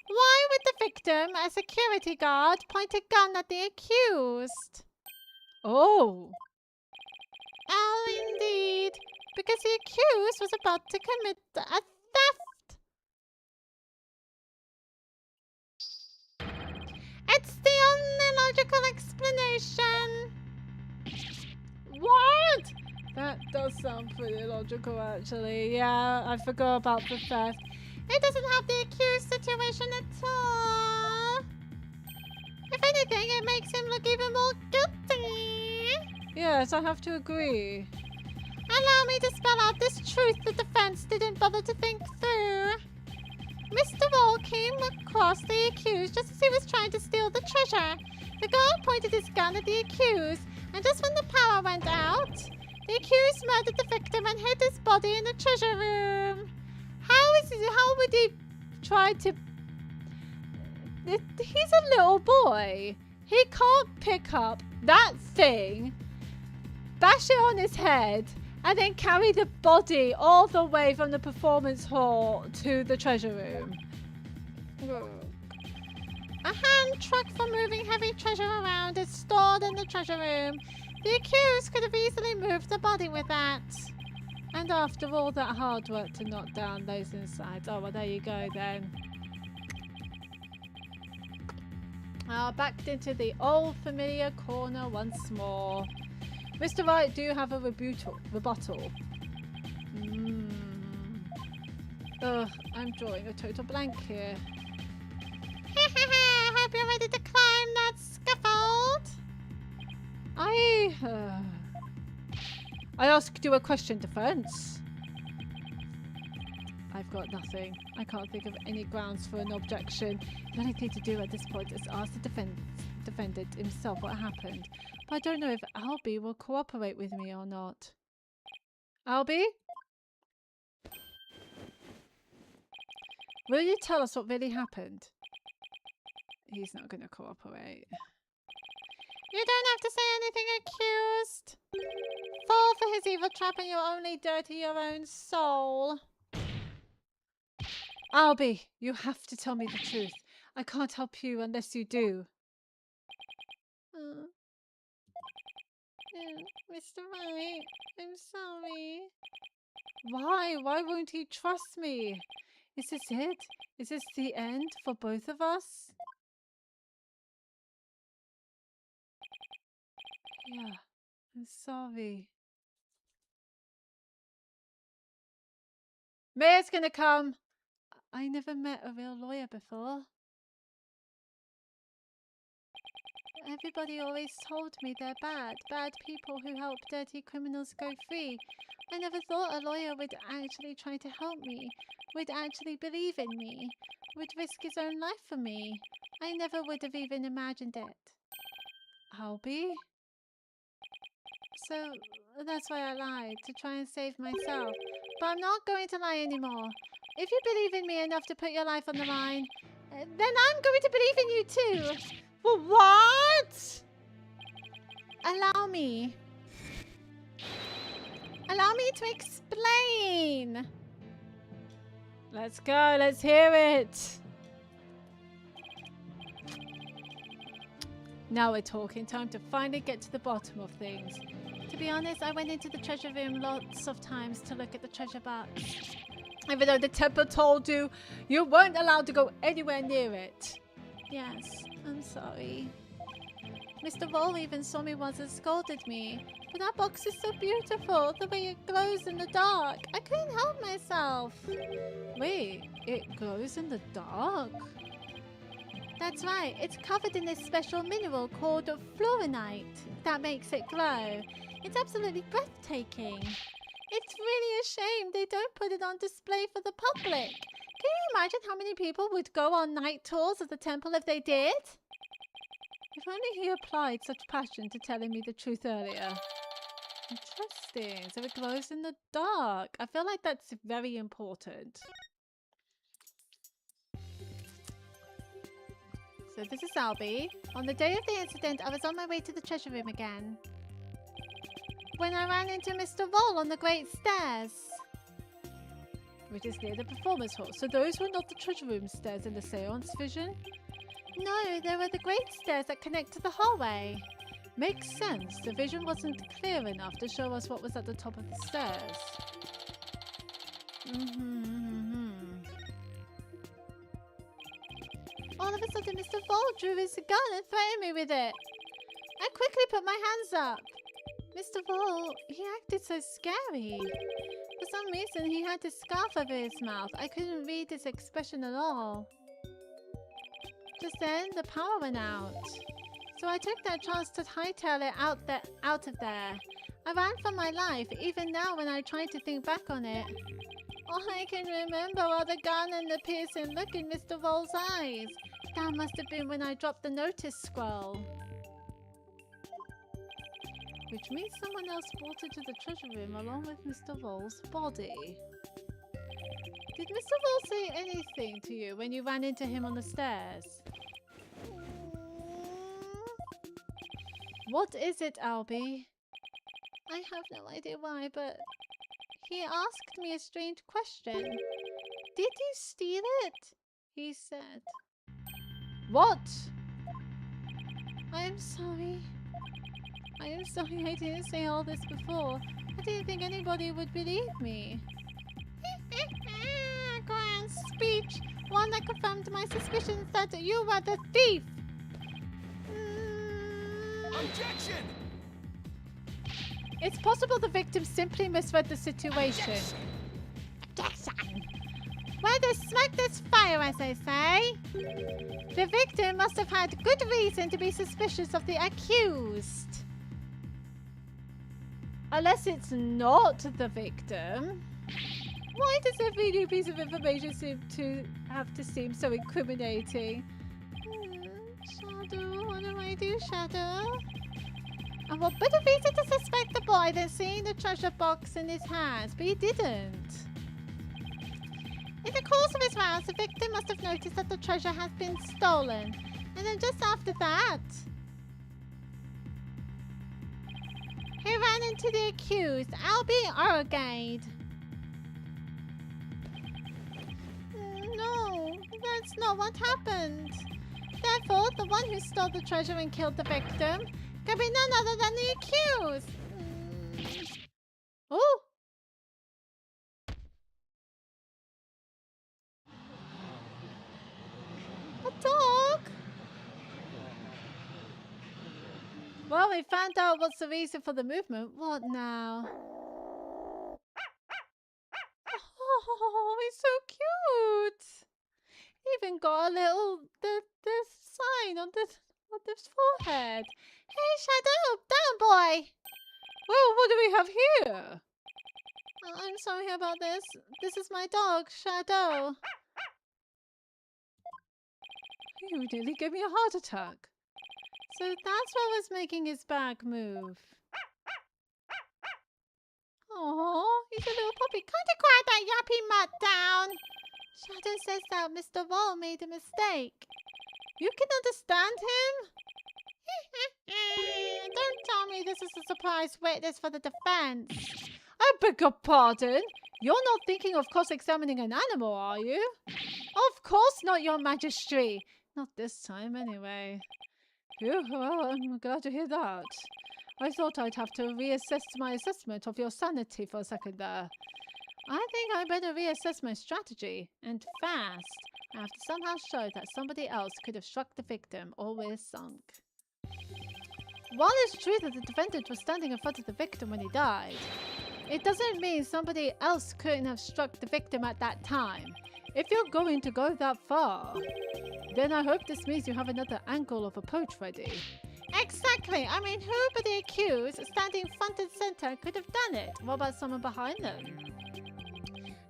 Why would the victim, a security guard, point a gun at the accused? Oh. Oh, indeed. Because the accused was about to commit a theft. It's the only logical explanation. What? That does sound pretty logical, actually. Yeah, I forgot about the theft. It doesn't have the accused situation at all. If anything, it makes him look even more guilty. Yes, I have to agree. Allow me to spell out this truth the defense didn't bother to think through. Mr. Wall came across the accused just as he was trying to steal the treasure. The guard pointed his gun at the accused, and just when the power went out, the accused murdered the victim and hid his body in the treasure room. How would he try to... He's a little boy. He can't pick up that thing, bash it on his head, and then carry the body all the way from the performance hall to the treasure room. A hand truck for moving heavy treasure around is stored in the treasure room. The accused could have easily moved the body with that. And after all that hard work to knock down those insides. Oh, well, there you go then. Backed into the old familiar corner once more. Mr. Wright, do you have a rebuttal? Ugh, I'm drawing a total blank here. hope you're ready to climb that scaffold. I asked you a question, defense. I've got nothing. I can't think of any grounds for an objection. The only thing to do at this point is ask the defendant himself what happened. But I don't know if Albie will cooperate with me or not. Albie? Will you tell us what really happened? He's not going to cooperate. You don't have to say anything, accused. Fall for his evil trap and you'll only dirty your own soul. Albie, you have to tell me the truth. I can't help you unless you do. Mr. Wright, I'm sorry. Why? Why won't he trust me? Is this it? Is this the end for both of us? Yeah, I'm sorry. Mayor's gonna come. I never met a real lawyer before. Everybody always told me they're bad people who help dirty criminals go free. I never thought a lawyer would actually try to help me, would actually believe in me, would risk his own life for me. I never would have even imagined it. Albie? So that's why I lied, to try and save myself. But I'm not going to lie anymore. If you believe in me enough to put your life on the line, then I'm going to believe in you too. For what? Allow me. Allow me to explain. Let's go. Let's hear it. Now we're talking. Time to finally get to the bottom of things. To be honest, I went into the treasure room lots of times to look at the treasure box. Even though the temple told you you weren't allowed to go anywhere near it. Yes, I'm sorry. Mr. Vole even saw me once and scolded me. But that box is so beautiful, the way it glows in the dark. I couldn't help myself. Wait, it glows in the dark? That's right, it's covered in this special mineral called fluorite that makes it glow. It's absolutely breathtaking. It's really a shame they don't put it on display for the public. Can you imagine how many people would go on night tours of the temple if they did? If only he applied such passion to telling me the truth earlier. Interesting. So it glows in the dark. I feel like that's very important. So this is Albie. On the day of the incident, I was on my way to the treasure room again, when I ran into Mr. Vole on the Great Stairs, which is near the performance hall. So those were not the treasure room stairs in the seance vision? No, they were the Great Stairs that connect to the hallway. Makes sense. The vision wasn't clear enough to show us what was at the top of the stairs. All of a sudden, Mr. Vole drew his gun and threatened me with it. I quickly put my hands up. Mr. Vole, he acted so scary. For some reason, he had this scarf over his mouth. I couldn't read his expression at all. Just then, the power went out. So I took that chance to hightail it out of there. I ran for my life, even now when I try to think back on it. All I can remember are the gun and the piercing look in Mr. Vole's eyes. That must have been when I dropped the notice scroll. Which means someone else brought it to the treasure room along with Mr. Vole's body. Did Mr. Vole say anything to you when you ran into him on the stairs? What is it, Albie? I have no idea why, but he asked me a strange question. Did you steal it? He said. What? I am sorry. I am sorry I didn't say all this before. I didn't think anybody would believe me. Grand speech. One that confirmed my suspicions that you were the thief. Objection! It's possible the victim simply misread the situation. Objection. Where there's smoke, there's fire, as they say. The victim must have had good reason to be suspicious of the accused. Unless it's not the victim. Why does every new piece of information seem to have to seem so incriminating? Shadow, what do I do, Shadow? And what better reason to suspect the boy than seeing the treasure box in his hands? But he didn't. In the course of his rounds, the victim must have noticed that the treasure has been stolen. And then just after that, he ran into the accused, Albie Arrogade. No, that's not what happened. Therefore, the one who stole the treasure and killed the victim could be none other than the accused. Oh! A dog? Well, we found out what's the reason for the movement. What now? Oh, he's so cute. Even got a little the sign on his forehead. Hey, Shadow, down, boy. Well, what do we have here? I'm sorry about this. This is my dog, Shadow. You nearly gave me a heart attack. So that's what was making his bag move. Oh, he's a little puppy. Can't you quiet that yappy mutt down? Shadow says that Mr. Wall made a mistake. You can understand him? Don't tell me this is a surprise witness for the defense. I beg your pardon? You're not thinking of cross-examining an animal, are you? Of course not, Your Majesty. Not this time, anyway. Phew, well, I'm glad to hear that. I thought I'd have to reassess my assessment of your sanity for a second there. I think I better reassess my strategy, and fast. I have to somehow show that somebody else could have struck the victim or we're sunk. While it's true that the defendant was standing in front of the victim when he died, it doesn't mean somebody else couldn't have struck the victim at that time. If you're going to go that far, then I hope this means you have another angle of approach ready. Exactly. I mean, who but the accused, standing front and center, could have done it? What about someone behind them?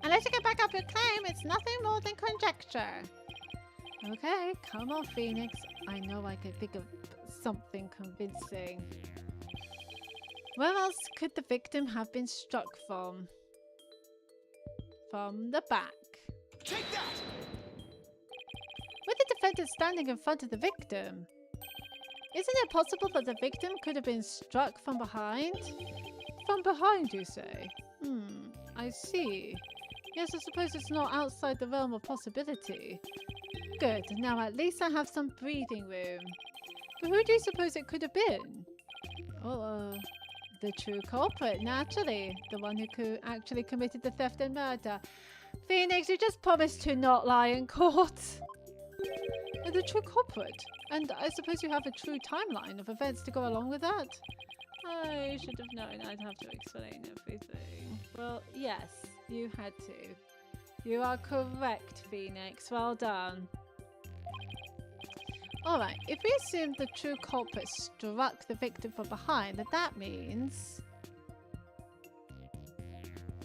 Unless you can back up your claim, it's nothing more than conjecture. Okay, come on, Phoenix. I know I can think of something convincing. Where else could the victim have been struck from? From the back. Take that! With the defendant standing in front of the victim, isn't it possible that the victim could have been struck from behind? From behind, you say? I see. Yes, I suppose it's not outside the realm of possibility. Good, now at least I have some breathing room. But who do you suppose it could have been? Oh, the true culprit, naturally. The one who actually committed the theft and murder. Phoenix, you just promised to not lie in court. The true culprit. And I suppose you have a true timeline of events to go along with that? I should have known I'd have to explain everything. Well, yes, you had to. You are correct, Phoenix. Well done. Alright, if we assume the true culprit struck the victim from behind, then that means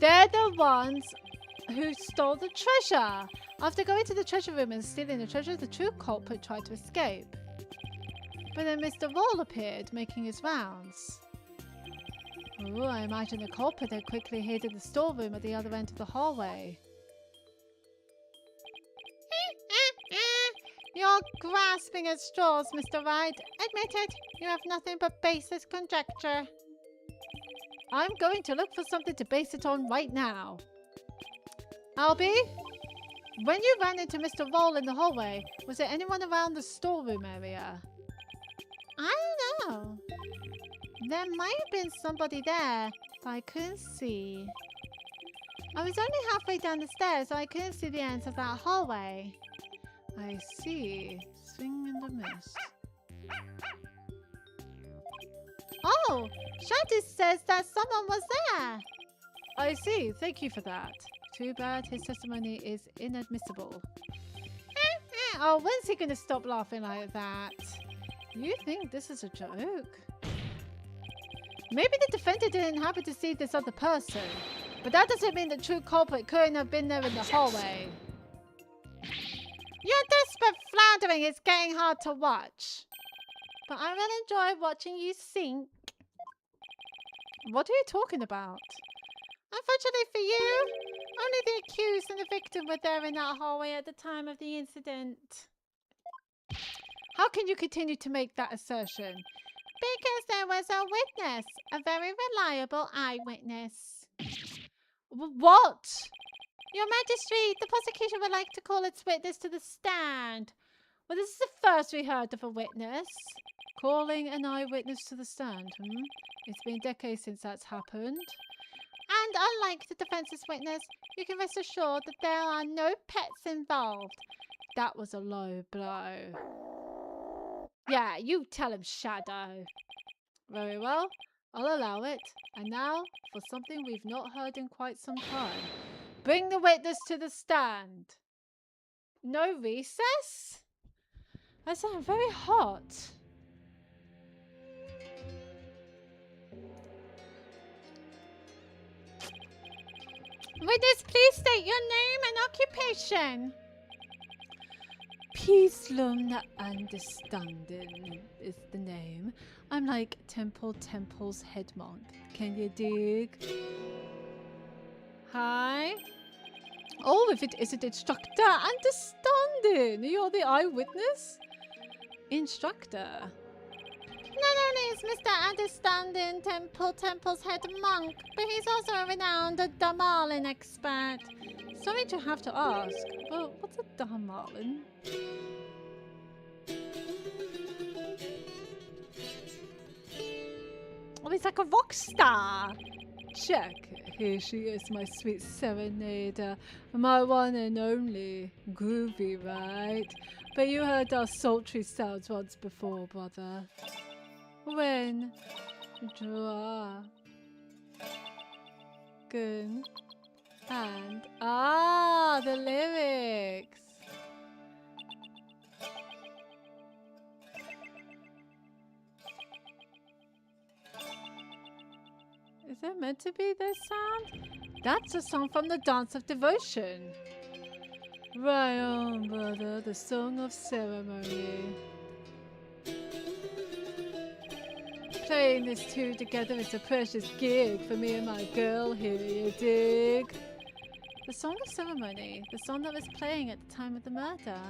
they're the ones who stole the treasure. After going to the treasure room and stealing the treasure, the true culprit tried to escape. But then Mr. Roll appeared, making his rounds. Ooh, I imagine the culprit had quickly hid in the storeroom at the other end of the hallway. You're grasping at straws, Mr. Wright. Admit it, you have nothing but baseless conjecture. I'm going to look for something to base it on right now. Albie, when you ran into Mr. Roll in the hallway, was there anyone around the storeroom area? I don't know. There might have been somebody there, but I couldn't see. I was only halfway down the stairs, so I couldn't see the ends of that hallway. I see. Swing in the mist. Oh, Shanty says that someone was there. I see. Thank you for that. Too bad his testimony is inadmissible. Oh, when's he going to stop laughing like that? You think this is a joke? Maybe the defendant didn't happen to see this other person, but that doesn't mean the true culprit couldn't have been there in the hallway. Your desperate floundering is getting hard to watch, but I will enjoy watching you sink. What are you talking about? Unfortunately for you, only the accused and the victim were there in that hallway at the time of the incident. How can you continue to make that assertion? Because there was a witness, a very reliable eyewitness. What? Your Majesty, the prosecution would like to call its witness to the stand. Well, this is the first we heard of a witness. Calling an eyewitness to the stand, It's been decades since that's happened. And unlike the defense's witness, you can rest assured that there are no pets involved. That was a low blow. Yeah, you tell him, Shadow. Very well, I'll allow it. And now for something we've not heard in quite some time. Bring the witness to the stand. No recess? That sounds very hot. Witness, please state your name and occupation. Peacelumnardinanda is the name. I'm like Temple's head monk. Can you dig? Hi. Oh, if it isn't instructor understanding. You're the eyewitness? Instructor. Not only is Mr. Understanding Temple's head monk, but he's also a renowned Darmalin expert. Sorry to have to ask, but what's a Darmalin? Oh, he's like a rock star. Check. Here she is, my sweet serenader. My one and only. Groovy, right? But you heard our sultry sounds once before, brother. When? Draw. Gun. And. Ah, the lyrics. Is it meant to be this sound? That's a song from the Dance of Devotion. Right on, brother. The Song of Ceremony. Playing this two together is a precious gig for me and my girl here, you dig? The Song of Ceremony, the song that was playing at the time of the murder.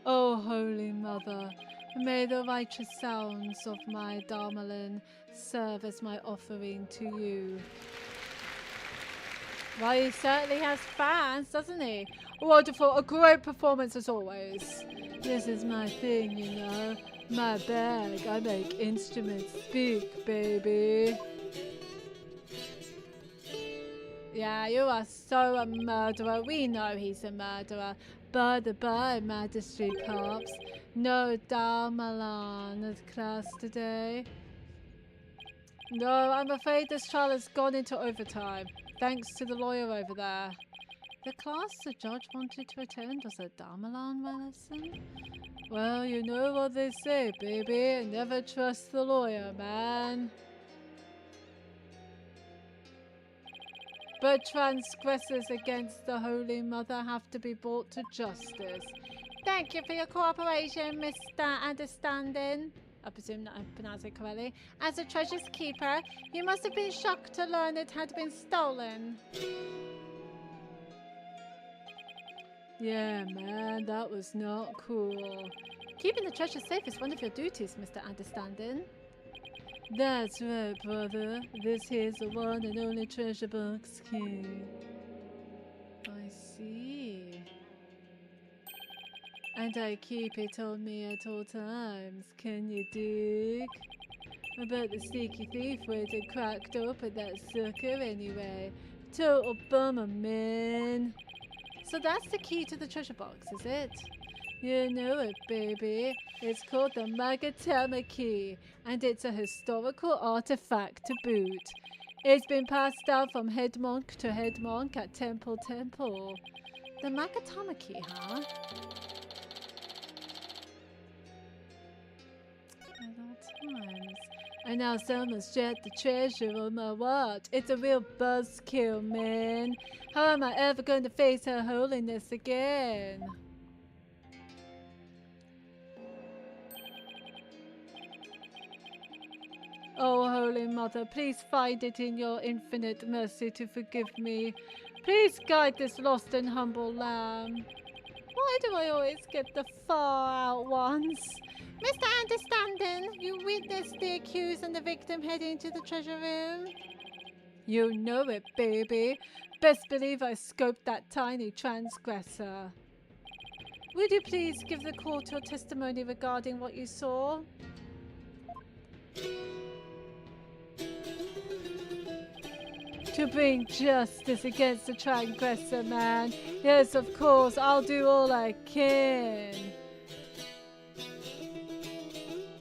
Oh, Holy Mother, may the righteous sounds of my Darmalin serve as my offering to you. Well, he certainly has fans, doesn't he? Wonderful, a great performance as always. This is my thing, you know. My bag. I make instruments speak, baby. Yeah, you are so a murderer. We know he's a murderer. By Majesty Pops. No Darmalin at class today. No, I'm afraid this trial has gone into overtime. Thanks to the lawyer over there. The class the judge wanted to attend was a Darmalin lesson? Well, you know what they say, baby. Never trust the lawyer, man. But transgressors against the Holy Mother have to be brought to justice. Thank you for your cooperation, Mr. Understanding. I presume that I pronounced it correctly. As a treasure's keeper, you must have been shocked to learn it had been stolen. Yeah, man, that was not cool. Keeping the treasure safe is one of your duties, Mr. Understanding. That's right, brother. This here's the one and only treasure box key. I see. And I keep it on me at all times. Can you dig? I bet the sneaky thief would have cracked open that sucker anyway. Total bummer, man. So that's the key to the treasure box, is it? You know it, baby. It's called the Magatama key, and it's a historical artifact to boot. It's been passed down from head monk to head monk at temple. The Makatamaki, huh? At all times. I now summons jet the treasure on my watch. It's a real buzzkill, man. How am I ever going to face Her Holiness again? Oh, Holy Mother, please find it in your infinite mercy to forgive me. Please guide this lost and humble lamb. Why do I always get the far out ones? Mr. Understanding, you witnessed the accused and the victim heading to the treasure room. You know it, baby. Best believe I scoped that tiny transgressor. Would you please give the court your testimony regarding what you saw? To bring justice against the transgressor, man. Yes, of course, I'll do all I can.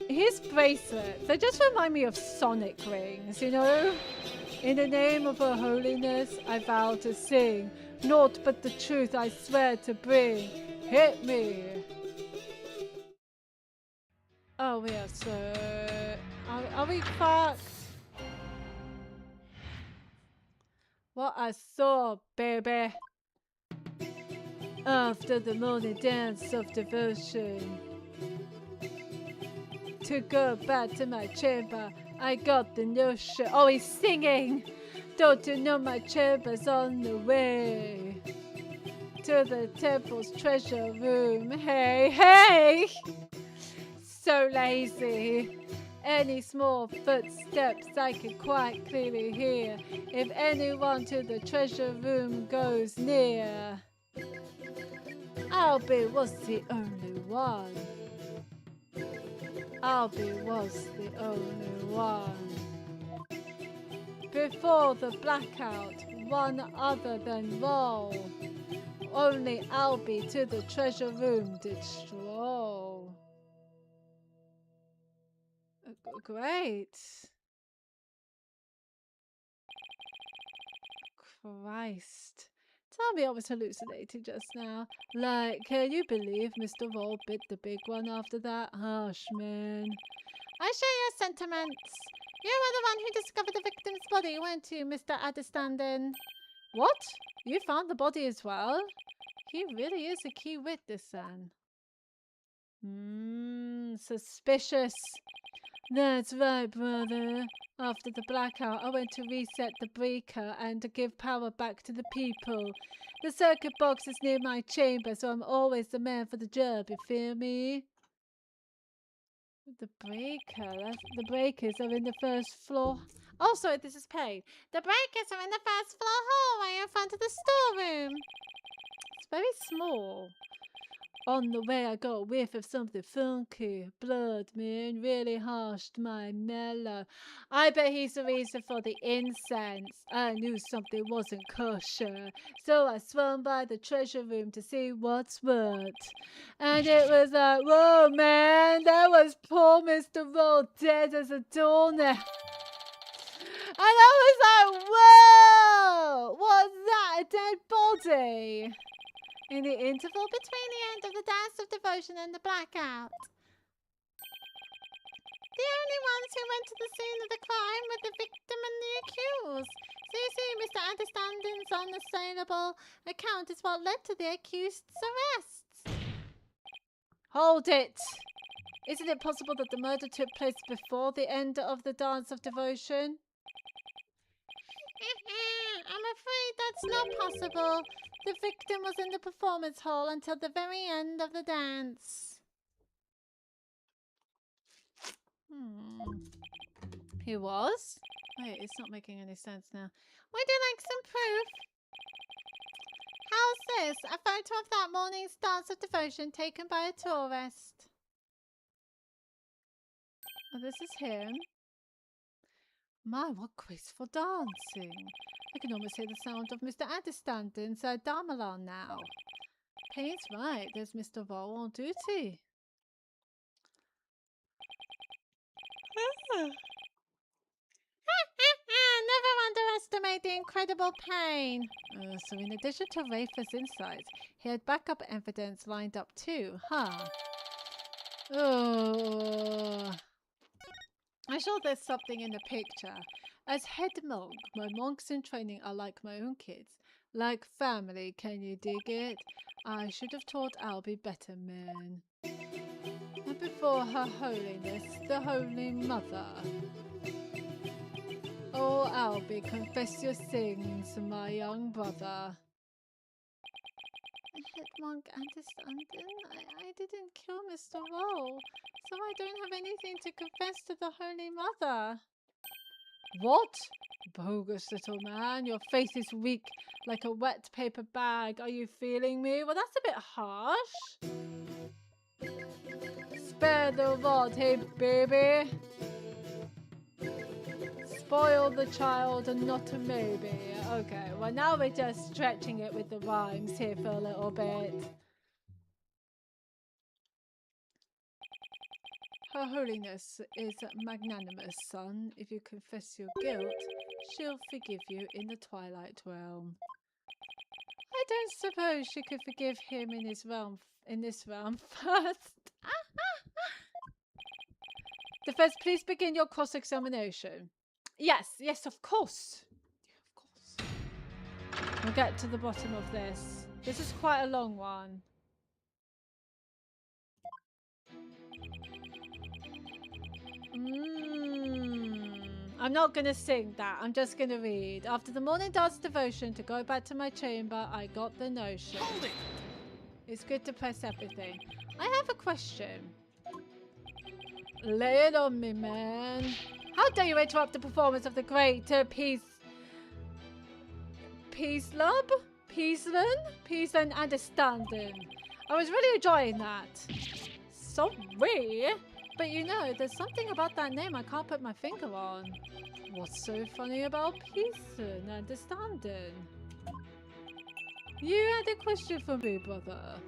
His bracelets, they just remind me of Sonic rings, you know? In the name of Her Holiness, I vow to sing. Naught but the truth I swear to bring. Hit me. Oh, we are so... Are we fucked? What I saw, baby. After the morning dance of devotion. To go back to my chamber, I got the notion. Oh, he's singing! Don't you know my chamber's on the way? To the temple's treasure room. Hey, hey! So lazy. Any small footsteps I can quite clearly hear. If anyone to the treasure room goes near, Albie was the only one. Albie was the only one. Before the blackout, one other than Roll. Only Albie to the treasure room did stroll. Great. Christ. Tell me I was hallucinating just now. Like, can you believe Mr. Roll bit the big one after that? Hush, man. I share your sentiments. You were the one who discovered the victim's body, weren't you, Mr. Understanding? What? You found the body as well? He really is a key witness, then. Suspicious. That's right, brother. After the blackout, I went to reset the breaker and to give power back to the people. The circuit box is near my chamber, so I'm always the man for the job, you feel me? The the breakers are in the first floor. Oh, sorry, this is paid. The breakers are in the first floor hallway in front of the storeroom. It's very small. On the way, I got a whiff of something funky. Blood, man, really harshed my mellow. I bet he's the reason for the incense. I knew something wasn't kosher, so I swung by the treasure room to see what's what. And it was like, whoa, man, that was poor Mr. Roll dead as a doornail. And I was like, whoa, what's that, a dead body? In the interval Between the end of the dance of devotion and the blackout. The only ones who went to the scene of the crime were the victim and the accused. So you see, Mr. Understanding's unassailable account is what led to the accused's arrests. Hold it! Isn't it possible that the murder took place before the end of the dance of devotion? I'm afraid that's not possible. The victim was in the performance hall until the very end of the dance. He was? Wait, it's not making any sense now. Would you like some proof? How's this? A photo of that morning's dance of devotion taken by a tourist. Oh, this is him. My, what graceful dancing. I can almost hear the sound of Mr. Understanding's Dharmalan now. Payne's right, there's Mr. Roll on duty. never underestimate the incredible pain. So in addition to Rafer's insights, he had backup evidence lined up too, huh? Oh. I'm sure there's something in the picture. As head monk, my monks in training are like my own kids. Like family, can you dig it? I should have taught Albie better, man. And before Her Holiness, the Holy Mother. Oh, Albie, confess your sins, my young brother. Head monk understanding? I didn't kill Mr. Roll, so I don't have anything to confess to the Holy Mother. What? Bogus little man, your faith is weak like a wet paper bag. Are you feeling me? Well, that's a bit harsh. Spare the rod, hey baby. Spoil the child and not a maybe. Okay, well now we're just stretching it with the rhymes here for a little bit. Her Holiness is magnanimous, son. If you confess your guilt, she'll forgive you in the Twilight Realm. I don't suppose she could forgive him in this realm first. The first, please begin your cross-examination. Yes, of course. We'll get to the bottom of this. This is quite a long one. I'm not going to sing that. I'm just going to read. After the morning dance devotion to go back to my chamber, I got the notion. Hold it! It's good to press everything. I have a question. Lay it on me, man. How dare you interrupt the performance of the great Peaceland understanding. I was really enjoying that. Sorry, but you know, there's something about that name I can't put my finger on. What's so funny about Peaceland understanding? You had a question for me, brother.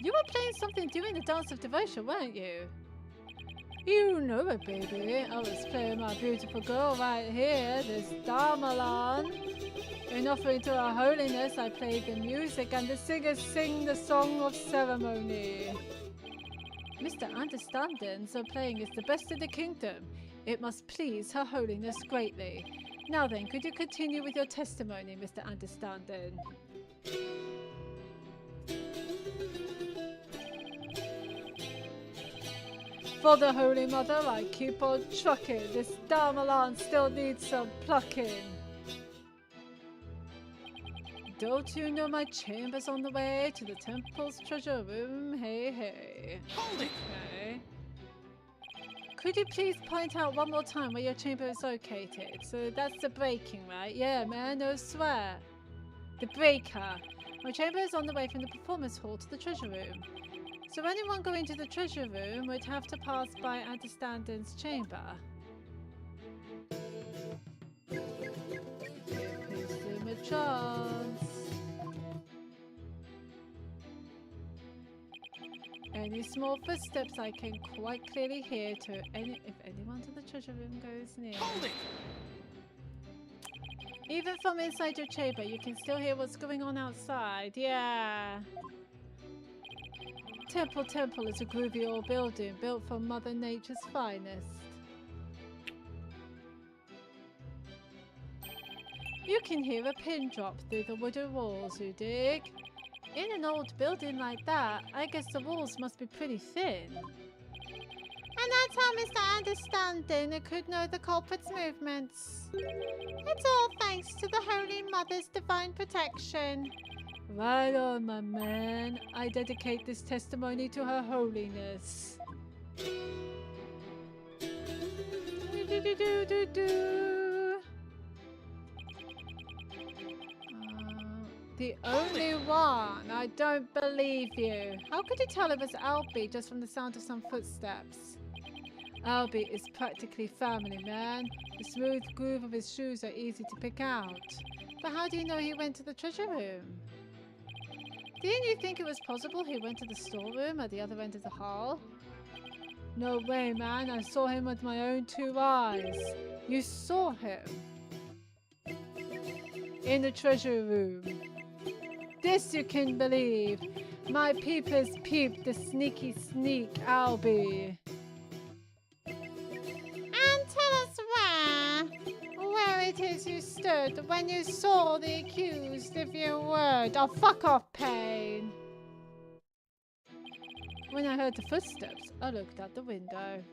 You were playing something during the dance of devotion, weren't you? You know it, baby. I was playing my beautiful girl right here, this Darmalan. In offering to Her Holiness, I played the music and the singers sing the song of ceremony. Mr. Understanding, so playing is the best in the kingdom. It must please Her Holiness greatly. Now then, could you continue with your testimony, Mr. Understanding? For the Holy Mother, I keep on trucking. This Darmalan still needs some plucking. Don't you know my chamber's on the way to the temple's treasure room? Hey, hey. Hold it! Okay. Could you please point out one more time where your chamber is located? So that's the breaking, right? Yeah, man, no swear. The breaker. My chamber is on the way from the performance hall to the treasure room. So anyone going to the treasure room would have to pass by Understanding's chamber. Give him a chance. Any small footsteps I can quite clearly hear if anyone to the treasure room goes near. Hold it! Even from inside your chamber, you can still hear what's going on outside. Yeah. Temple is a groovy old building built from Mother Nature's finest. You can hear a pin drop through the wooden walls, you dig? In an old building like that, I guess the walls must be pretty thin. And that's how Mr. Understanding could know the culprit's movements. It's all thanks to the Holy Mother's divine protection. Right on, my man. I dedicate this testimony to Her Holiness. The only one. I don't believe you. How could you tell it was Albie just from the sound of some footsteps? Albie is practically family, man. The smooth groove of his shoes are easy to pick out. But how do you know he went to the treasure room? Didn't you think it was possible he went to the storeroom at the other end of the hall? No way, man. I saw him with my own 2 eyes. You saw him in the treasure room. This you can believe. My peepers peeped the sneaky sneak, Albie. And tell us where it is you stood when you saw the accused of your word. Oh, fuck off, Pain. When I heard the footsteps, I looked out the window.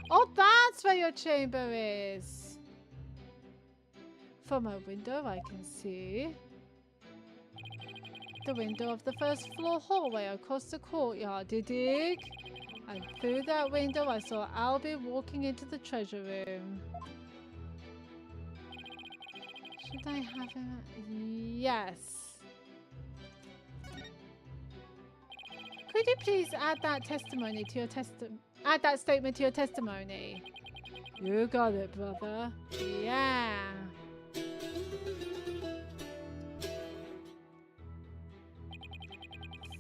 Oh, that's where your chamber is. From my window, I can see the window of the first floor hallway across the courtyard, you dig? And through that window, I saw Albie walking into the treasure room. Should I have him? Yes. Could you please add that testimony to your add that statement to your testimony? You got it, brother. Yeah.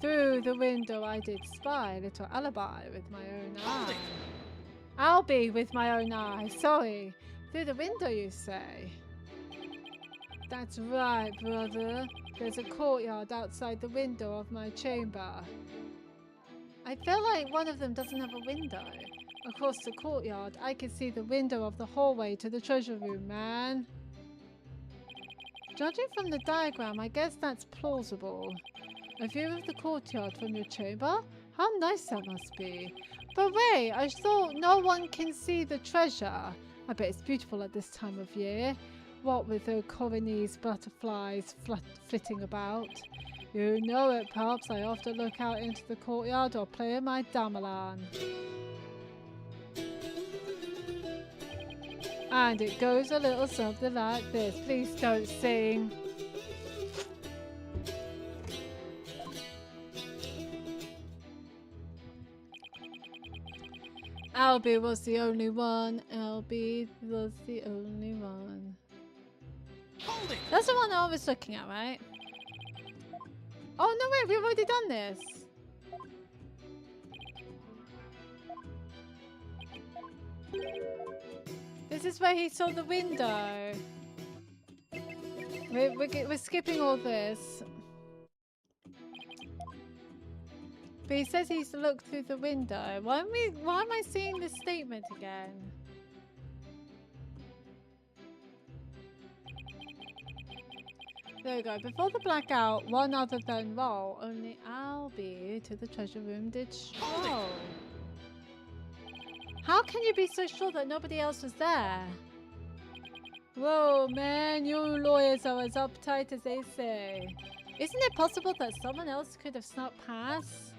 Through the window I did spy a little alibi with my own eye. Albie with my own eye, sorry. Through the window, you say? That's right, brother. There's a courtyard outside the window of my chamber. I feel like one of them doesn't have a window. Across the courtyard, I can see the window of the hallway to the treasure room, man. Judging from the diagram, I guess that's plausible. A view of the courtyard from your chamber? How nice that must be. But wait, I thought no one can see the treasure. I bet it's beautiful at this time of year. What with the colonies, butterflies flitting about. You know it, Pops. I often look out into the courtyard or play in my gamelan. And it goes a little something like this. Please don't sing. Albie was the only one. Albie was the only one. That's the one I was looking at, right? Oh, no, wait, we've already done this. This is where he saw the window. We're skipping all this. But he says he's looked through the window. Why am I seeing this statement again? There we go. Before the blackout, one other than roll, only Albie to the treasure room did stroll. How can you be so sure that nobody else was there? Whoa, man, you lawyers are as uptight as they say. Isn't it possible that someone else could have snuck past?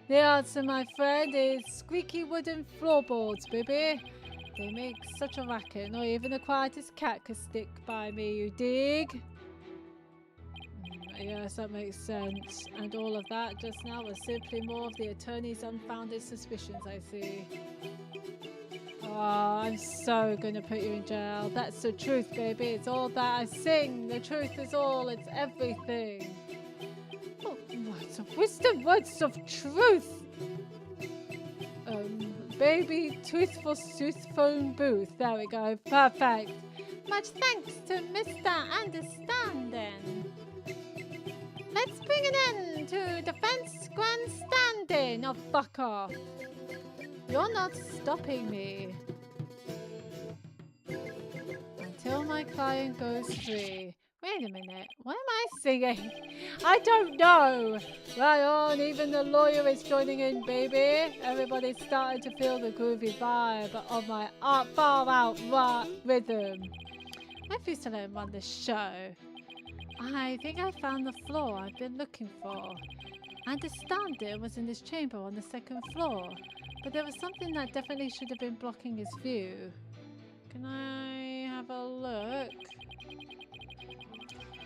The answer, my friend, is squeaky wooden floorboards, baby. They make such a racket, not even the quietest cat could stick by me, you dig? Yes, that makes sense. And all of that just now was simply more of the attorney's unfounded suspicions, I see. Oh, I'm so gonna put you in jail. That's the truth, baby. It's all that I sing. The truth is all. It's everything. Oh, words of wisdom, words of truth. Baby, toothful phone booth. There we go. Perfect. Much thanks to Mr. Understanding. Let's bring an end to defense grandstanding. Oh, fuck off. You're not stopping me. Until my client goes free. Wait a minute. What am I singing? I don't know. Right on. Even the lawyer is joining in, baby. Everybody's starting to feel the groovy vibe of my far out rhythm. I refuse to let him run the show. I think I found the floor I've been looking for. I understand it was in this chamber on the second floor, but there was something that definitely should have been blocking his view. Can I have a look?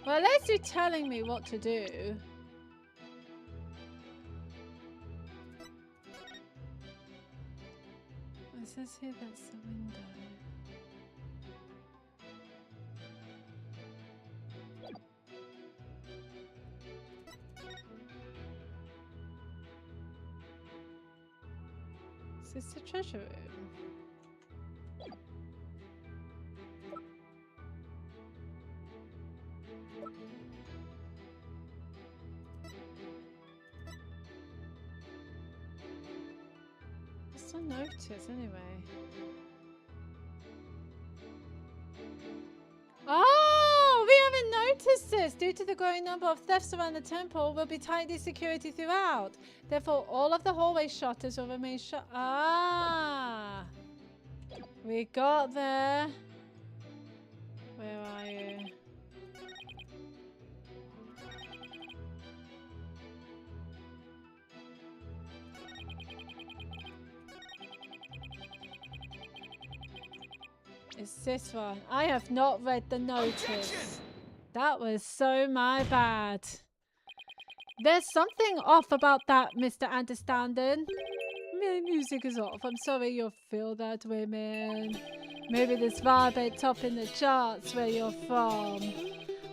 Well, unless you're telling me what to do. It says here that's the window. Is this the treasure room? What's a notice anyway? Oh, we haven't noticed this. Due to the growing number of thefts around the temple, will be tightly security throughout. Therefore, all of the hallway shutters will remain shut. Ah, we got there. Where are you? It's this one. I have not read the notice. Objection! That was so my bad. There's something off about that, Mr. Understanding. My music is off. I'm sorry you'll feel that way, man. Maybe this vibe ain't topping the charts where you're from.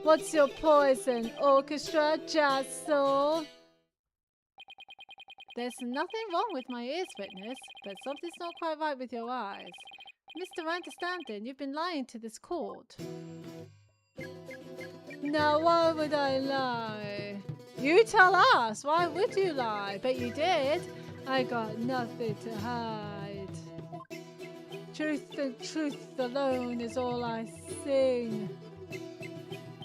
What's your poison? Orchestra, jazz, soul? There's nothing wrong with my ears, witness, but something's not quite right with your eyes. Mr. Understanding, you've been lying to this court. Now, why would I lie? You tell us. Why would you lie? But you did. I got nothing to hide. Truth and truth alone is all I sing.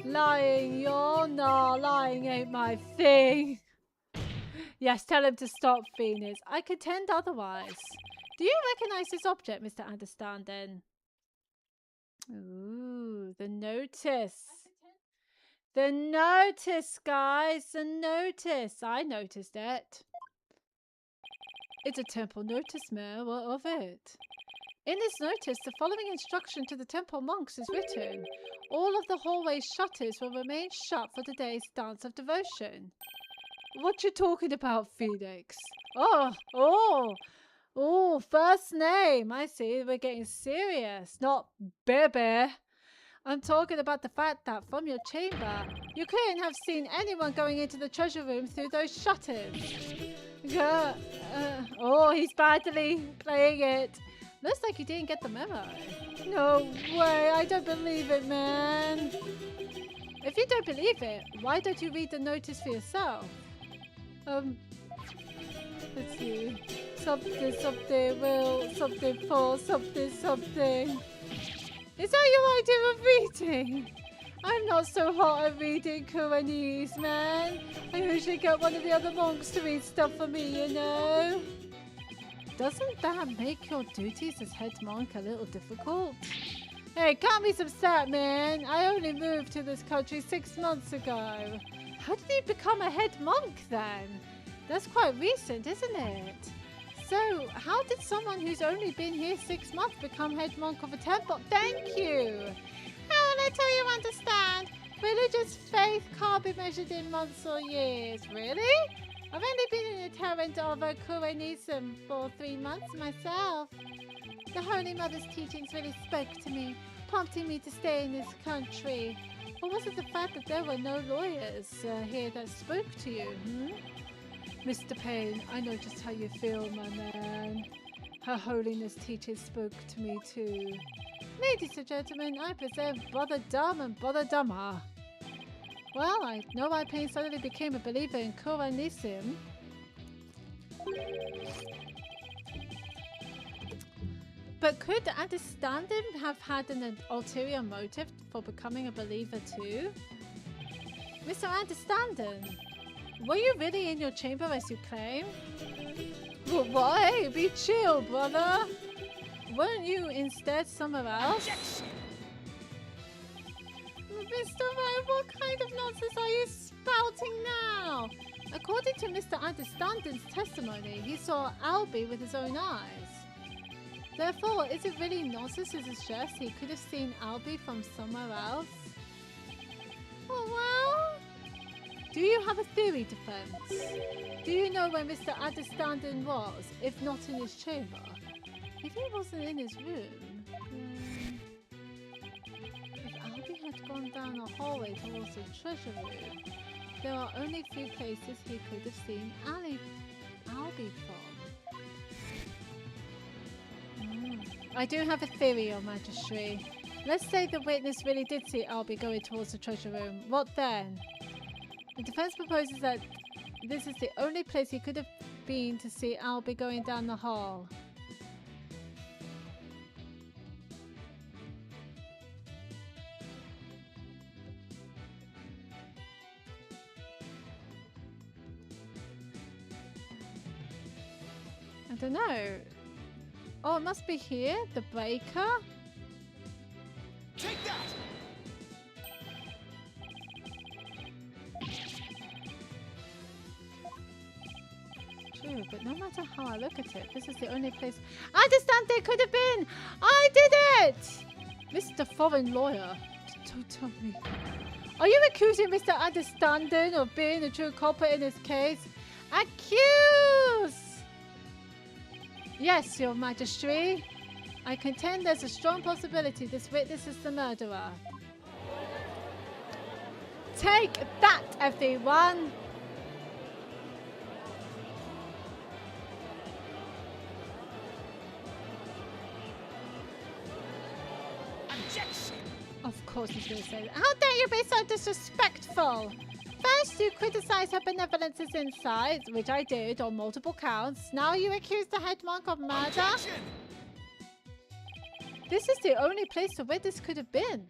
Lying, you're not. Lying ain't my thing. Yes, tell him to stop, Phoenix. I contend otherwise. Do you recognize this object, Mr. Understanding? Ooh, the notice. The notice, guys. The notice. I noticed it. It's a temple notice, Mayor. What of it? In this notice, the following instruction to the temple monks is written. All of the hallway shutters will remain shut for today's dance of devotion. What you talking about, Phoenix? Oh, first name. I see. We're getting serious. Not Bebe. I'm talking about the fact that from your chamber, you couldn't have seen anyone going into the treasure room through those shutters. He's badly playing it. Looks like you didn't get the memo. No way. I don't believe it, man. If you don't believe it, why don't you read the notice for yourself? Let's see. Something will, something for, something. Is that your idea of reading? I'm not so hot at reading Kuranese, man. I usually get one of the other monks to read stuff for me, you know. Doesn't that make your duties as head monk a little difficult? Hey, cut me some slack, man. I only moved to this country 6 months ago. How did you become a head monk then? That's quite recent, isn't it? So, how did someone who's only been here 6 months become head monk of a temple? Thank you! How will I tell you understand? Religious faith can't be measured in months or years. Really? I've only been in a torrent of Kuranism for 3 months myself. The Holy Mother's teachings really spoke to me, prompting me to stay in this country. Or was it the fact that there were no lawyers here that spoke to you, Mr. Payne, I know just how you feel, my man. Her Holiness teachers spoke to me too. Ladies and gentlemen, I present Brother Dumb and Brother Dumber. Well, I know why Payne suddenly became a believer in Kuranism. But could Understanding have had an ulterior motive for becoming a believer too? Mr. Understanding, were you really in your chamber as you claim? Well, why? Be chill, brother. Weren't you instead somewhere else? Mr. Ryan, what kind of nonsense are you spouting now? According to Mr. Understanding's testimony, he saw Albie with his own eyes. Therefore, is it really nonsense to suggest he could have seen Albie from somewhere else? Oh, well... Do you have a theory, Defense? Do you know where Mr. Understanding was, if not in his chamber? If he wasn't in his room, then... If Albie had gone down a hallway towards the treasure room, there are only 3 places he could have seen Albie from. I do have a theory, Your Majesty. Let's say the witness really did see Albie going towards the treasure room. What then? The defense proposes that this is the only place he could have been to see Albie going down the hall. don't know. Oh, it must be here. The breaker. Take that! True, but no matter how I look at it, this is the only place I understand they could have been. I did it! Mr. Foreign Lawyer, don't tell me. Are you accusing Mr. Understanding of being the true culprit in this case? Accuse! Yes, Your Majesty. I contend there's a strong possibility this witness is the murderer. Take that, everyone! Objection! Of course he's going to say that. How dare you be so disrespectful? First you criticize her benevolence's insight, which I did on multiple counts. Now you accuse the head monk of murder? Objection! This is the only place the witness could have been.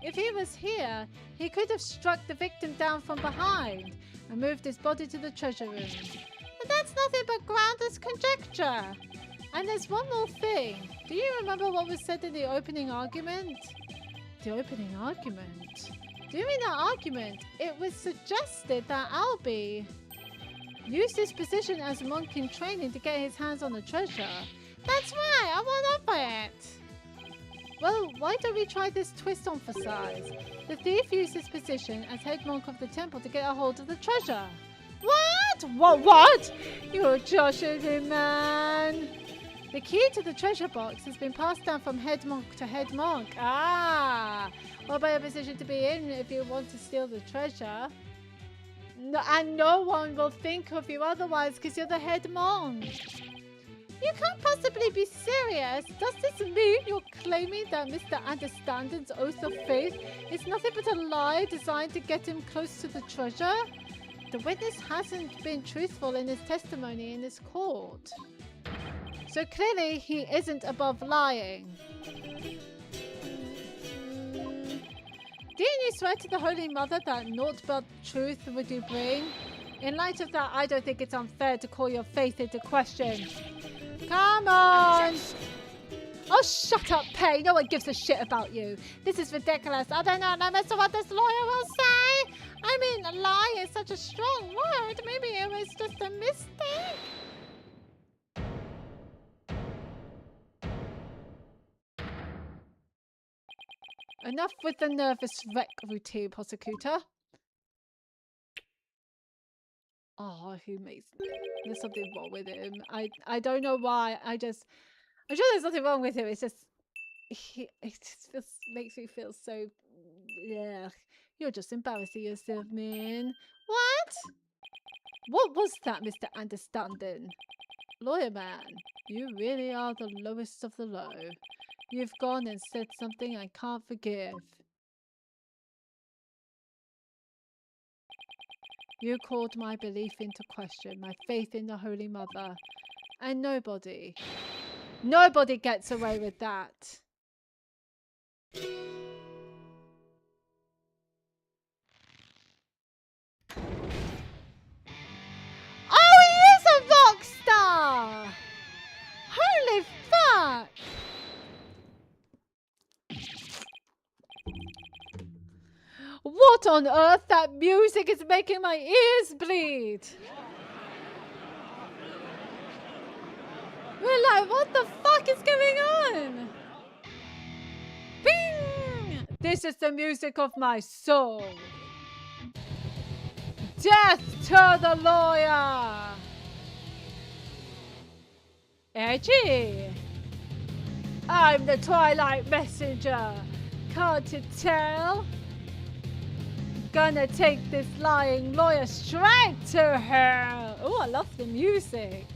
If he was here, he could have struck the victim down from behind and moved his body to the treasure room. But that's nothing but groundless conjecture. And there's one more thing. Do you remember what was said in the opening argument? The opening argument? During that argument, it was suggested that Albie used his position as a monk in training to get his hands on the treasure. That's right, I went up by it. Well, why don't we try this twist on for size? The thief used his position as head monk of the temple to get a hold of the treasure. What? What? You're joshing him, man. The key to the treasure box has been passed down from head monk to head monk. Ah! What better position to be in if you want to steal the treasure? No, and no one will think of you otherwise because you're the head monk. You can't possibly be serious. Does this mean you're claiming that Mr. Understanding's oath of faith is nothing but a lie designed to get him close to the treasure? The witness hasn't been truthful in his testimony in this court. So clearly he isn't above lying. Didn't you swear to the Holy Mother that naught but truth would you bring? In light of that, I don't think it's unfair to call your faith into question. Come on! Oh, shut up, Pay. No one gives a shit about you. This is ridiculous. I don't know no matter what this lawyer will say. I mean, lie is such a strong word. Maybe it was just a mistake. Enough with the nervous wreck routine, prosecutor. Oh, who makes... There's something wrong with him. I don't know why. I'm sure there's nothing wrong with him. It's just... It just makes me feel so... Yeah. You're just embarrassing yourself, man. What? What was that, Mr. Understanding? Lawyer man, you really are the lowest of the low. You've gone and said something I can't forgive. You called my belief into question, my faith in the Holy Mother. And nobody gets away with that. Oh, he is a rock star! Holy fuck! What on earth? That music is making my ears bleed. We're like, what the fuck is going on? Bing! This is the music of my soul. Death to the lawyer. Edgy. I'm the Twilight Messenger. Can't you tell? Gonna take this lying lawyer straight to hell. Oh, I love the music.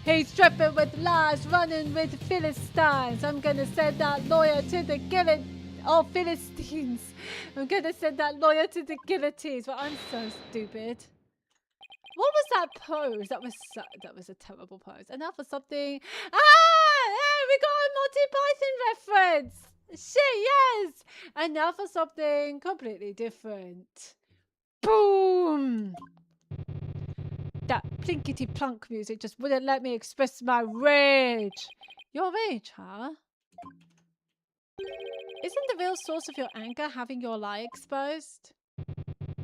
He's dripping with lies, running with Philistines. I'm gonna send that lawyer to the Philistines. I'm gonna send that lawyer to the guillotines. But I'm so stupid. What was that pose? That was a terrible pose. And now for something. Ah! We got a Monty Python reference. Shit, yes! And now for something completely different. Boom! That plinkety plunk music just wouldn't let me express my rage. Your rage, huh? Isn't the real source of your anger having your lie exposed?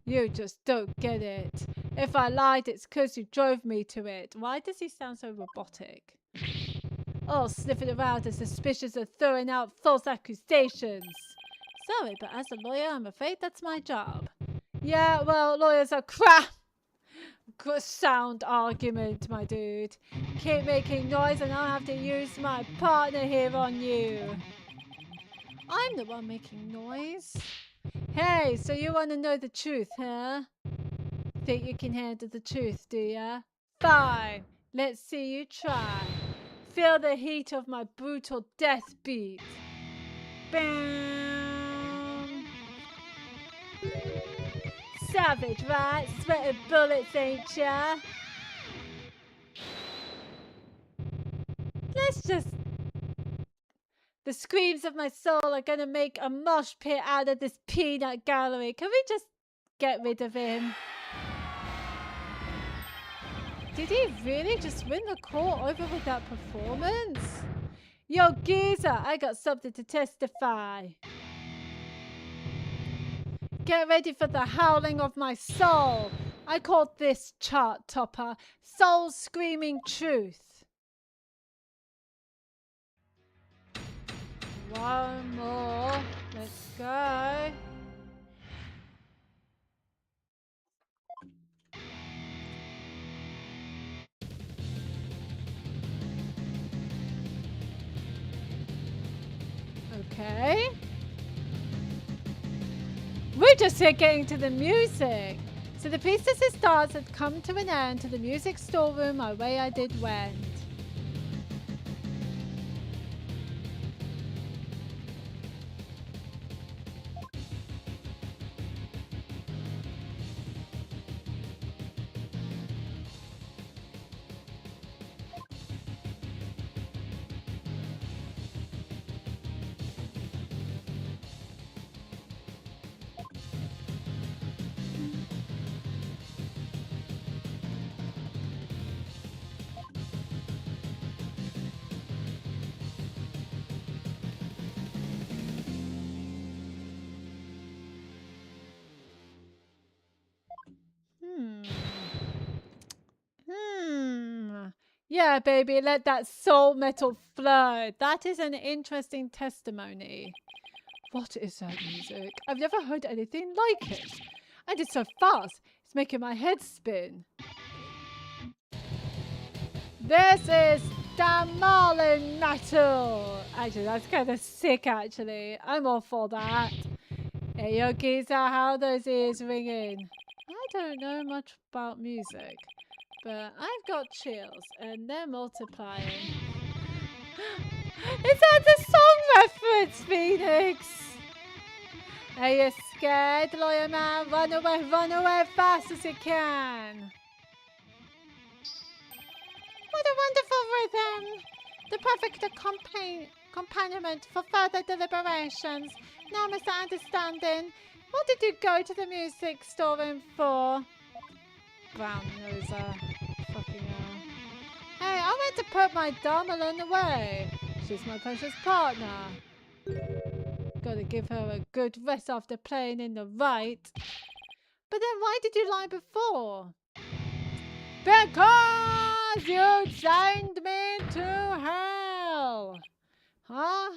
You just don't get it. If I lied, it's 'cause you drove me to it. Why does he sound so robotic? All sniffing around and suspicious of throwing out false accusations. Sorry, but as a lawyer, I'm afraid that's my job. Yeah, well, lawyers are crap. Sound argument, my dude. Keep making noise and I'll have to use my partner here on you. I'm the one making noise. Hey, so you want to know the truth, huh? Think you can handle the truth, do ya? Fine, let's see you try. Feel the heat of my brutal death beat. Bam! Savage, right? Sweating bullets, ain't ya? Let's just... The screams of my soul are gonna make a mosh pit out of this peanut gallery. Can we just get rid of him? Did he really just win the court over with that performance? Yo, geezer, I got something to testify. Get ready for the howling of my soul. I call this chart topper Soul Screaming Truth. One more. Let's go. Okay. We're just here getting to the music. So the priestess's dance had come to an end. To the music storeroom my way I did wend. Yeah, baby, let that soul metal flow. That is an interesting testimony. What is that music? I've never heard anything like it. And it's so fast, it's making my head spin. This is Damalin metal. Actually, that's kind of sick, actually. I'm all for that. Hey, yo, geezer, how are those ears ringing? I don't know much about music, but I've got chills, and they're multiplying. Is that the song reference, Phoenix? Are you scared, lawyer man? Run away fast as you can. What a wonderful rhythm! The perfect accompaniment for further deliberations. Now, Mr. Understanding, what did you go to the music storeroom for? Brown noser. Fucking hell. Hey, I went to put my Damalin away. She's my precious partner. Gotta give her a good rest after playing in the right. But then why did you lie before? Because you sent me to hell. Huh?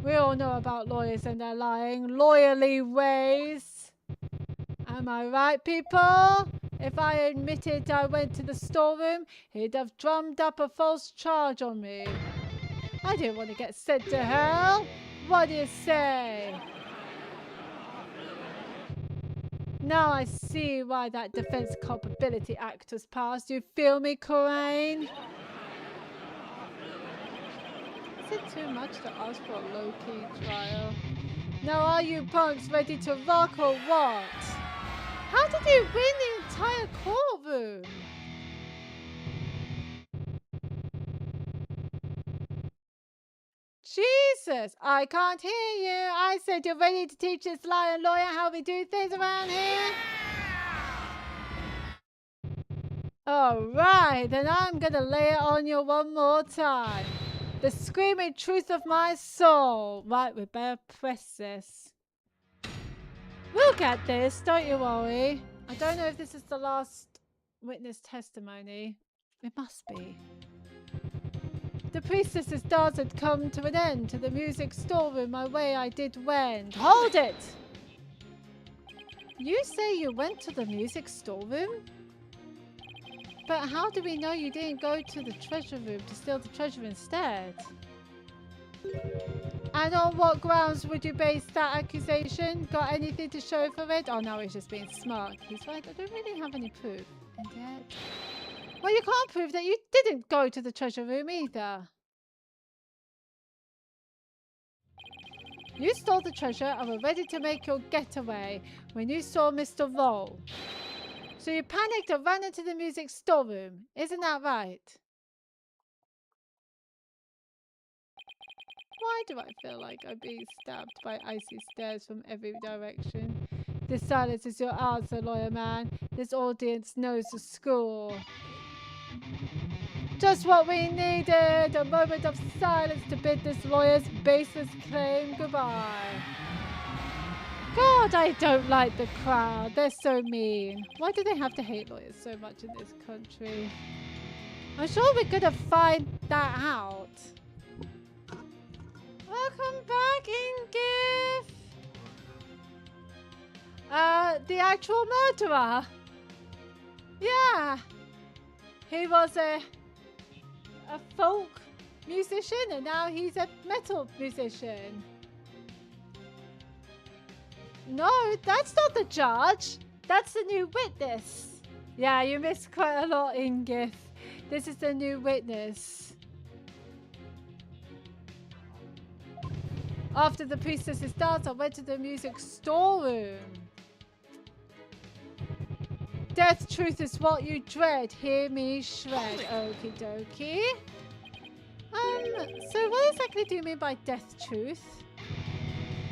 We all know about lawyers and their lying, lawyerly ways. Am I right, people? If I admitted I went to the storeroom, he'd have drummed up a false charge on me. I didn't want to get sent to hell. What do you say? Now I see why that Defense Culpability Act was passed. You feel me, Coraine? Is it too much to ask for a low-key trial? Now are you punks ready to rock or what? How did you win the entire courtroom? Jesus, I can't hear you. I said you're ready to teach this lion lawyer how we do things around here. All right, then I'm going to lay it on you one more time. The screaming truth of my soul. Right, we better press this. We'll get this, don't you worry. I don't know if this is the last witness testimony. It must be. The priestess's dance had come to an end. To the music storeroom my way I did wend. Hold it! You say you went to the music storeroom? But how do we know you didn't go to the treasure room to steal the treasure instead? And on what grounds would you base that accusation? Got anything to show for it? Oh no, he's just being smart. He's right, I don't really have any proof. And yet... Well, you can't prove that you didn't go to the treasure room either. You stole the treasure and were ready to make your getaway when you saw Mr. Roll. So you panicked and ran into the music storeroom. Isn't that right? Why do I feel like I'm being stabbed by icy stares from every direction? This silence is your answer, lawyer man. This audience knows the score. Just what we needed! A moment of silence to bid this lawyer's baseless claim goodbye. God, I don't like the crowd. They're so mean. Why do they have to hate lawyers so much in this country? I'm sure we're gonna find that out. Welcome back, Ingif. The actual murderer. Yeah. He was a folk musician and now he's a metal musician. No, that's not the judge. That's the new witness. Yeah, you missed quite a lot, Ingif. This is the new witness. After the priestess's dance, I went to the music storeroom. Death truth is what you dread. Hear me shred. Okie dokie. So what exactly do you mean by death truth?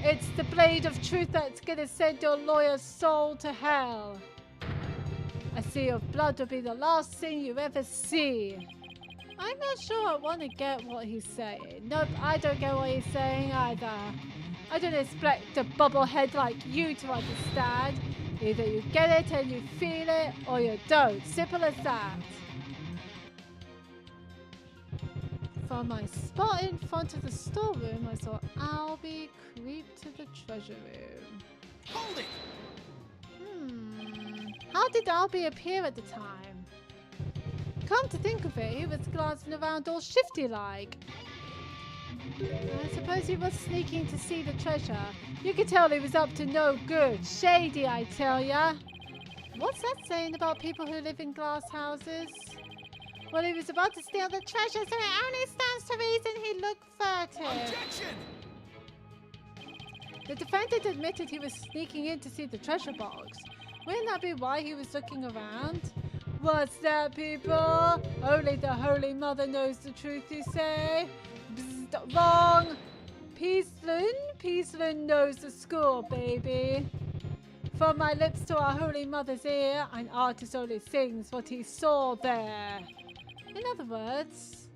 It's the blade of truth that's gonna send your lawyer's soul to hell. A sea of blood will be the last thing you ever see. I'm not sure I want to get what he's saying. Nope, I don't get what he's saying either. I don't expect a bubblehead like you to understand. Either you get it and you feel it, or you don't. Simple as that. From my spot in front of the storeroom, I saw Albie creep to the treasure room. Hold it! How did Albie appear at the time? Come to think of it, he was glancing around all shifty-like. I suppose he was sneaking to see the treasure. You could tell he was up to no good. Shady, I tell ya. What's that saying about people who live in glass houses? Well, he was about to steal the treasure, so it only stands to reason he looked furtive. Objection! The defendant admitted he was sneaking in to see the treasure box. Wouldn't that be why he was looking around? What's that, people? Only the Holy Mother knows the truth, you say? Bzz, wrong! Peaceland knows the score, baby. From my lips to our Holy Mother's ear, an artist only sings what he saw there. In other words,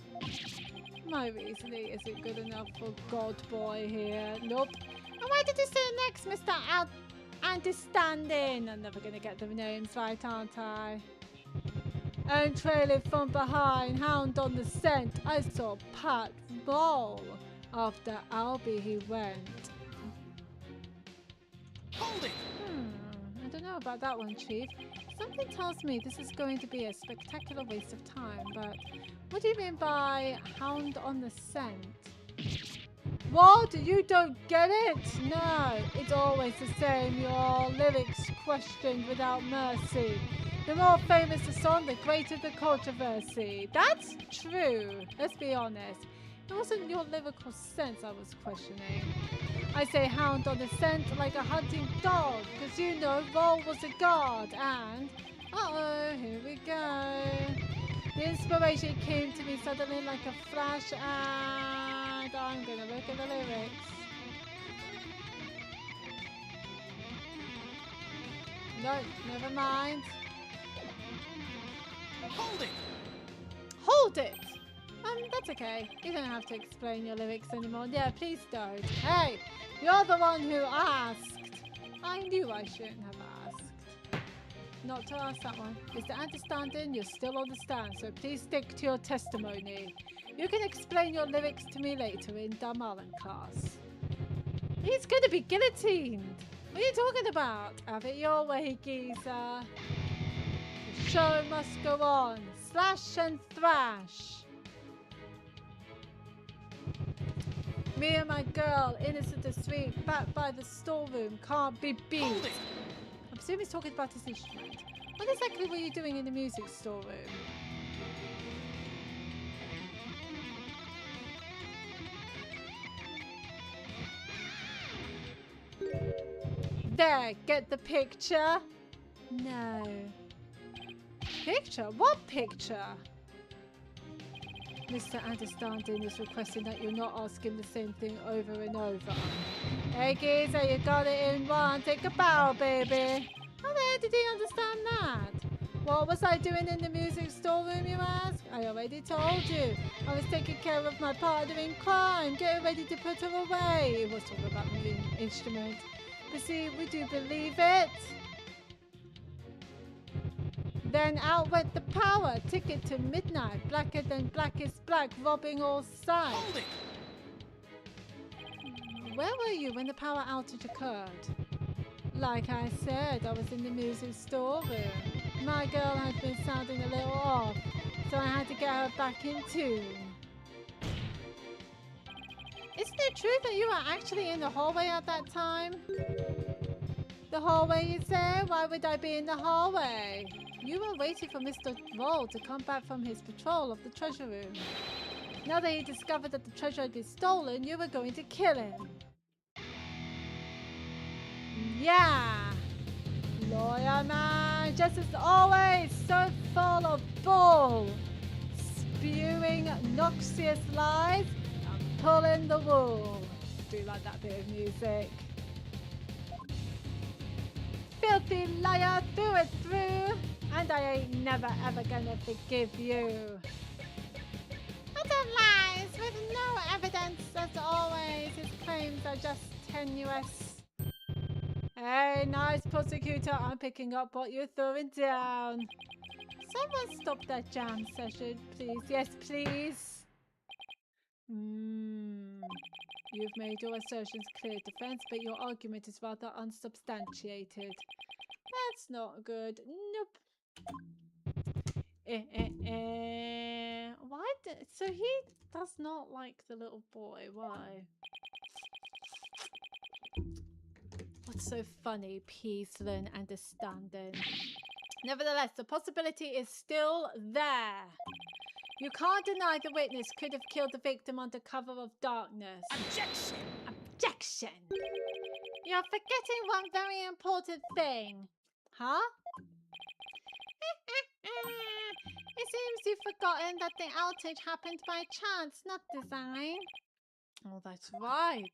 my reasoning isn't good enough for God Boy here. Nope. And why did you say next, Mr. Understanding? I'm never going to get the names right, aren't I? And trailing from behind, hound on the scent, I saw Pat roll. After Albie he went. Hold it! I don't know about that one, Chief. Something tells me this is going to be a spectacular waste of time, but what do you mean by hound on the scent? What? You don't get it? No, it's always the same. Your lyrics questioned without mercy. The more famous the song, the greater the controversy. That's true. Let's be honest. It wasn't your lyrical sense I was questioning. I say hound on the scent like a hunting dog, because you know Roll was a god, and... Uh-oh, here we go. The inspiration came to me suddenly like a flash, and I'm gonna look at the lyrics. No, never mind. Hold it! Hold it! That's okay. You don't have to explain your lyrics anymore. Yeah, please don't. Hey, you're the one who asked. I knew I shouldn't have asked. Not to ask that one. Mr. Understanding, you're still on the stand, so please stick to your testimony. You can explain your lyrics to me later in Darmalan class. He's gonna be guillotined. What are you talking about? Have it your way, geezer. The show must go on. Slash and thrash. Me and my girl, innocent as sweet, back by the storeroom, can't be beat. I presume he's talking about his instrument. What exactly were you doing in the music storeroom? There, get the picture? No. Picture? What picture? Mr. Understanding is requesting that you're not asking the same thing over and over. Hey geezer, you got it in one. Take a bow, baby. How the hell did he understand that? What was I doing in the music storeroom, you ask? I already told you. I was taking care of my partner in crime, getting ready to put her away. He was talking about the instrument. But see, would you believe it? Then out went the power, ticket to midnight, blacker than blackest black, robbing all sides. Where were you when the power outage occurred? Like I said, I was in the music storeroom. My girl had been sounding a little off, so I had to get her back in tune. Isn't it true that you were actually in the hallway at that time? The hallway, you say? Why would I be in the hallway? You were waiting for Mr. Roll to come back from his patrol of the treasure room. Now that he discovered that the treasure had been stolen, you were going to kill him. Yeah! Lawyer man, just as always, so full of bull. Spewing noxious lies and pulling the wool. Do you like that bit of music? Filthy liar through and through. And I ain't never ever gonna forgive you. Utter lies with no evidence as always. His claims are just tenuous. Hey, nice prosecutor, I'm picking up what you're throwing down. Someone stop that jam session, please. Yes, please. You've made your assertions clear, defense, but your argument is rather unsubstantiated. That's not good. Nope. Why? So he does not like the little boy. Why? What's so funny? Peace, learn, understanding. Nevertheless, the possibility is still there. You can't deny the witness could have killed the victim under cover of darkness. Objection! Objection! You're forgetting one very important thing. Huh? It seems you've forgotten that the outage happened by chance, not design. Oh, that's right.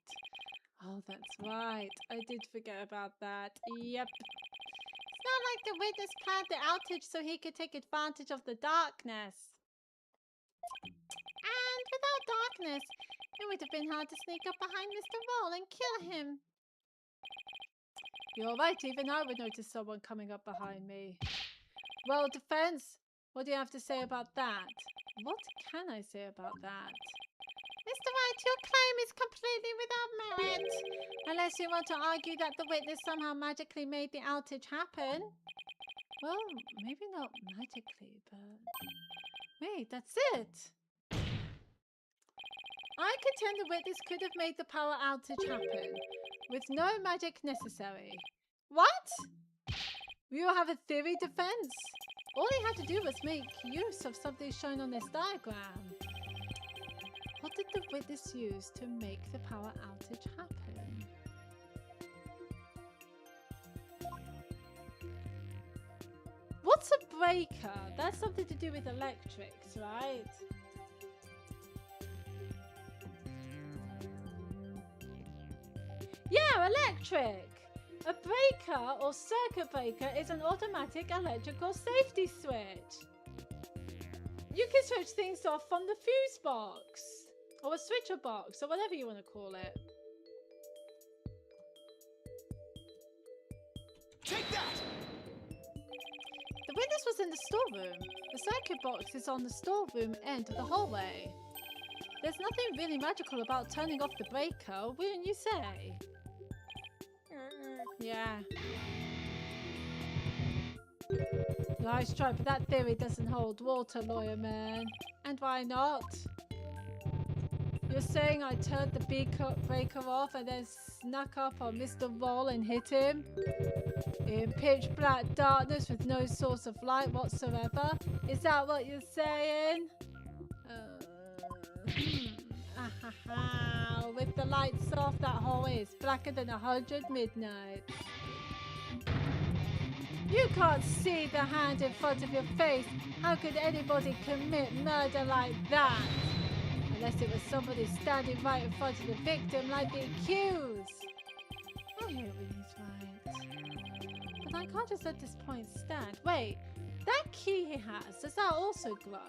Oh, that's right. I did forget about that. Yep. It's not like the witness planned the outage so he could take advantage of the darkness. And without darkness, it would have been hard to sneak up behind Mr. Roll and kill him. You're right, even I would notice someone coming up behind me. Well, defense, what do you have to say about that? What can I say about that? Mr. White, your claim is completely without merit. Unless you want to argue that the witness somehow magically made the outage happen. Well, maybe not magically, but... Wait, that's it. I contend the witness could have made the power outage happen, with no magic necessary. What? You have a theory, defense? All he had to do was make use of something shown on this diagram. What did the witness use to make the power outage happen? What's a breaker? That's something to do with electrics, right? electric. A breaker or circuit breaker is an automatic electrical safety switch. You can switch things off from the fuse box or a switcher box or whatever you want to call it. Take that! The witness was in the storeroom. The circuit box is on the storeroom end of the hallway. There's nothing really magical about turning off the breaker, wouldn't you say? Yeah. Nice try, but that theory doesn't hold water, lawyer man. And why not? You're saying I turned the breaker off and then snuck up on Mr. Roll and hit him? In pitch black darkness with no source of light whatsoever? Is that what you're saying? With the lights off, that hallway is blacker than 100 midnights. You can't see the hand in front of your face. How could anybody commit murder like that? Unless it was somebody standing right in front of the victim like the accused. I hear when he's right. But I can't just let this point stand. Wait, that key he has, does that also glow?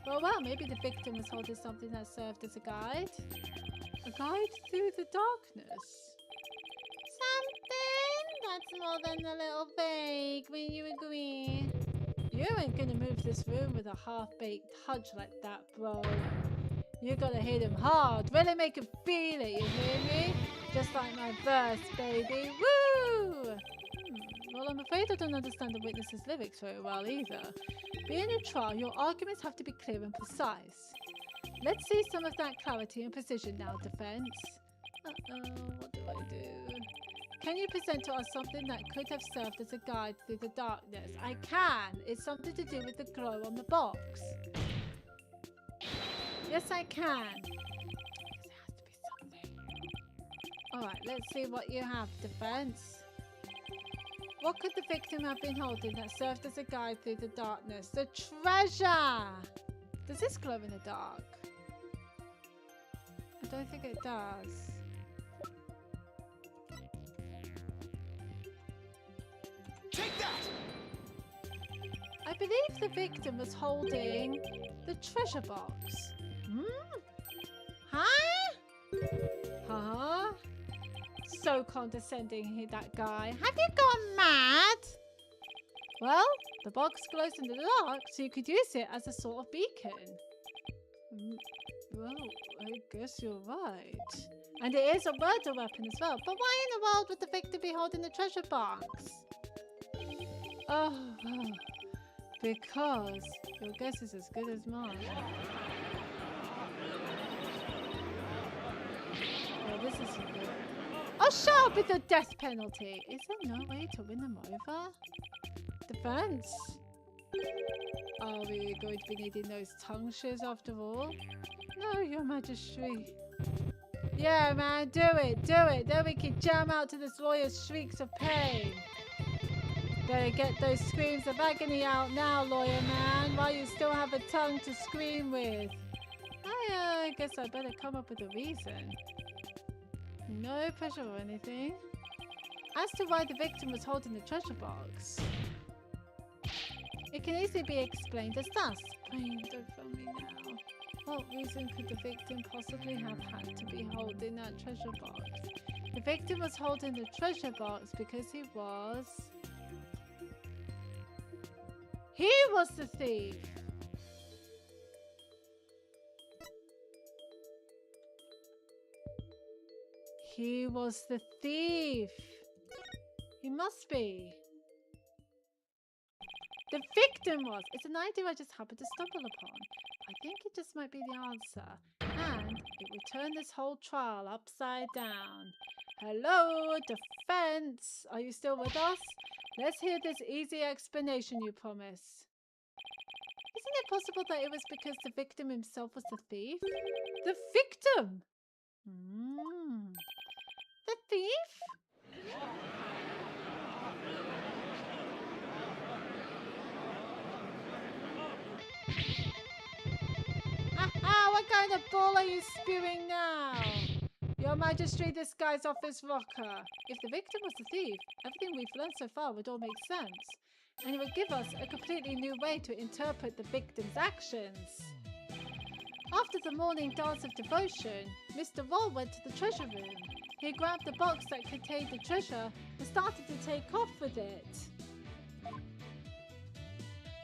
Well, maybe the victim was holding something that served as a guide. A guide through the darkness. Something? That's more than a little vague. Will you agree? You ain't gonna move this room with a half-baked hunch like that, bro. You gotta hit him hard. Really make him feel it, you hear me? Just like my verse, baby. Woo! Well, I'm afraid I don't understand the witness's lyrics very well either. Being a trial, your arguments have to be clear and precise. Let's see some of that clarity and precision now, defense. What do I do? Can you present to us something that could have served as a guide through the darkness? I can. It's something to do with the glow on the box. Yes, I can. There has to be something. Alright, let's see what you have, defense. What could the victim have been holding that served as a guide through the darkness? The treasure! Does this glow in the dark? I don't think it does. Take that! I believe the victim was holding the treasure box. Huh? Huh? So condescending, that guy. Have you gone mad? Well, the box glows in the dark, so you could use it as a sort of beacon. Well, I guess you're right. And it is a murder weapon as well. But why in the world would the victim be holding the treasure box? Oh, because your guess is as good as mine. Oh, this is good. Oh, shut up with the death penalty. Is there no way to win them over? Defense? Are we going to be needing those tongue shears after all? No, your majesty. Yeah, man, do it, do it. Then we can jam out to this lawyer's shrieks of pain. Better get those screams of agony out now, lawyer man, while you still have a tongue to scream with. I guess I better come up with a reason. No pressure or anything. As to why the victim was holding the treasure box, it can easily be explained as thus. Please don't film me now. What reason could the victim possibly have had to be holding that treasure box? The victim was holding the treasure box because he was the thief. He was the thief. He must be. The victim was. It's an idea I just happened to stumble upon. I think it just might be the answer. And it would turn this whole trial upside down. Hello, defense. Are you still with us? Let's hear this easy explanation you promise. Isn't it possible that it was because the victim himself was the thief? The victim? The thief? What kind of bull are you spewing now? You're Your Majesty, this guy's off his rocker. If the victim was the thief, everything we've learned so far would all make sense. And it would give us a completely new way to interpret the victim's actions. After the morning dance of devotion, Mr. Roll went to the treasure room. He grabbed the box that contained the treasure and started to take off with it.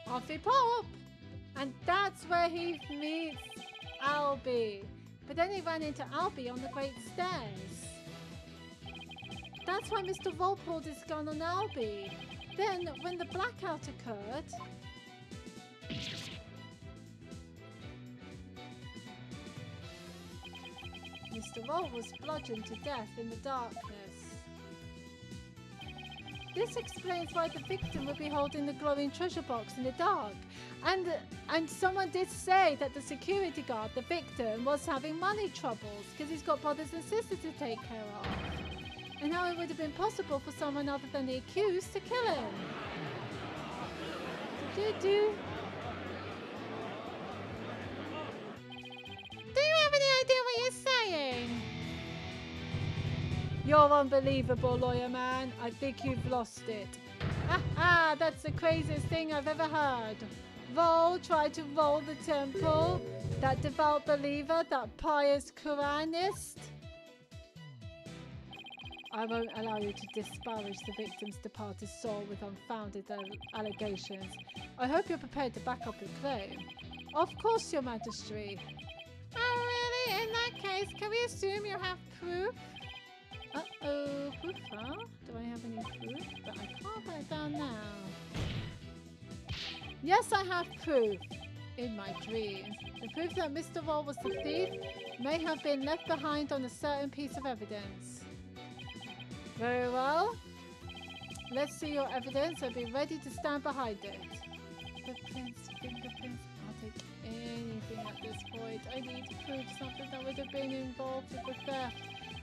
Off he pop! And that's where he meets Albie. But then he ran into Albie on the Great Stairs. That's why Mr. Roll pulled his gun on Albie. Then, when the blackout occurred, Mr. Roll was bludgeoned to death in the darkness. This explains why the victim would be holding the glowing treasure box in the dark. And someone did say that the security guard, the victim, was having money troubles because he's got brothers and sisters to take care of. And how it would have been possible for someone other than the accused to kill him. Do you have any idea what you're saying? You're unbelievable, lawyer man. I think you've lost it. Ah, that's the craziest thing I've ever heard. Roll tried to roll the temple. That devout believer, that pious Quranist. I won't allow you to disparage the victim's departed soul with unfounded allegations. I hope you're prepared to back up your claim. Of course, Your Majesty. Oh, really? In that case, can we assume you have proof? Uh-oh, proof, huh? Do I have any proof? But I can't write it down now. Yes, I have proof. In my dreams. The proof that Mr. Roll was the thief may have been left behind on a certain piece of evidence. Very well. Let's see your evidence and be ready to stand behind it. Footprints, fingerprints. I'll take anything at this point. I need proof, something that would have been involved with the theft.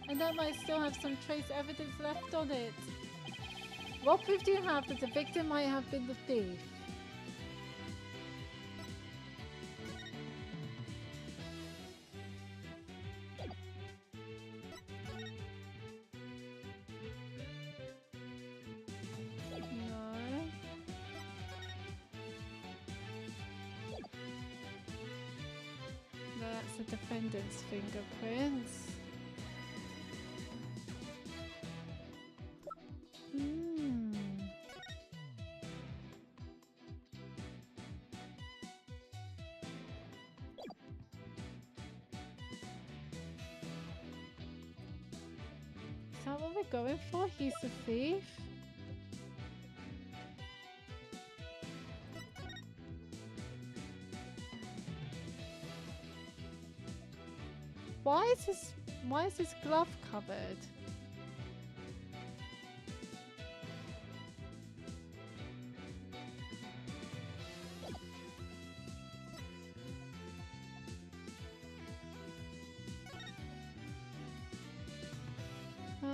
And that might still have some trace evidence left on it. What proof do you have that the victim might have been the thief? That's the defendant's fingerprints. Is that what we're going for? He's the thief? Why is his glove covered? I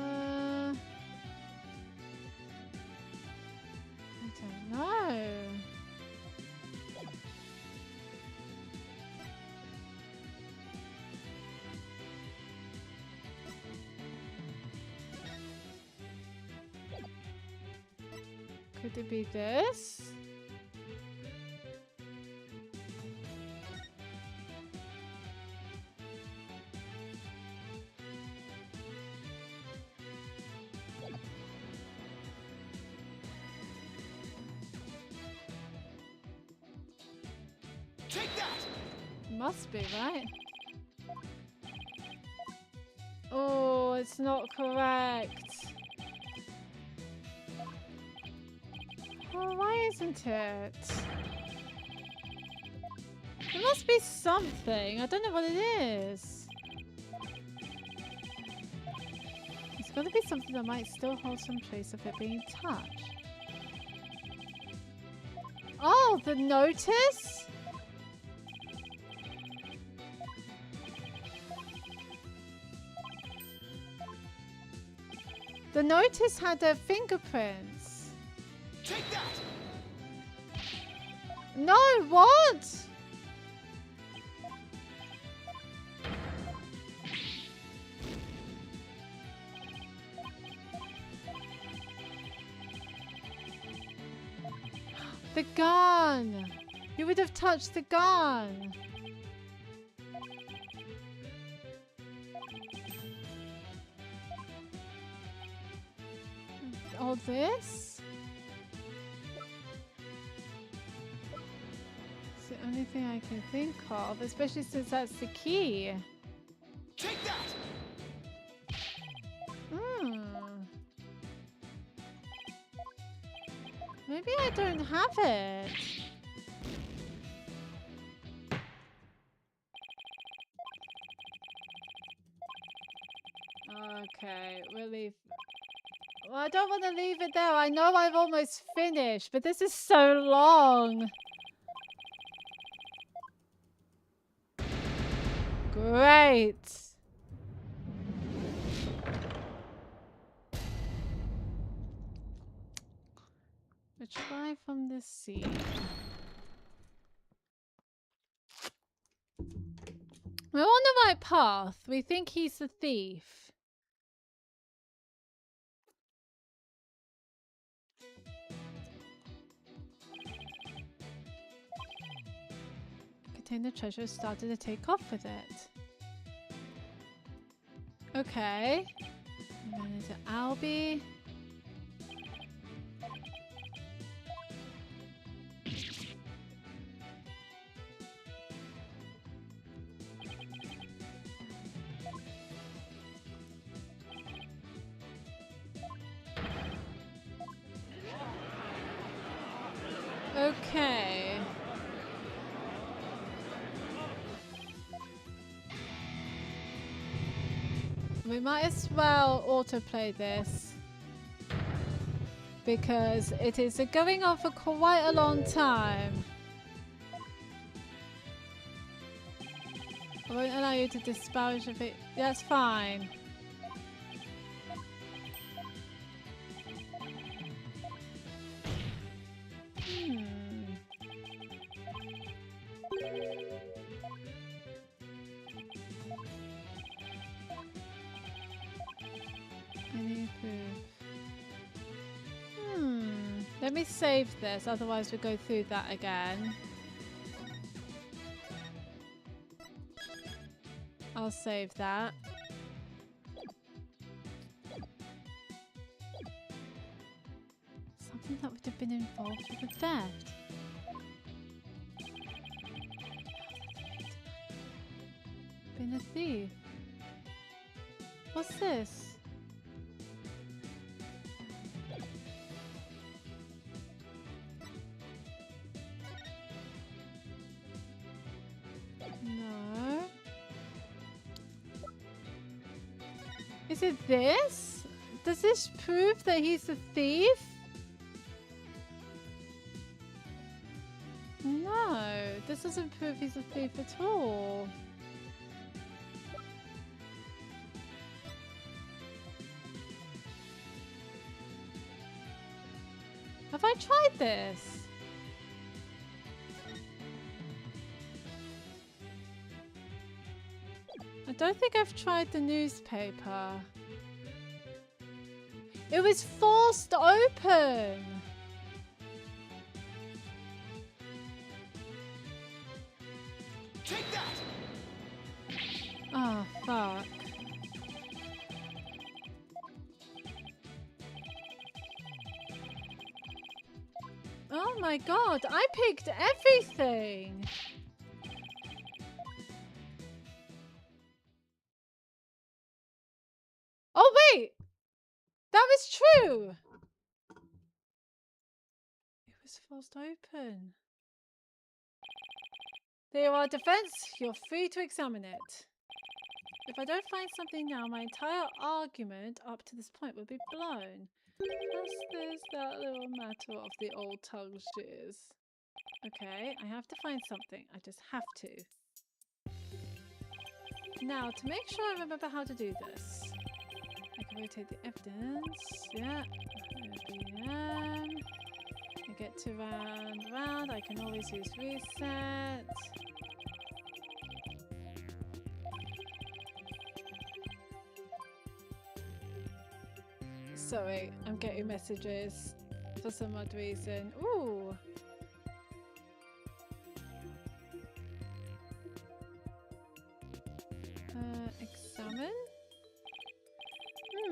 don't know. Could it be this? Take that! Must be, right? Oh, it's not correct. Oh, why isn't it? There must be something. I don't know what it is. It's got to be something that might still hold some trace of it being touched. Oh, the notice? The notice had her fingerprints. Take that! No, what? The gun! You would have touched the gun! All this? It's the only thing I can think of, especially since that's the key. Take that! Maybe I don't have it. Okay, we'll leave. Well, I don't want to leave it there. I know I've almost finished, but this is so long. Great. We'll try from the sea. We're on the right path. We think he's the thief. Contain the treasure, started to take off with it. Okay. And then into Albie. Okay. We might as well autoplay this because it is going on for quite a long time. I won't allow you to disparage of it. That's fine. Let me save this, otherwise we'll go through that again. I'll save that. Something that would have been involved with the theft. Been a thief. What's this? No. Is it this? Does this prove that he's a thief? No, this doesn't prove he's a thief at all. Have I tried this? I don't think I've tried the newspaper. It was forced open. Take that! Oh, fuck. Oh my god, I picked everything. Oh wait, that was true. It was forced open. There are defense, you're free to examine it. If I don't find something now, my entire argument up to this point will be blown. Plus there's that little matter of the old tongue shears. Okay, I have to find something. I just have to. Now, to make sure I remember how to do this. I can rotate the evidence. Yeah. I get to round. I can always use reset. Sorry, I'm getting messages for some odd reason. Ooh,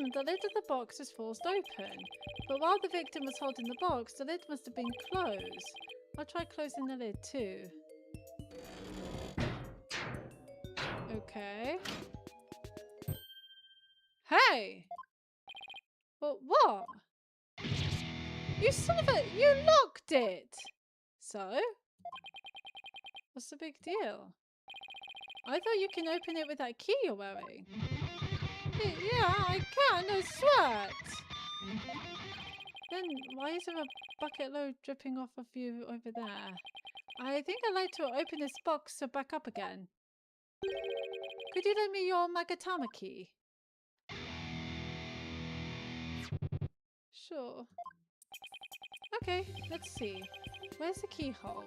victim, the lid of the box is forced open. But while the victim was holding the box, the lid must have been closed. I'll try closing the lid too. Okay. Hey! But what? You son of a... You locked it! So? What's the big deal? I thought you can open it with that key you're wearing. Yeah, I can, I swear it. Then why is there a bucket load dripping off of you over there? I think I'd like to open this box back up again. Could you lend me your Magatama key? Sure. Okay, let's see. Where's the keyhole?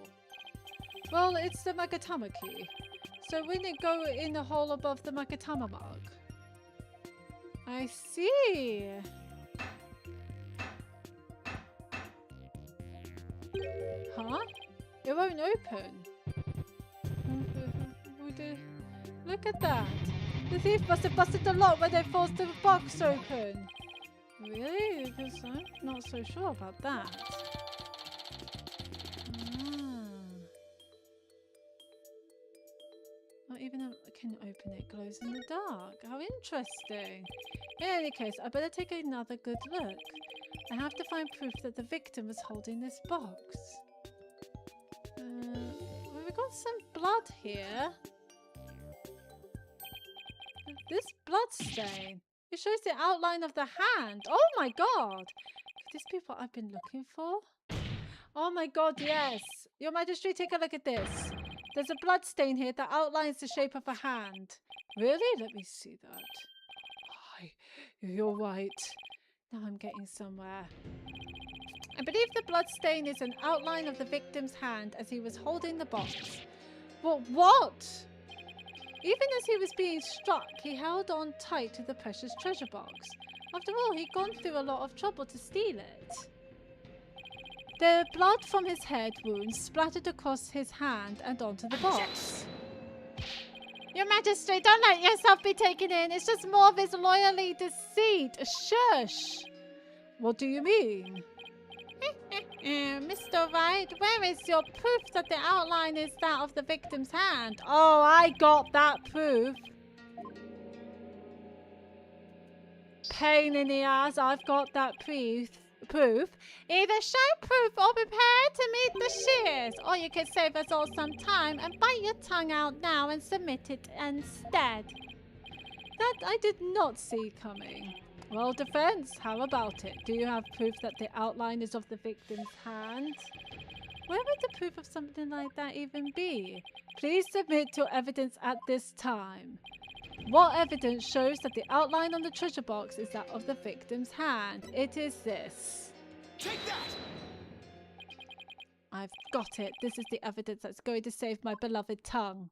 Well, it's the Magatama key. So wouldn't it go in the hole above the Magatama mark? I see. Huh? It won't open. Look at that. The thief must have busted the lock when they forced the box open. Really? Because I'm not so sure about that. Not even I can open it, glows in the dark. How interesting. In any case, I better take another good look. I have to find proof that the victim was holding this box. We've got some blood here. This blood stain. It shows the outline of the hand. Oh my god. Could this be what I've been looking for? Oh my god, yes. Your Majesty, take a look at this. There's a blood stain here that outlines the shape of a hand. Really? Let me see that. Hi, you're right. Now I'm getting somewhere. I believe the blood stain is an outline of the victim's hand as he was holding the box. But what? Even as he was being struck, he held on tight to the precious treasure box. After all, he'd gone through a lot of trouble to steal it. The blood from his head wounds splattered across his hand and onto the box. Your Majesty, don't let yourself be taken in. It's just more of his loyalty deceit. Shush. What do you mean? Mr. Wright, where is your proof that the outline is that of the victim's hand? Oh, I got that proof. Pain in the ass, I've got that proof. Either show proof or prepare to meet the shears. Or you could save us all some time and bite your tongue out now and submit it instead. That I did not see coming. Well, defense, how about it? Do you have proof that the outline is of the victim's hand? Where would the proof of something like that even be? Please submit your evidence at this time. What evidence shows that the outline on the treasure box is that of the victim's hand? It is this. Take that! I've got it. This is the evidence that's going to save my beloved tongue.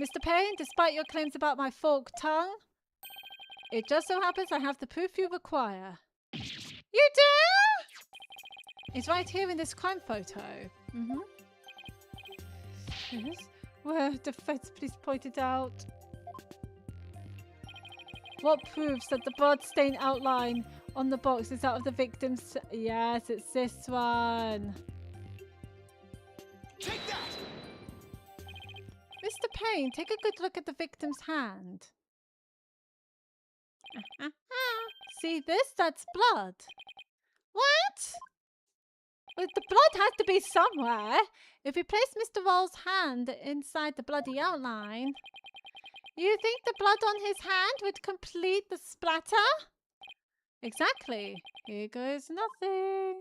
Mr. Payne, despite your claims about my forked tongue, it just so happens I have the proof you require. You do? It's right here in this crime photo. Yes. Where defense please point it out. What proves that the blood stain outline on the box is that of the victim's... Yes, it's this one. Take that! Mr. Payne, take a good look at the victim's hand. See this? That's blood. What? But the blood has to be somewhere. If we place Mr. Roll's hand inside the bloody outline, you think the blood on his hand would complete the splatter? Exactly. Here goes nothing.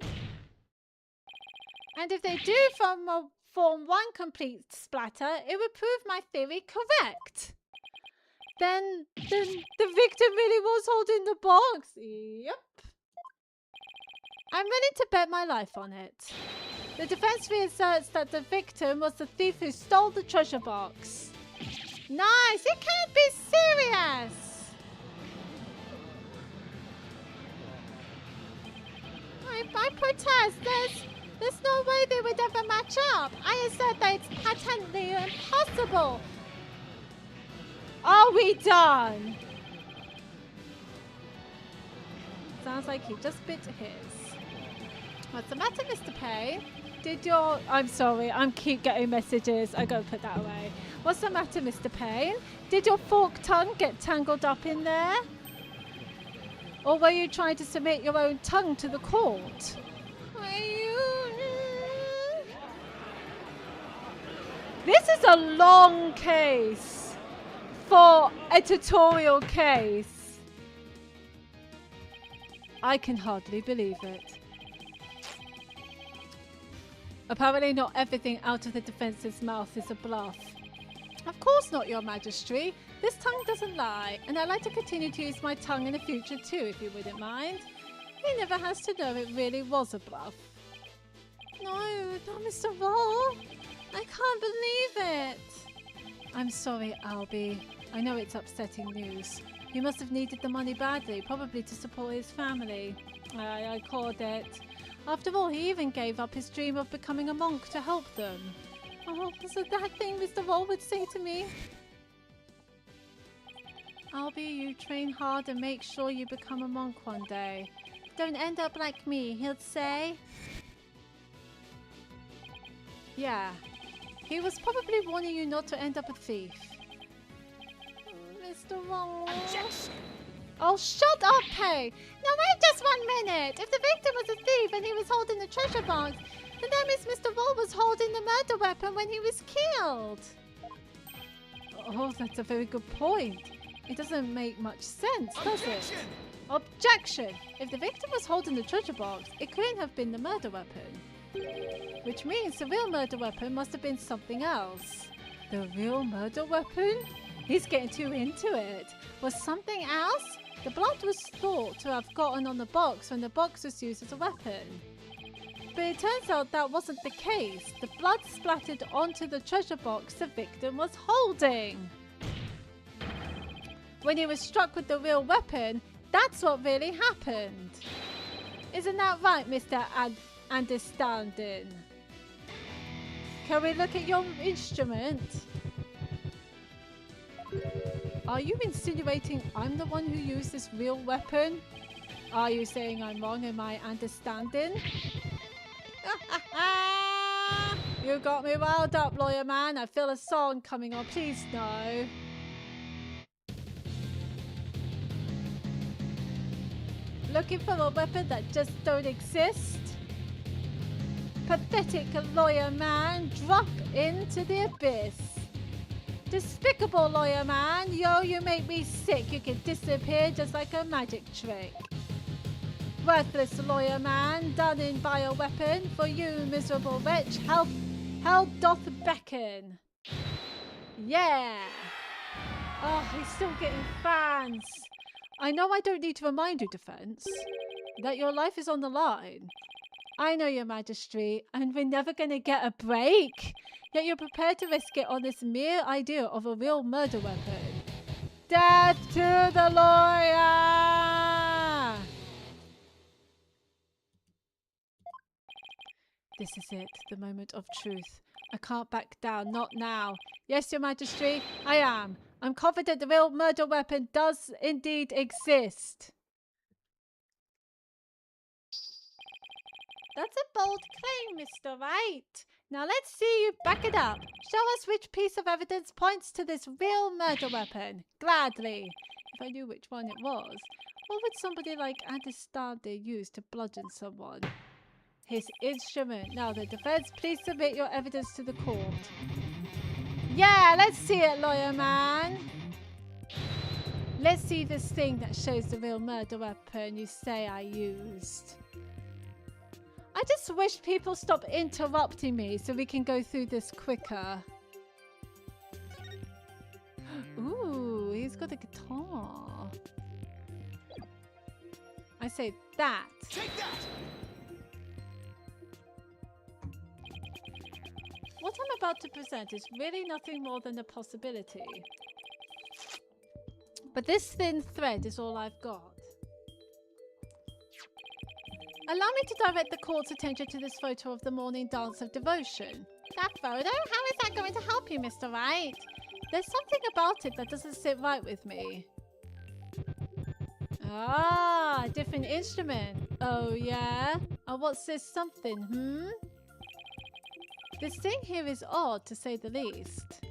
And if they do form one complete splatter, it would prove my theory correct. Then the victim really was holding the box. Yep. I'm willing to bet my life on it. The defense reasserts that the victim was the thief who stole the treasure box. Nice! It can't be serious! I protest. There's no way they would ever match up. I assert that it's patently impossible. Are we done? Sounds like he just bit his. What's the matter, Mr. Payne? Did your... I'm sorry, I'm keep getting messages. I gotta put that away. What's the matter, Mr. Payne? Did your forked tongue get tangled up in there? Or were you trying to submit your own tongue to the court? This is a long case for a tutorial case. I can hardly believe it. Apparently not everything out of the defence's mouth is a bluff. Of course not, Your Majesty. This tongue doesn't lie, and I'd like to continue to use my tongue in the future too, if you wouldn't mind. He never has to know it really was a bluff. No, not Mr. Roll. I can't believe it. I'm sorry, Albie. I know it's upsetting news. He must have needed the money badly, probably to support his family. I called it. After all, he even gave up his dream of becoming a monk to help them. Oh, so that thing Mr. Roll would say to me. Albie, you train hard and make sure you become a monk one day. Don't end up like me, he'll say. Yeah. He was probably warning you not to end up a thief. Mr. Roll. Objection! Oh, shut up, Pay! Now wait just 1 minute! If the victim was a thief and he was holding the treasure box, then that means Mr. Roll was holding the murder weapon when he was killed. Oh, that's a very good point. It doesn't make much sense, does it? Objection! If the victim was holding the treasure box, it couldn't have been the murder weapon. Which means the real murder weapon must have been something else. The real murder weapon? He's getting too into it. Was something else? The blood was thought to have gotten on the box when the box was used as a weapon. But it turns out that wasn't the case. The blood splattered onto the treasure box the victim was holding. When he was struck with the real weapon, that's what really happened. Isn't that right, Mr. Understanding? Can we look at your instrument? Are you insinuating I'm the one who used this real weapon? Are you saying I'm wrong in my understanding? You got me riled up, lawyer man. I feel a song coming on. Please no. Looking for a weapon that just don't exist? Pathetic lawyer man, drop into the abyss. Despicable lawyer man, yo, you make me sick. You can disappear just like a magic trick. Worthless lawyer man, done in by a weapon. For you, miserable wretch, hell doth beckon. Yeah. Oh, he's still getting fans. I know I don't need to remind you, defense, that your life is on the line. I know, Your Majesty, and we're never going to get a break. Yet you're prepared to risk it on this mere idea of a real murder weapon. Death to the lawyer! This is it, the moment of truth. I can't back down, not now. Yes, Your Majesty, I am. I'm confident the real murder weapon does indeed exist. That's a bold claim, Mr. Wright. Now let's see you back it up. Show us which piece of evidence points to this real murder weapon. Gladly. If I knew which one it was, what would somebody like Understanding use to bludgeon someone? His instrument. Now the defense, please submit your evidence to the court. Yeah, let's see it, lawyer man. Let's see this thing that shows the real murder weapon you say I used. I just wish people stop interrupting me so we can go through this quicker. Ooh, he's got a guitar. I say that. Take that! What I'm about to present is really nothing more than a possibility. But this thin thread is all I've got. Allow me to direct the court's attention to this photo of the morning dance of devotion. That photo? How is that going to help you, Mr. Wright? There's something about it that doesn't sit right with me. Ah, different instrument. Oh, yeah? And what's this something, This thing here is odd, to say the least.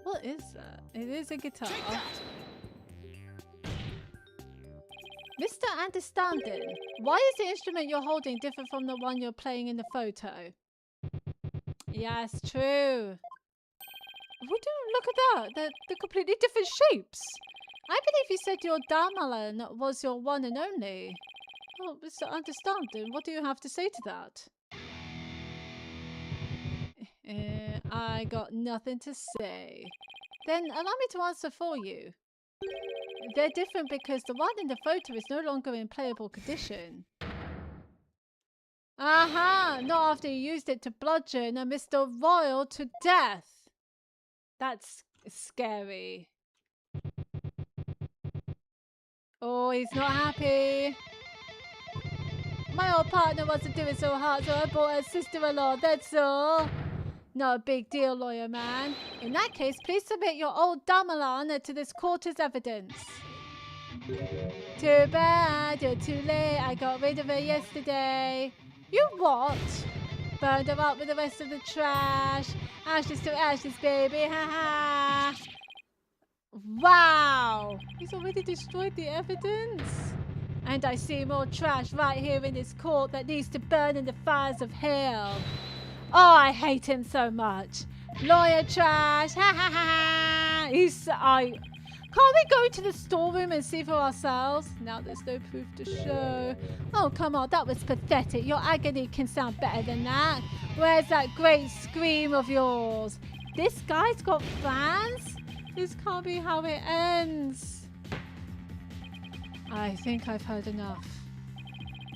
What is that? It is a guitar. Mr. Understanding, why is the instrument you're holding different from the one you're playing in the photo? Yes, true. Would you look at that? They're completely different shapes. I believe you said your gamelan was your one and only. Oh, Mr. Understanding, what do you have to say to that? I got nothing to say. Then allow me to answer for you. They're different because the one in the photo is no longer in playable condition. Aha! Not after you used it to bludgeon a Mr. Royal to death. That's scary. Oh, he's not happy. My old partner wasn't doing so hard, so I bought her sister-in-law, that's all. Not a big deal, lawyer man. In that case, please submit your old gamelan to this court as evidence. Too bad, you're too late. I got rid of her yesterday. You what? Burned her up with the rest of the trash. Ashes to ashes, baby. Ha ha. Wow. He's already destroyed the evidence. And I see more trash right here in this court that needs to burn in the fires of hell. Oh, I hate him so much. Lawyer trash. Ha ha ha. Can't we go to the storeroom and see for ourselves? Now there's no proof to show. Oh, come on. That was pathetic. Your agony can sound better than that. Where's that great scream of yours? This guy's got fans? This can't be how it ends. I think I've heard enough.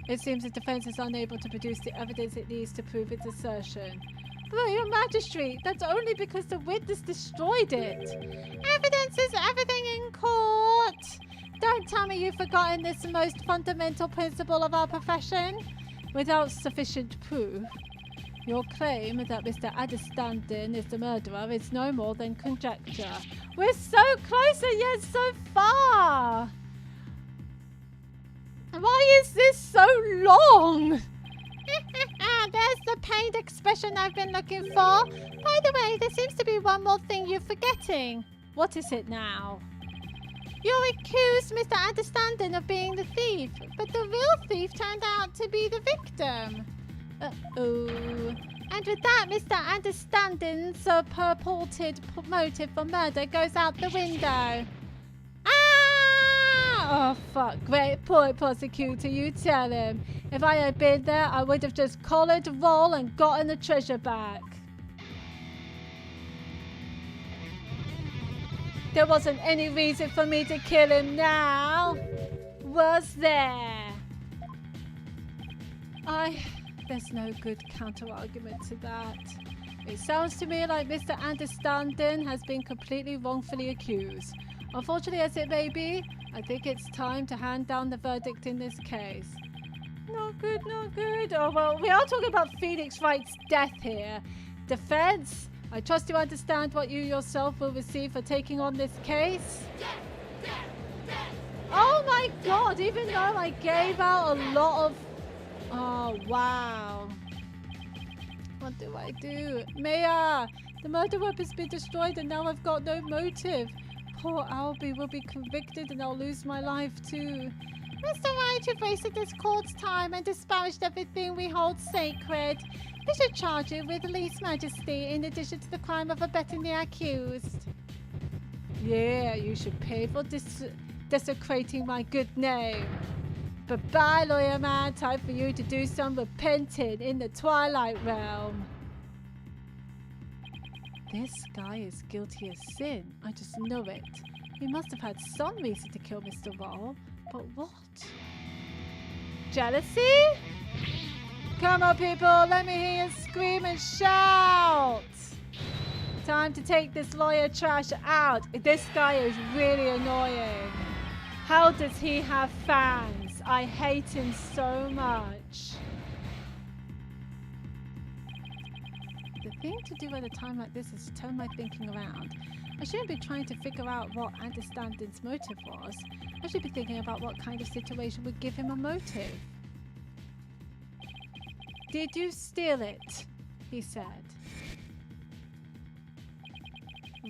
It seems the defense is unable to produce the evidence it needs to prove its assertion. But your magistrate, that's only because the witness destroyed it. Evidence is everything in court. Don't tell me you've forgotten this most fundamental principle of our profession. Without sufficient proof, your claim that Mr. Understanding is the murderer is no more than conjecture. We're so close and yet so far. Why is this so long? There's the pained expression I've been looking for. By the way, there seems to be one more thing you're forgetting. What is it now? You accused Mr. Understanding of being the thief, but the real thief turned out to be the victim. Uh-oh. And with that, Mr. Understanding's purported motive for murder goes out the window. Oh, fuck. Great point, prosecutor. You tell him. If I had been there, I would have just collared Roll and gotten the treasure back. There wasn't any reason for me to kill him now, was there? There's no good counter-argument to that. It sounds to me like Mr. Understanding has been completely wrongfully accused. Unfortunately as it may be, I think it's time to hand down the verdict in this case. Not good, not good. Oh, well, we are talking about Phoenix Wright's death here. Defense, I trust you understand what you yourself will receive for taking on this case. Oh my god, even though I gave out a lot of... Oh, wow. What do I do? Mayor, the murder weapon's been destroyed and now I've got no motive. Poor Albie will be convicted and I'll lose my life too. Mr. Wright, you've wasted this court's time and disparaged everything we hold sacred. We should charge you with lese majesty in addition to the crime of abetting the accused. Yeah, you should pay for desecrating my good name. Bye-bye, lawyer man. Time for you to do some repenting in the Twilight Realm. This guy is guilty of sin. I just know it. He must have had some reason to kill Mr. Roll. But what? Jealousy? Come on, people. Let me hear you scream and shout. Time to take this lawyer trash out. This guy is really annoying. How does he have fans? I hate him so much. The thing to do at a time like this is turn my thinking around. I shouldn't be trying to figure out what Understanding's motive was. I should be thinking about what kind of situation would give him a motive. Did you steal it? He said.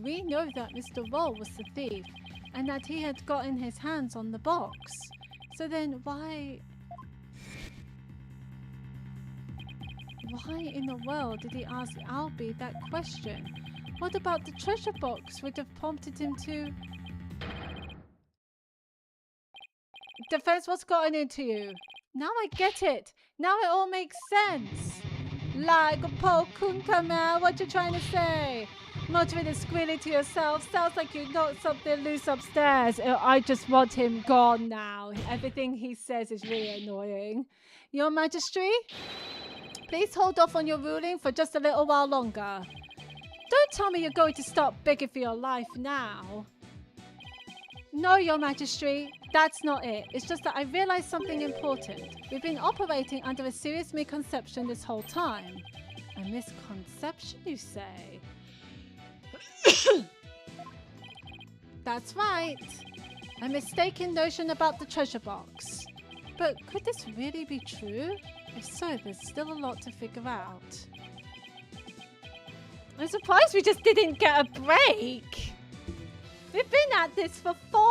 We know that Mr. Roll was the thief and that he had gotten his hands on the box. So then why in the world did he ask Albie that question? What about the treasure box would have prompted him to... Defense, what's gotten into you? Now I get it. Now it all makes sense. Like Kamel, what you trying to say? Muttering and squealing to yourself. Sounds like you knocked something loose upstairs. I just want him gone now. Everything he says is really annoying. Your Majesty? Please hold off on your ruling for just a little while longer. Don't tell me you're going to stop begging for your life now. No, Your Majesty, that's not it. It's just that I realized something important. We've been operating under a serious misconception this whole time. A misconception, you say? That's right. A mistaken notion about the treasure box. But could this really be true? If so, there's still a lot to figure out. I'm surprised we just didn't get a break. We've been at this for 4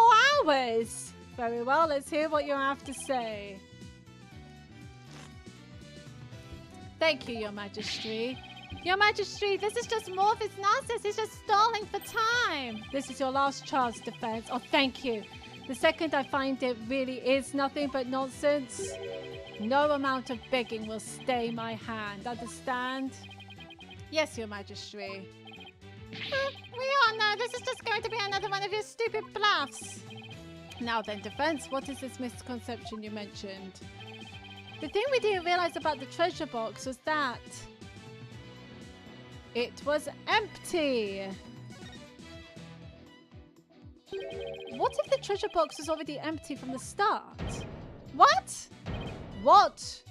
hours. Very well, let's hear what you have to say. Thank you, Your Majesty. Your Majesty, this is just more of his nonsense. He's just stalling for time. This is your last chance, Defense. Oh, thank you. The second I find it really is nothing but nonsense, no amount of begging will stay my hand. Understand? Yes, Your Majesty. We all know this is just going to be another one of your stupid bluffs. Now then, Defense, what is this misconception you mentioned? The thing we didn't realize about the treasure box was that it was empty. What if the treasure box was already empty from the start? What? What?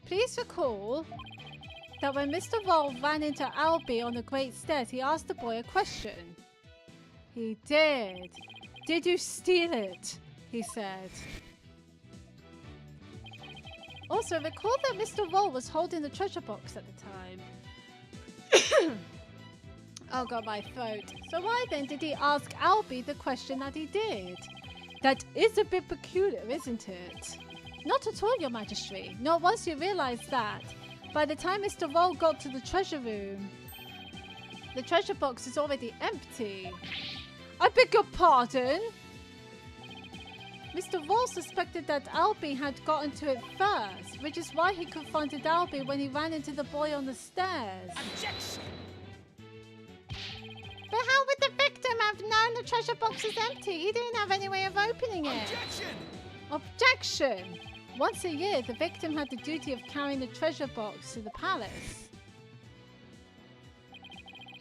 Please recall that when Mr. Roll ran into Albie on the Great Stairs, he asked the boy a question. He did. Did you steal it? He said. Also, recall that Mr. Roll was holding the treasure box at the time. Oh, got my throat. So why then did he ask Albie the question that he did? That is a bit peculiar, isn't it? Not at all, Your Majesty. Not once you realized that. By the time Mr. Roll got to the treasure room, the treasure box is already empty. I beg your pardon? Mr. Roll suspected that Albie had gotten to it first, which is why he confronted Albie when he ran into the boy on the stairs. Objection! But how would the victim have known the treasure box was empty? He didn't have any way of opening it. Objection! Objection! Once a year, the victim had the duty of carrying the treasure box to the palace.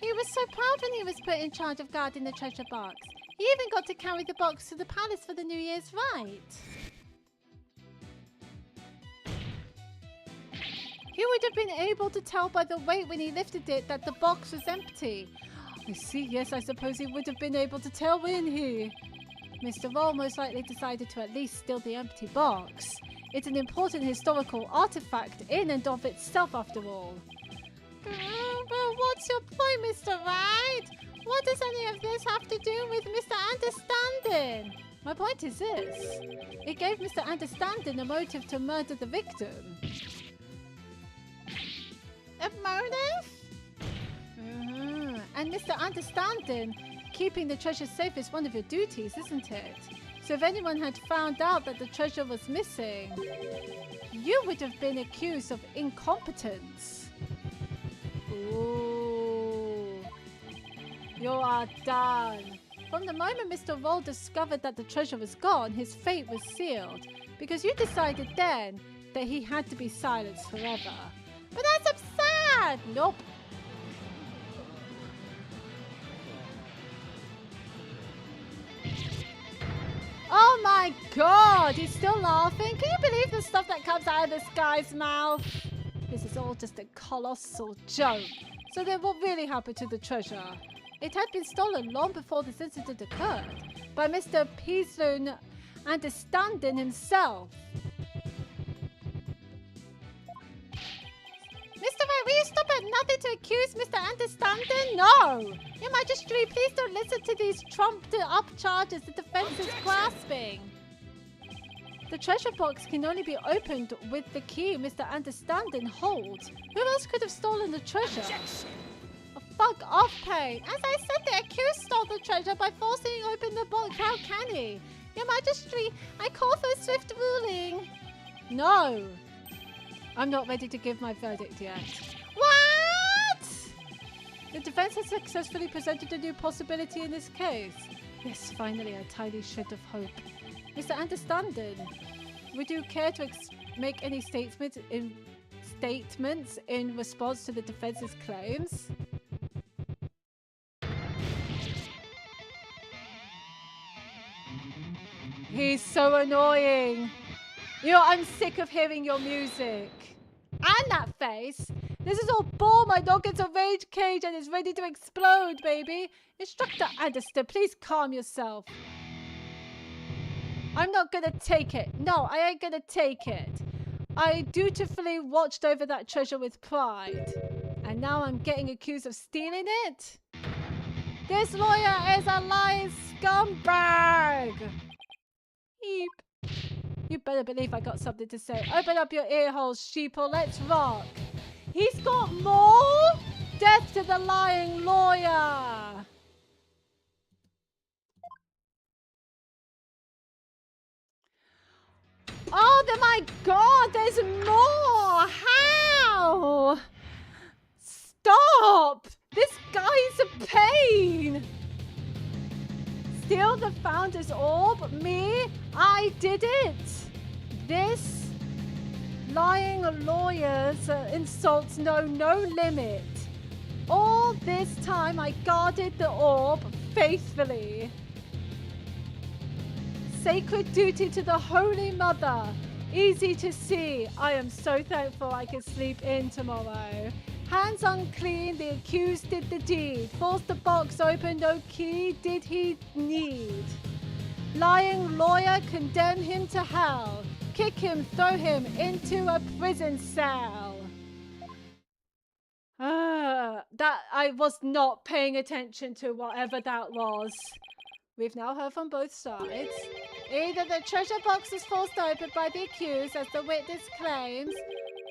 He was so proud when he was put in charge of guarding the treasure box. He even got to carry the box to the palace for the New Year's rite. He would have been able to tell by the weight when he lifted it that the box was empty. I see, yes, I suppose he would have been able to tell when he... Mr. Roll most likely decided to at least steal the empty box. It's an important historical artifact in and of itself, after all. But what's your point, Mr. Wright? What does any of this have to do with Mr. Understanding? My point is this. It gave Mr. Understanding a motive to murder the victim. A motive? And Mr. Understanding, keeping the treasure safe is one of your duties, isn't it? So if anyone had found out that the treasure was missing, you would have been accused of incompetence. Ooh. You are done. From the moment Mr. Roll discovered that the treasure was gone, his fate was sealed. Because you decided then that he had to be silenced forever. But that's absurd! Nope. Oh my god, he's still laughing. Can you believe the stuff that comes out of this guy's mouth? This is all all just a colossal joke. So then what really happened to the treasure? It had been stolen long before this incident occurred by Mr. Peaslun understanding himself. Mr. Wright, will you stop at nothing to accuse Mr. Understanding? No! Your Majesty, please don't listen to these trumped-up charges the defense is grasping. The treasure box can only be opened with the key Mr. Understanding holds. Who else could have stolen the treasure? Oh, fuck off, Payne. As I said, the accused stole the treasure by forcing open the box. How can he? Your Majesty, I call for a swift ruling. No. I'm not ready to give my verdict yet. What? The defense has successfully presented a new possibility in this case. Yes, finally, a tiny shred of hope. Mr. Understanding, would you care to make any statements in response to the defense's claims? He's so annoying. You know, I'm sick of hearing your music. And that face. This is all bull. My dog gets a rage cage and is ready to explode, baby. Instructor Anderson, please calm yourself. I'm not gonna take it. No, I ain't gonna take it. I dutifully watched over that treasure with pride. And now I'm getting accused of stealing it? This lawyer is a lying scumbag. Eep. You better believe I got something to say. Open up your ear holes, sheeple. Let's rock. He's got more? Death to the lying lawyer. Oh, my God. There's more. How? Stop. This guy's a pain. Steal the founder's orb? Me? I did it. This lying lawyer's insults know no limit. All this time I guarded the orb faithfully. Sacred duty to the Holy Mother. Easy to see. I am so thankful I can sleep in tomorrow. Hands unclean, the accused did the deed. Forced the box open, no key did he need. Lying lawyer, condemn him to hell. Kick him, throw him into a prison cell. That I was not paying attention to whatever that was. We've now heard from both sides. Either the treasure box was forced open by the accused, as the witness claims,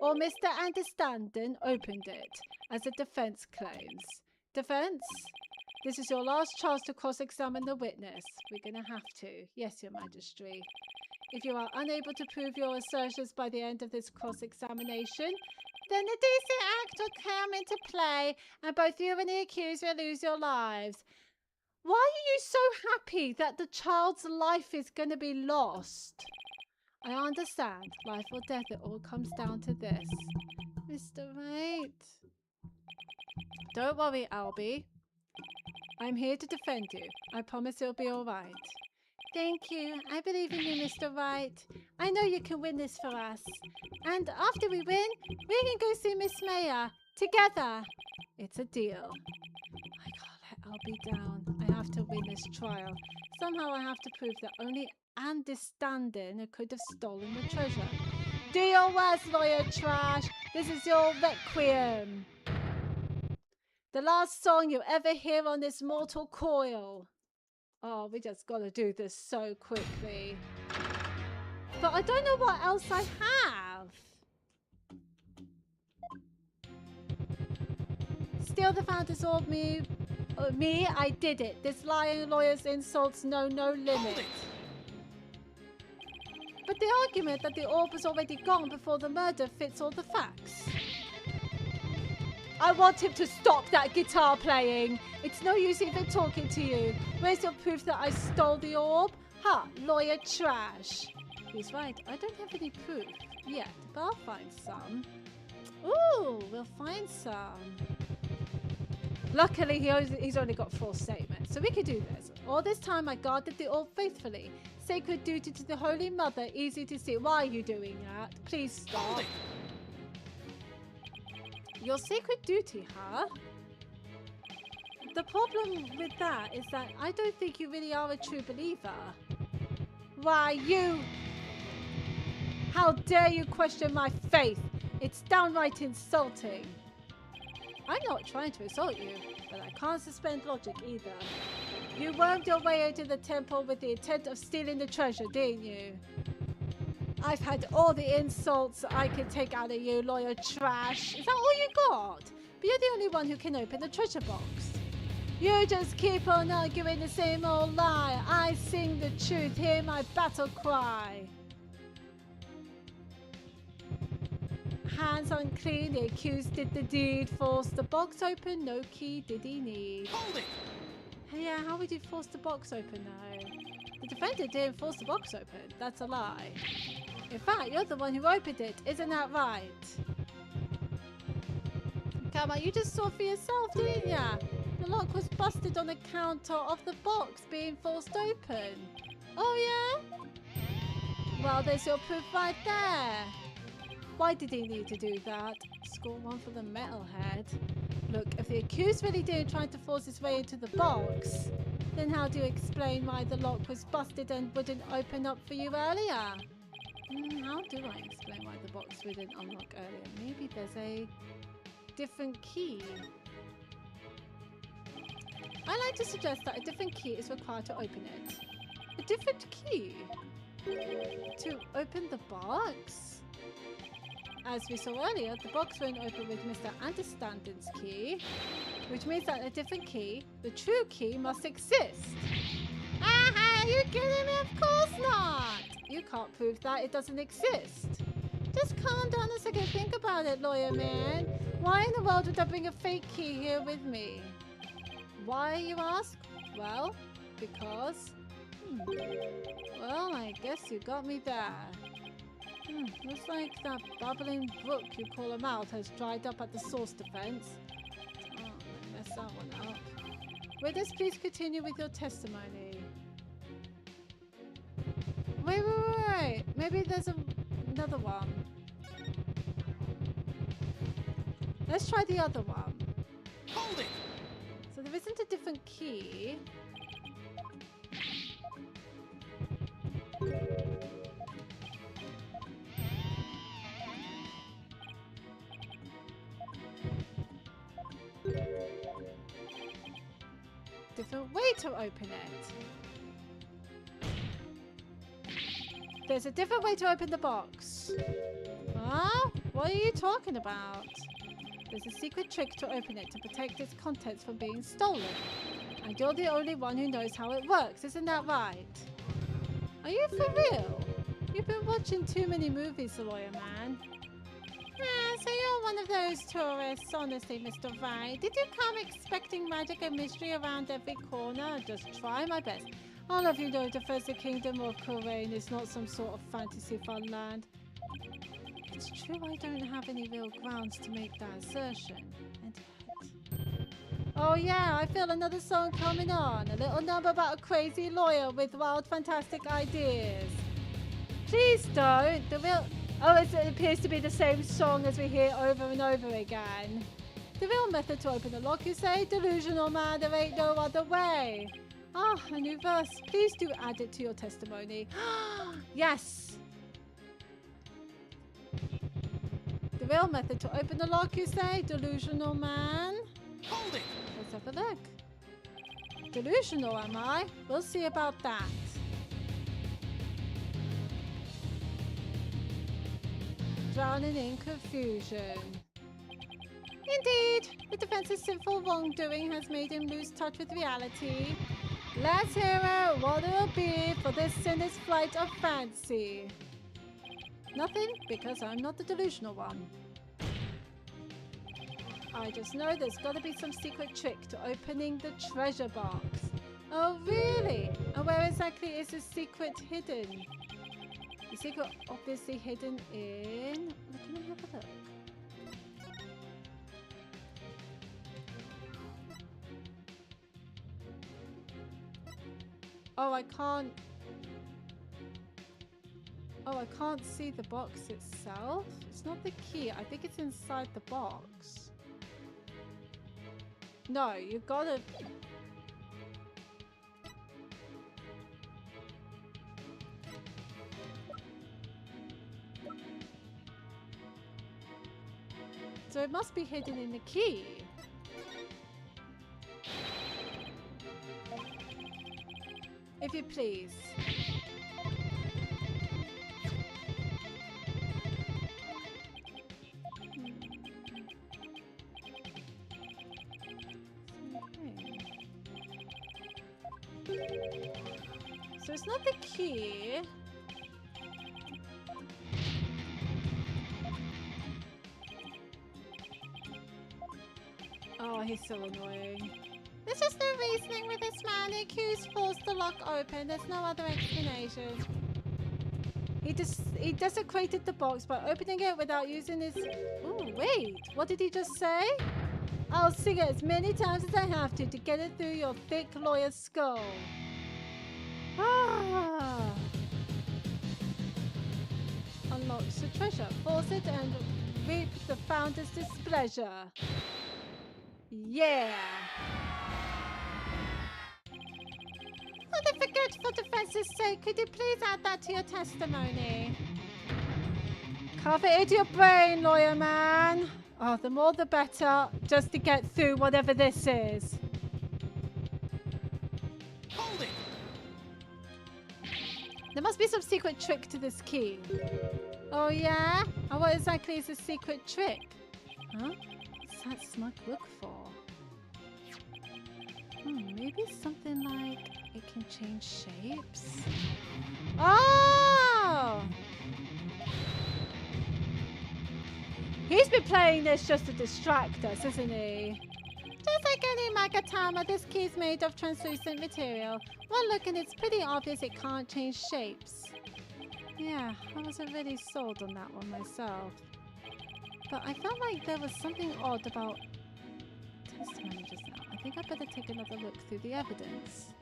or Mr. Understanding opened it, as the defense claims. Defense? This is your last chance to cross-examine the witness. We're going to have to. Yes, Your Majesty. If you are unable to prove your assertions by the end of this cross-examination, then the decent act will come into play, and both you and the accused will lose your lives. Why are you so happy that the child's life is going to be lost? I understand. Life or death, it all comes down to this. Mr. Wright. Don't worry, Albie. I'm here to defend you. I promise it'll be all right. Thank you. I believe in you, Mr. Wright. I know you can win this for us. And after we win, we can go see Miss Mayor together. It's a deal. I can't let Albie down. I have to win this trial. Somehow I have to prove that only Understanding could have stolen the treasure. Do your worst, lawyer trash. This is your requiem. The last song you ever hear on this mortal coil. Oh, we just gotta do this so quickly. But I don't know what else I have. Steal the founder's orb, me, I did it. This lying lawyer's insults know no limit. But the argument that the orb was already gone before the murder fits all the facts. I want him to stop that guitar playing. It's no use even talking to you. Where's your proof that I stole the orb? Ha, lawyer trash. He's right, I don't have any proof yet, but I'll find some. Ooh, we'll find some. Luckily, he's only got 4 statements, so we can do this. All this time, I guarded the orb faithfully. Sacred duty to the Holy Mother, easy to see. Why are you doing that? Please stop. Your sacred duty, huh? The problem with that is that I don't think you really are a true believer. Why, you... How dare you question my faith? It's downright insulting. I'm not trying to insult you, but I can't suspend logic either. You wormed your way into the temple with the intent of stealing the treasure, didn't you? I've had all the insults I can take out of you, lawyer trash. Is that all you got? But you're the only one who can open the treasure box. You just keep on arguing the same old lie. I sing the truth, hear my battle cry. Hands unclean, the accused did the deed. Forced the box open, no key did he need. Hold it! Yeah, how would you force the box open though? The defendant didn't force the box open. That's a lie. In fact, you're the one who opened it. Isn't that right? Come on, you just saw for yourself, didn't ya? The lock was busted on account of the box being forced open. Oh yeah? Well, there's your proof right there. Why did he need to do that? Score one for the metalhead. Look, if the accused really did try to force his way into the box, then how do you explain why the lock was busted and wouldn't open up for you earlier? How do I explain why the box wouldn't unlock earlier? Maybe there's a different key. I like to suggest that a different key is required to open it. A different key? To open the box? As we saw earlier, the box won't open with Mr. Understanding's key, which means that a different key, the true key, must exist. Are you kidding me? Of course not! You can't prove that it doesn't exist. Just calm down a second, think about it, lawyer man. Why in the world would I bring a fake key here with me? Why, you ask? Well, because... Well, I guess you got me there. Looks like that babbling brook you call a mouth has dried up at the source defense. Oh, I messed that one up. Witness, please continue with your testimony. Wait. Maybe there's another one. Let's try the other one. Hold it! So there isn't a different key. Different way to open it. There's a different way to open the box. Huh? What are you talking about? There's a secret trick to open it to protect its contents from being stolen. And you're the only one who knows how it works, isn't that right? Are you for real? You've been watching too many movies, lawyer man. So you're one of those tourists, honestly, Mr. Wright. Did you come expecting magic and mystery around every corner? Just try my best. All of you know the first kingdom of Korain is not some sort of fantasy fun land. It's true I don't have any real grounds to make that assertion. And yet... Oh yeah, I feel another song coming on. A little number about a crazy lawyer with wild, fantastic ideas. Please don't. The real... Oh, it appears to be the same song as we hear over and over again. The real method to open the lock, you say? Delusional man, there ain't no other way. Ah, a new verse. Please do add it to your testimony. Yes! The real method to open the lock, you say? Delusional man? Hold it! Let's have a look. Delusional, am I? We'll see about that. Drowning in confusion. Indeed, the defense's sinful wrongdoing has made him lose touch with reality. Let's hear it, what it'll be for this sinner's flight of fancy. Nothing, because I'm not the delusional one. I just know there's gotta be some secret trick to opening the treasure box. Oh really? And where exactly is the secret hidden? The secret obviously hidden in... Can I have a look? Oh, I can't... Oh, I can't see the box itself. It's not the key. I think it's inside the box. No, you gotta... So it must be hidden in the key. If you please. So it's not the key. Oh, he's so annoying. There's just no reasoning with this man. The accused forced the lock open. There's no other explanation. He desecrated the box by opening it without using his... Oh, wait. What did he just say? I'll sing it as many times as I have to get it through your thick lawyer's skull. Ah. Unlocks the treasure. Force it and reap the founder's displeasure. Yeah. For the forgetful defense's sake, could you please add that to your testimony? Carve it into your brain, lawyer man. Oh, the more the better, just to get through whatever this is. Hold it! There must be some secret trick to this key. Oh, yeah? And what exactly is the secret trick? Huh? What's that smug look for? Maybe something like it can change shapes? Oh! He's been playing this just to distract us, isn't he? Just like any magatama, this key is made of translucent material. One look and it's pretty obvious it can't change shapes. Yeah, I wasn't really sold on that one myself. But I felt like there was something odd about testimony just now. I think I better take another look through the evidence.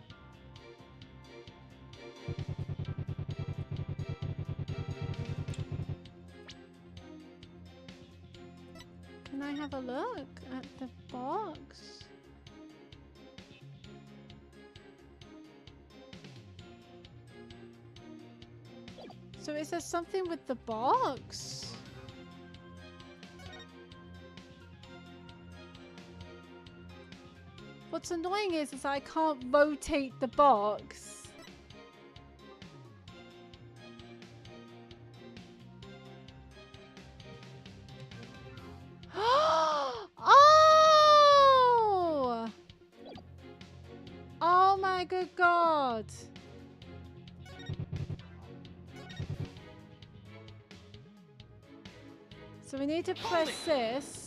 Can I have a look at the box? So is there something with the box? What's annoying is I can't rotate the box. Oh! Oh my good God. So we need to press this.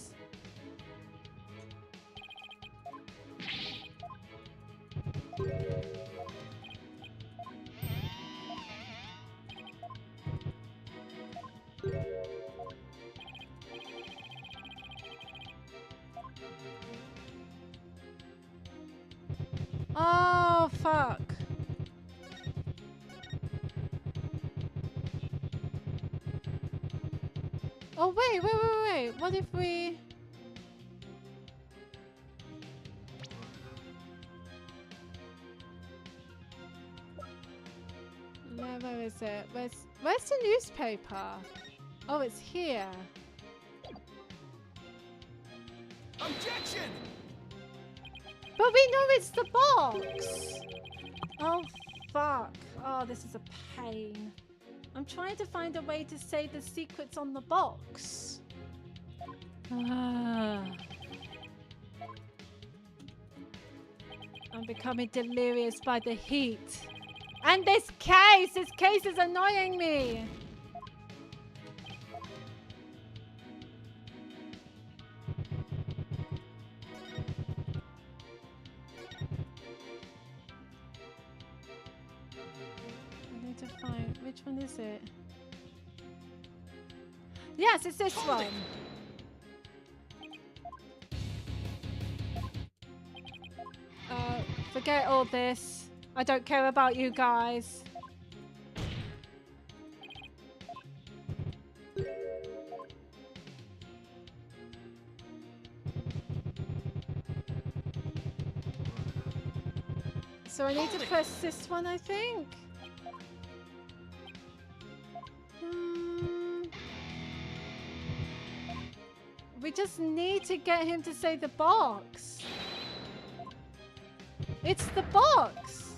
Oh, fuck. Oh, wait. What if we... Where is it? Where's the newspaper? Oh, it's here. Objection! But we know it's the box! Oh, fuck. Oh, this is a pain. I'm trying to find a way to say the secrets on the box. I'm becoming delirious by the heat. And this case is annoying me. I need to find, which one is it? Yes, it's this one. Forget all this. I don't care about you guys. So I need to press this one, I think. We just need to get him to say the box. It's the box.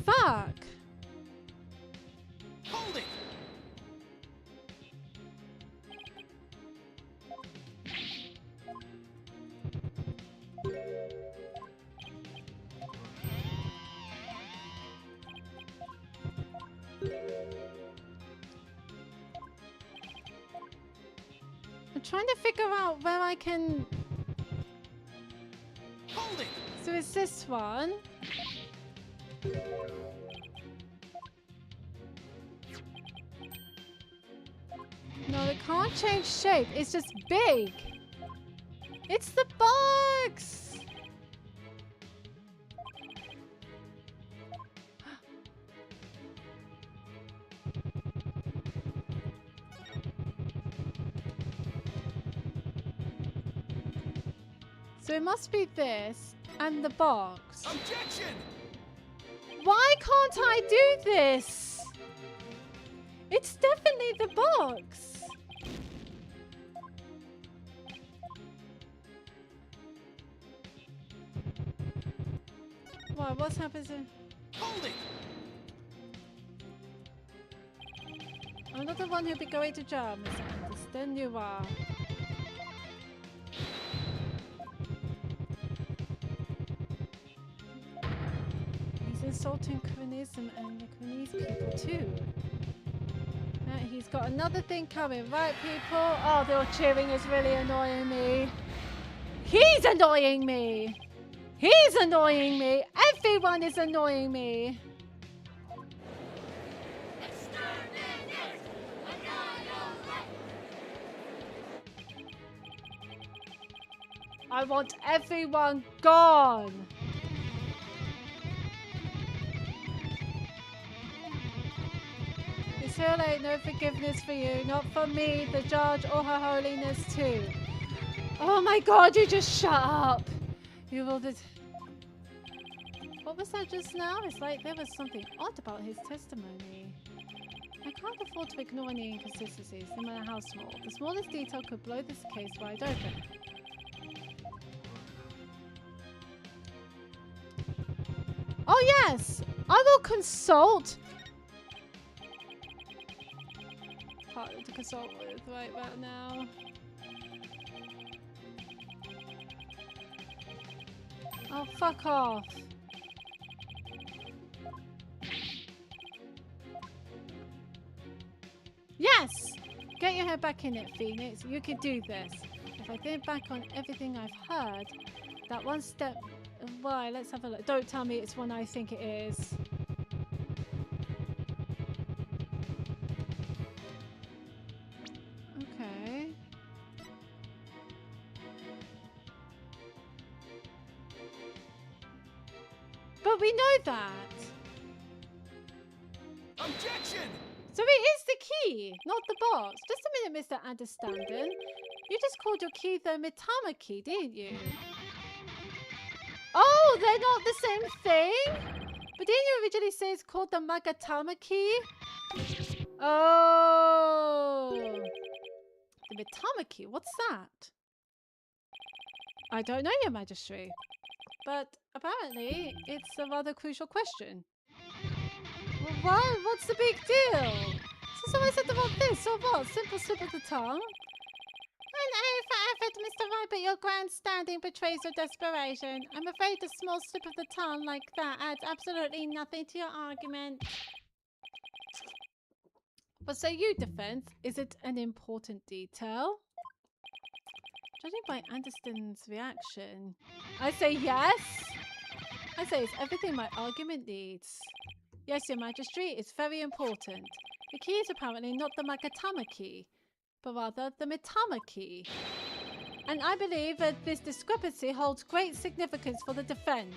Fuck. Hold it! I'm trying to figure out where I can... Hold it! So it's this one. No, it can't change shape. It's just big. It's the box. So it must be this and the box. Objection! Why can't I do this? It's definitely the box. Why? What's happening? Hold it! I'm not the one who'll be going to jail, Miss Anderson. You are. He's insulting Koreanism and the Koreanese people too. Now he's got another thing coming, right, people? Oh, the cheering is really annoying me. He's annoying me. He's annoying me. Everyone is annoying me. I want everyone gone. This hill ain't no forgiveness for you, not for me, the judge, or her holiness too. Oh my god, you just shut up. You will What was that just now? It's like there was something odd about his testimony. I can't afford to ignore any inconsistencies, no matter how small. The smallest detail could blow this case wide open. Oh yes! I will consult! Partner to consult with right about now. Oh, fuck off. Yes! Get your head back in it, Phoenix. You can do this. If I think back on everything I've heard, that one step... Why? Let's have a look. Don't tell me it's one I think it is. Okay. But we know that. Objection! So it is the key, not the box. Just a minute, Mr. Understanding. You just called your key the Mitama key, didn't you? Oh, they're not the same thing? But didn't you originally say it's called the Magatama key? Oh. The Mitama key, what's that? I don't know, Your Majesty. But apparently, it's a rather crucial question. Well, what? What's the big deal? So I said about this, or what? Simple slip of the tongue? An A for effort, Mr. Right, but your grandstanding betrays your desperation. I'm afraid a small slip of the tongue like that adds absolutely nothing to your argument. What say you, defense? Is it an important detail? Judging by Anderson's reaction, I say yes. I say it's everything my argument needs. Yes, Your Majesty, it's very important. The key is apparently not the Magatama key, but rather the Mitama key. And I believe that this discrepancy holds great significance for the defense.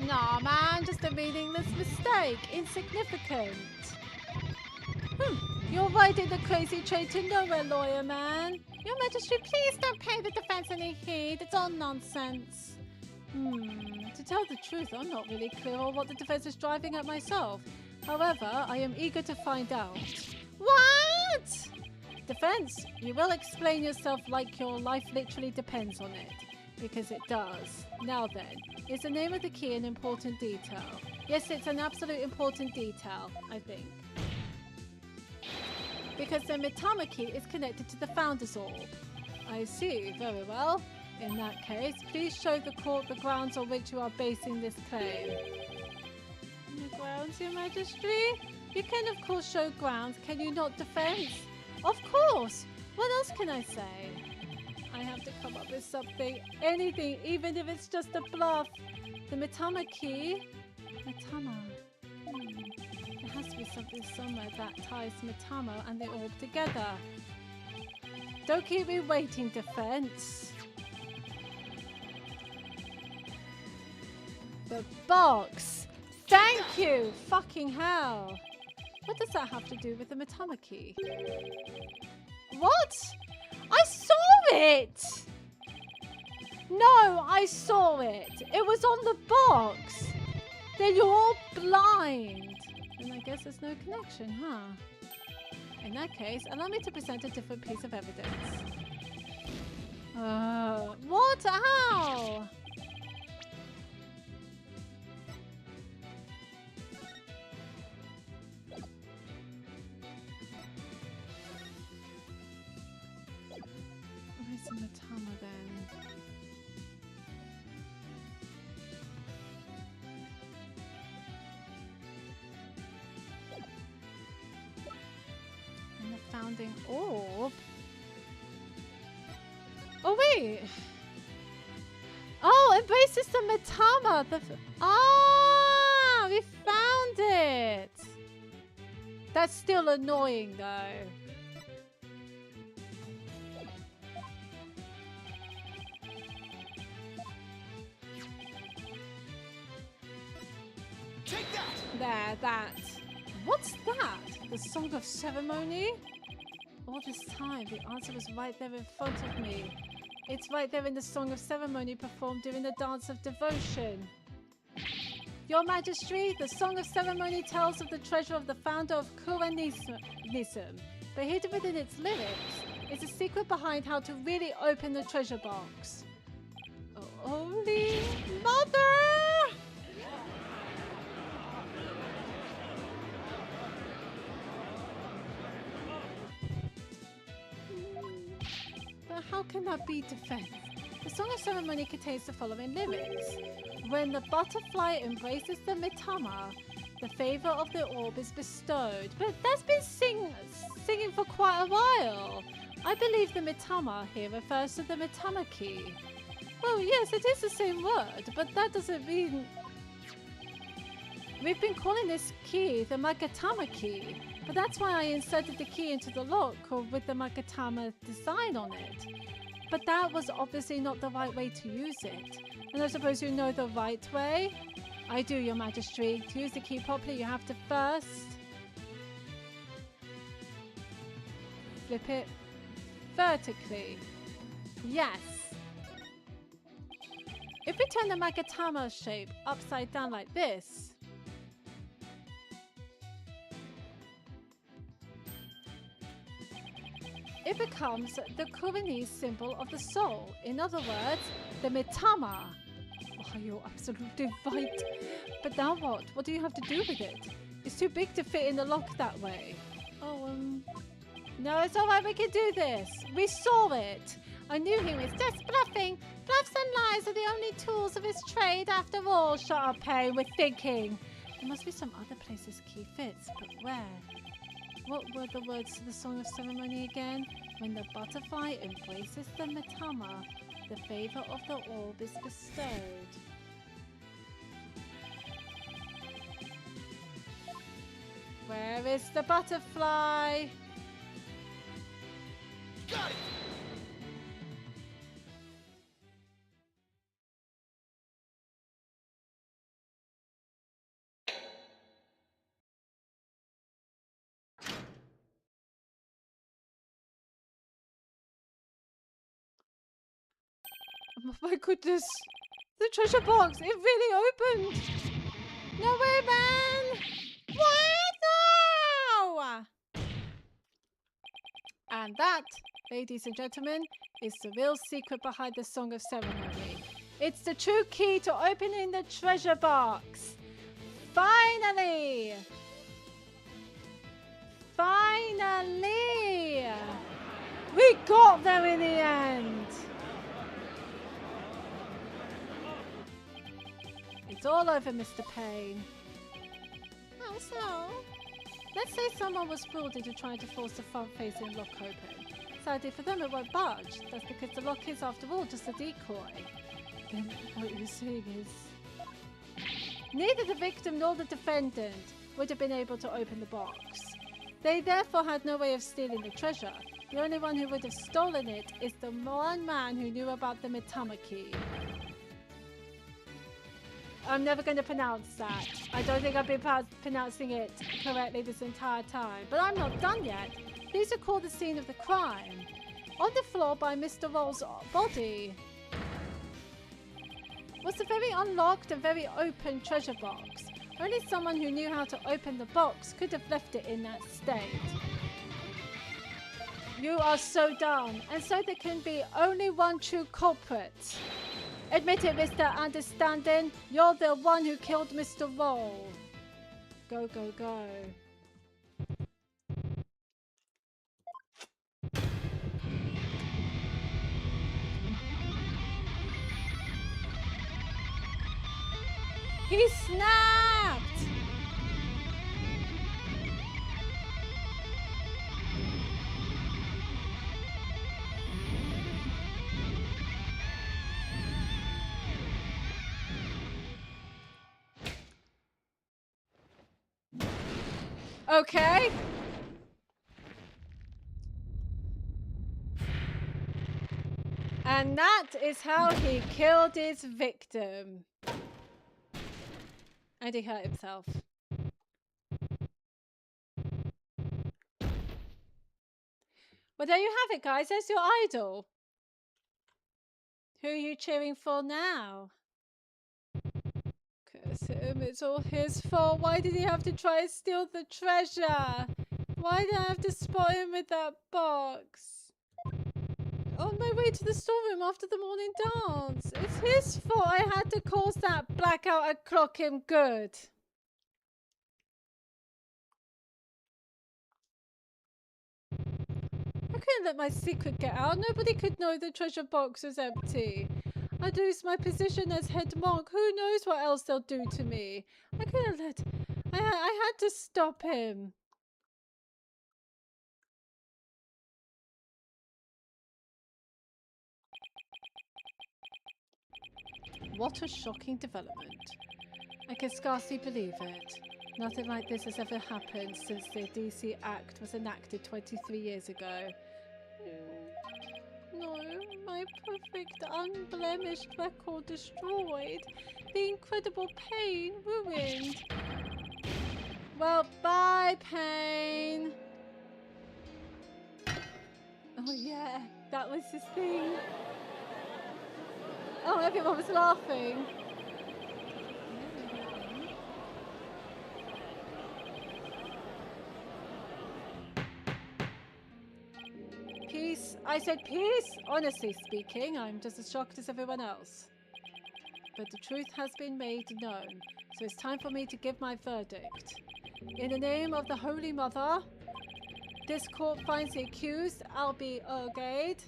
Nah, man, just a meaningless mistake. Insignificant. You're riding the crazy train to nowhere, lawyer man. Your Majesty, please don't pay the defense any heed. It's all nonsense. To tell the truth, I'm not really clear on what the defense is driving at myself. However, I am eager to find out. What? Defense, you will explain yourself like your life literally depends on it. Because it does. Now then, is the name of the key an important detail? Yes, it's an absolute important detail, I think. Because the Mitama key is connected to the Founder's Orb. I see, very well. In that case, please show the court the grounds on which you are basing this claim. The grounds, Your Majesty? You can of course show grounds, can you not, defense? Of course! What else can I say? I have to come up with something, anything, even if it's just a bluff. The Mitama key? Mitama. There has to be something somewhere that ties Mitama and the orb together. Don't keep me waiting, defense. The box! Thank you! Fucking hell! What does that have to do with the Mitama key? What? I saw it! No, I saw it! It was on the box! Then you're all blind! And I guess there's no connection, huh? In that case, allow me to present a different piece of evidence. What? How? Where's the Mitama then? And the founding orb? Oh wait! Oh, embraces the Mitama! We found it! That's still annoying though. Take that! There, that. What's that? The Song of Ceremony? All this time, the answer was right there in front of me. It's right there in the Song of Ceremony performed during the Dance of Devotion. Your Majesty, the Song of Ceremony tells of the treasure of the founder of Kuranism, but hidden within its lyrics is a secret behind how to really open the treasure box. Oh, Holy Mother! But how can that be defense? The Song of Ceremony contains the following lyrics. When the butterfly embraces the Mitama, the favor of the orb is bestowed. But that's been singing for quite a while. I believe the Mitama here refers to the Mitama key. Well, yes, it is the same word, but that doesn't mean... We've been calling this key the Magatama key, but that's why I inserted the key into the lock with the Magatama design on it. But that was obviously not the right way to use it. And I suppose you know the right way? I do, Your Majesty. To use the key properly, you have to first flip it vertically. Yes. If we turn the Magatama shape upside down like this, it becomes the Kuranese symbol of the soul. In other words, the Mitama. Oh, you're absolutely right. But now what? What do you have to do with it? It's too big to fit in the lock that way. Oh, no, it's all right. We can do this. We saw it. I knew he was just bluffing. Bluffs and lies are the only tools of his trade after all. Shut up, Pay. We're thinking. There must be some other place this key fits, but where? What were the words to the Song of Ceremony again? When the butterfly embraces the Mitama, the favor of the orb is bestowed. Where is the butterfly? Got it! Oh my goodness. The treasure box, it really opened. No way, man. What? No! And that, ladies and gentlemen, is the real secret behind the Song of Ceremony. It's the true key to opening the treasure box. Finally! Finally! We got there in the end! It's all over, Mr. Payne. How so? Let's say someone was fooled into trying to force the front-facing lock open. Sadly for them, it won't budge. That's because the lock is, after all, just a decoy. Then what you're saying is... Neither the victim nor the defendant would have been able to open the box. They therefore had no way of stealing the treasure. The only one who would have stolen it is the one man who knew about the Mitama key. I'm never going to pronounce that. I don't think I've been pronouncing it correctly this entire time. But I'm not done yet. These are called the scene of the crime. On the floor by Mr. Roll's body was a very unlocked and very open treasure box. Only someone who knew how to open the box could have left it in that state. You are so dumb, and so there can be only one true culprit. Admit it, Mr. Understanding. You're the one who killed Mr. Roll. Go, go, go. He snapped! Okay. And that is how he killed his victim. And he hurt himself. Well, there you have it, guys. There's your idol. Who are you cheering for now? Curse him. It's all his fault. Why did he have to try and steal the treasure? Why did I have to spot him with that box? On my way to the storeroom after the morning dance. It's his fault I had to cause that blackout and clock him good. I couldn't let my secret get out. Nobody could know the treasure box was empty. I'd lose my position as head monk. Who knows what else they'll do to me? I couldn't let... I had to stop him. What a shocking development. I can scarcely believe it. Nothing like this has ever happened since the DC Act was enacted 23 years ago. No, my perfect, unblemished record destroyed. The incredible pain ruined. Well, bye, pain. Oh yeah, that was his thing. Oh, everyone was laughing. Peace. I said peace. Honestly speaking, I'm just as shocked as everyone else. But the truth has been made known, so it's time for me to give my verdict. In the name of the Holy Mother, this court finds the accused, Albie Ergade,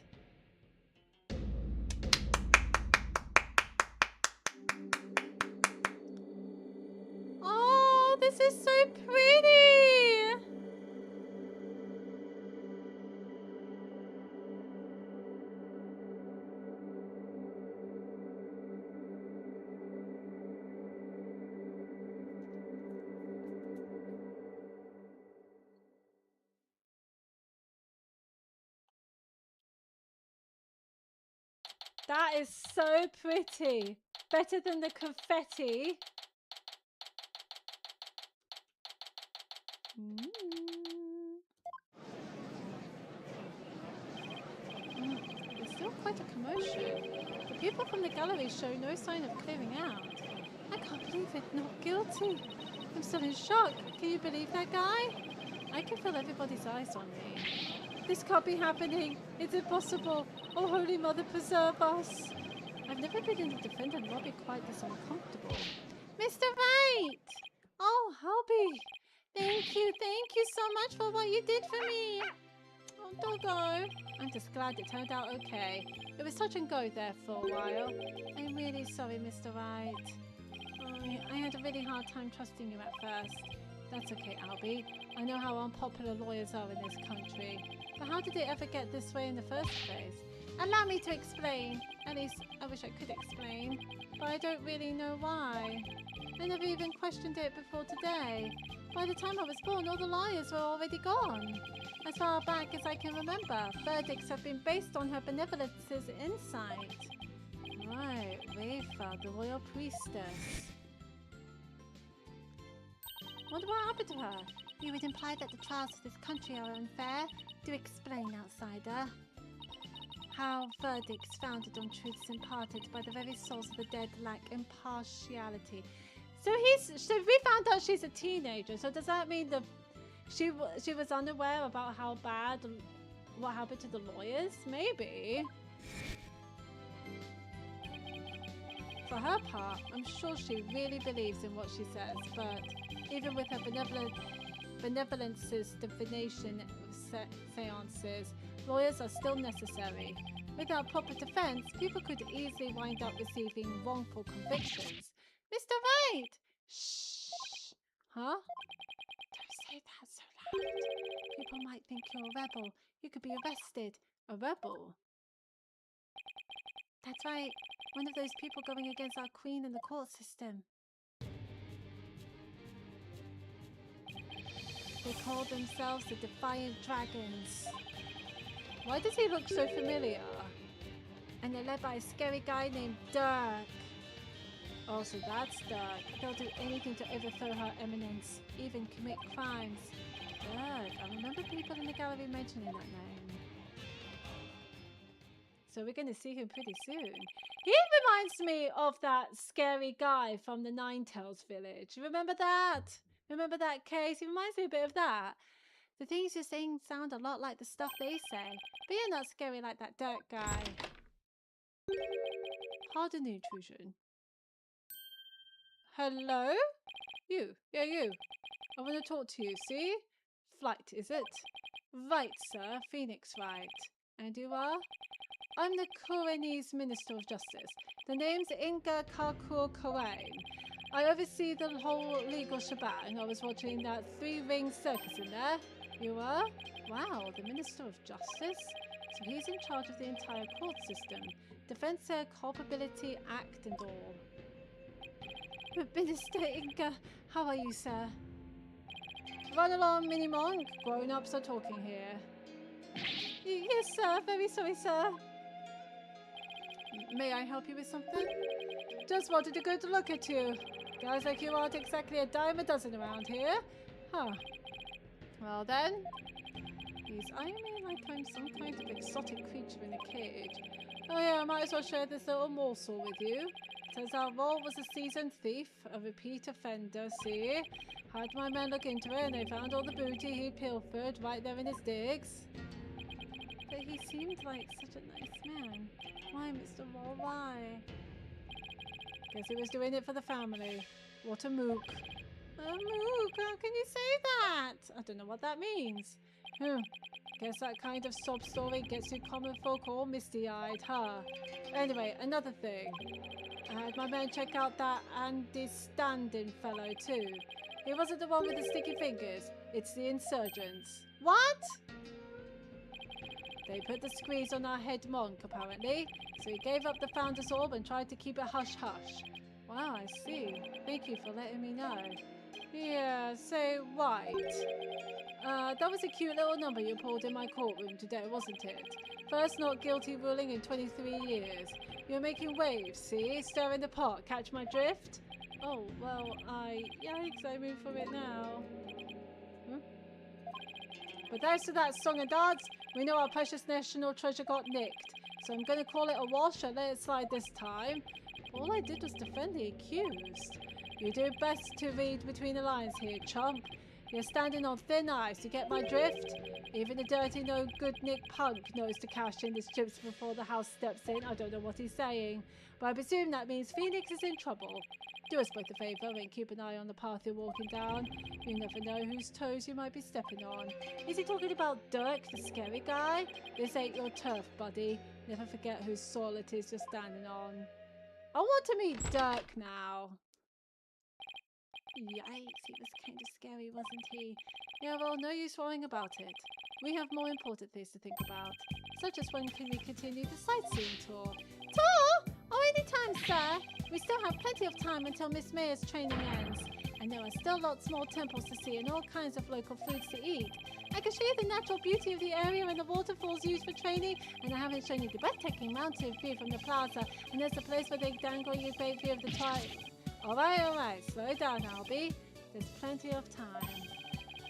this is so pretty! That is so pretty. Better than the confetti. It's still quite a commotion. The people from the gallery show no sign of clearing out. I can't believe it. Not guilty. I'm still in shock. Can you believe that guy? I can feel everybody's eyes on me. This can't be happening. It's impossible. Oh, Holy Mother, preserve us. I've never been in the defendant lobby quite this uncomfortable. Mr. Wright! Oh, Hobby. Thank you so much for what you did for me. Oh, doggo. I'm just glad it turned out okay. It was touch and go there for a while. I'm really sorry, Mr. Wright. I had a really hard time trusting you at first. That's okay, Albie. I know how unpopular lawyers are in this country. But how did it ever get this way in the first place? Allow me to explain. At least, I wish I could explain. But I don't really know why. I never even questioned it before today. By the time I was born, all the lawyers were already gone. As far back as I can remember, verdicts have been based on her benevolence's insight. Right, Rafa, the royal priestess. Wonder what happened to her? You would imply that the trials of this country are unfair. Do explain, outsider. How verdicts founded on truths imparted by the very souls of the dead lack impartiality. So we found out she's a teenager. So does that mean she was unaware about how bad what happened to the lawyers? Maybe. For her part, I'm sure she really believes in what she says, but even with her benevolence's divination seances, lawyers are still necessary. Without proper defense, people could easily wind up receiving wrongful convictions. Mr. Wright! Shh! Huh? Don't say that so loud. People might think you're a rebel. You could be arrested. A rebel? That's right. One of those people going against our queen in the court system. They call themselves the Defiant Dragons. Why does he look so familiar? And they're led by a scary guy named Dirk. Oh, so that's Dirk. They'll do anything to overthrow her eminence, even commit crimes. Dirk, I remember people in the gallery mentioning that name. So we're going to see him pretty soon. He reminds me of that scary guy from the Ninetales village. Remember that? Remember that case? He reminds me a bit of that. The things you're saying sound a lot like the stuff they say. But you're not scary like that Dirk guy. Pardon the intrusion. Hello? You. Yeah, you. I want to talk to you, see? Flight, is it? Right, sir. Phoenix Wright. And you are? I'm the Kurenese Minister of Justice. The name's Inga Karkur Karain. I oversee the whole legal shebang. I was watching that three-ring circus in there. You are? Wow, the Minister of Justice? So he's in charge of the entire court system. Defense, culpability, act and all. Minister Inga, how are you, sir? Run along, Mini Monk. Grown-ups are talking here. Yes, sir. Very sorry, sir. May I help you with something? Just wanted a good look at you. Guys like you aren't exactly a dime a dozen around here. Huh. Well then. He's eyeing me like I'm some kind of exotic creature in a cage. Oh yeah, I might as well share this little morsel with you. Turns out Roll was a seasoned thief, a repeat offender, see? Had my men look into it and they found all the booty he pilfered right there in his digs. But he seemed like such a nice man. Why, Mr. Roll, why? Guess he was doing it for the family. What a mook. A mook? How can you say that? I don't know what that means. Guess that kind of sob story gets you common folk all misty-eyed, huh? Anyway, another thing. I had my men check out that Andy Standing fellow too. He wasn't the one with the sticky fingers. It's the insurgents. What? They put the squeeze on our head monk, apparently. So he gave up the Founder's Orb and tried to keep it hush-hush. Wow, I see. Thank you for letting me know. Yeah, so, right. That was a cute little number you pulled in my courtroom today, wasn't it? First not guilty ruling in 23 years. You're making waves, see? Stirring the pot. Catch my drift? Oh, well, yikes, I move for it now. But as to that song and dance, We know our precious national treasure got nicked, so I'm going to call it a wash and let it slide this time. All I did was defend the accused. You do best to read between the lines here, chump. You're standing on thin ice, you get my drift? Even a dirty, no-good Nick punk knows to cash in his chips before the house steps in. I don't know what he's saying, but I presume that means Phoenix is in trouble. Do us both a favour and keep an eye on the path you're walking down. You never know whose toes you might be stepping on. Is he talking about Dirk, the scary guy? This ain't your turf, buddy. Never forget whose soil it is you're standing on. I want to meet Dirk now. Yikes, he was kind of scary, wasn't he? Yeah, well, no use worrying about it. We have more important things to think about, such as when can we continue the sightseeing tour. Tour? Oh, anytime, sir. We still have plenty of time until Miss Mayer's training ends, and there are still lots more temples to see and all kinds of local foods to eat. I can show you the natural beauty of the area and the waterfalls used for training, and I haven't shown you the breathtaking mountain view from the plaza, and there's a place where they dangle you a great view of the Alright, slow down, Albie. There's plenty of time.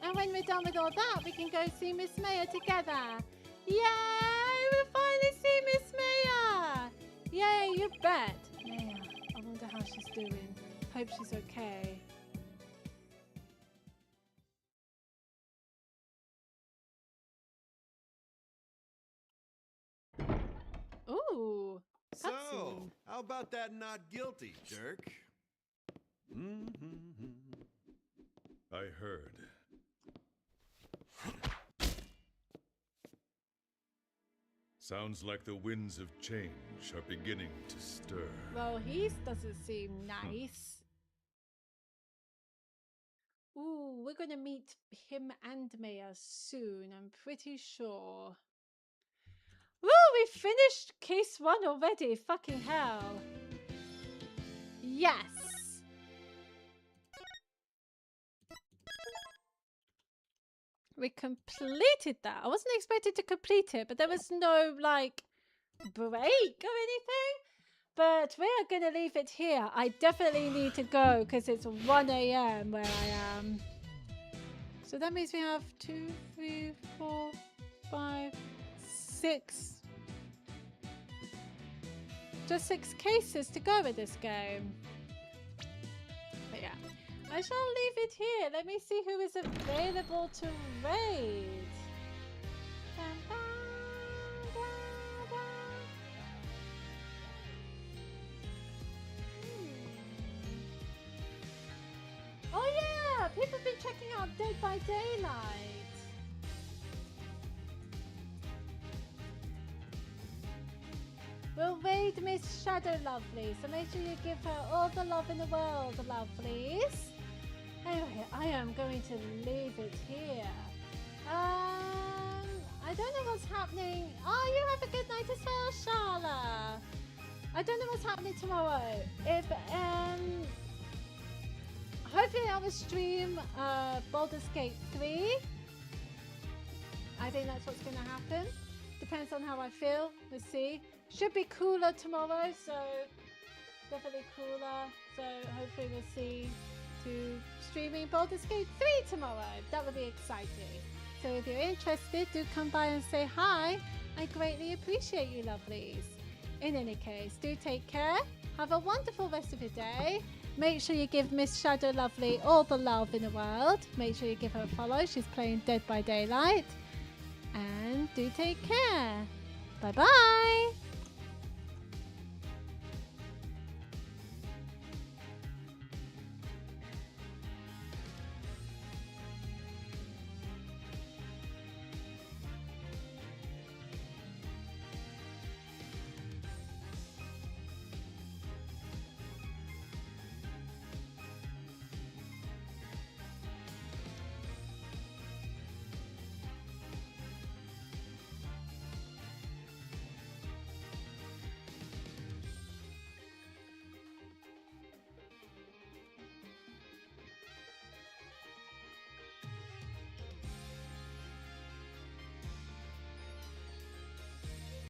And when we're done with all that, we can go see Miss Mayer together. Yay! We'll finally see Miss Mayer! Yay, you bet. Mayer, I wonder how she's doing. Hope she's okay. Ooh, So, cutscene. how about that not guilty, jerk? I heard. Sounds like the winds of change are beginning to stir. Well, he doesn't seem nice. Ooh, we're gonna meet him and Maya soon, I'm pretty sure. Woo, we finished case 1 already, fucking hell. Yes. We completed that. I wasn't expected to complete it, but there was no, like, break or anything. But we are going to leave it here. I definitely need to go because it's 1 a.m. where I am. So that means we have 2, 3, 4, 5, 6. Just 6 cases to go with this game. But yeah. I shall leave it here. Let me see who is available to raid. Oh yeah, people have been checking out Dead by Daylight. We'll raid Miss Shadow Lovely, so make sure you give her all the love in the world, lovelies. Anyway, I am going to leave it here. I don't know what's happening. Oh, you have a good night as well, Sharla. I don't know what's happening tomorrow. If hopefully I will stream Baldur's Gate 3. I think that's what's going to happen. Depends on how I feel. We'll see. Should be cooler tomorrow, so definitely cooler. So hopefully we'll see to streaming Baldur's Gate 3 tomorrow. That would be exciting. So if you're interested, do come by and say hi. I greatly appreciate you, lovelies. In any case, do take care. Have a wonderful rest of your day. Make sure you give Miss Shadow Lovely all the love in the world. Make sure you give her a follow. She's playing Dead by Daylight. And do take care. Bye-bye.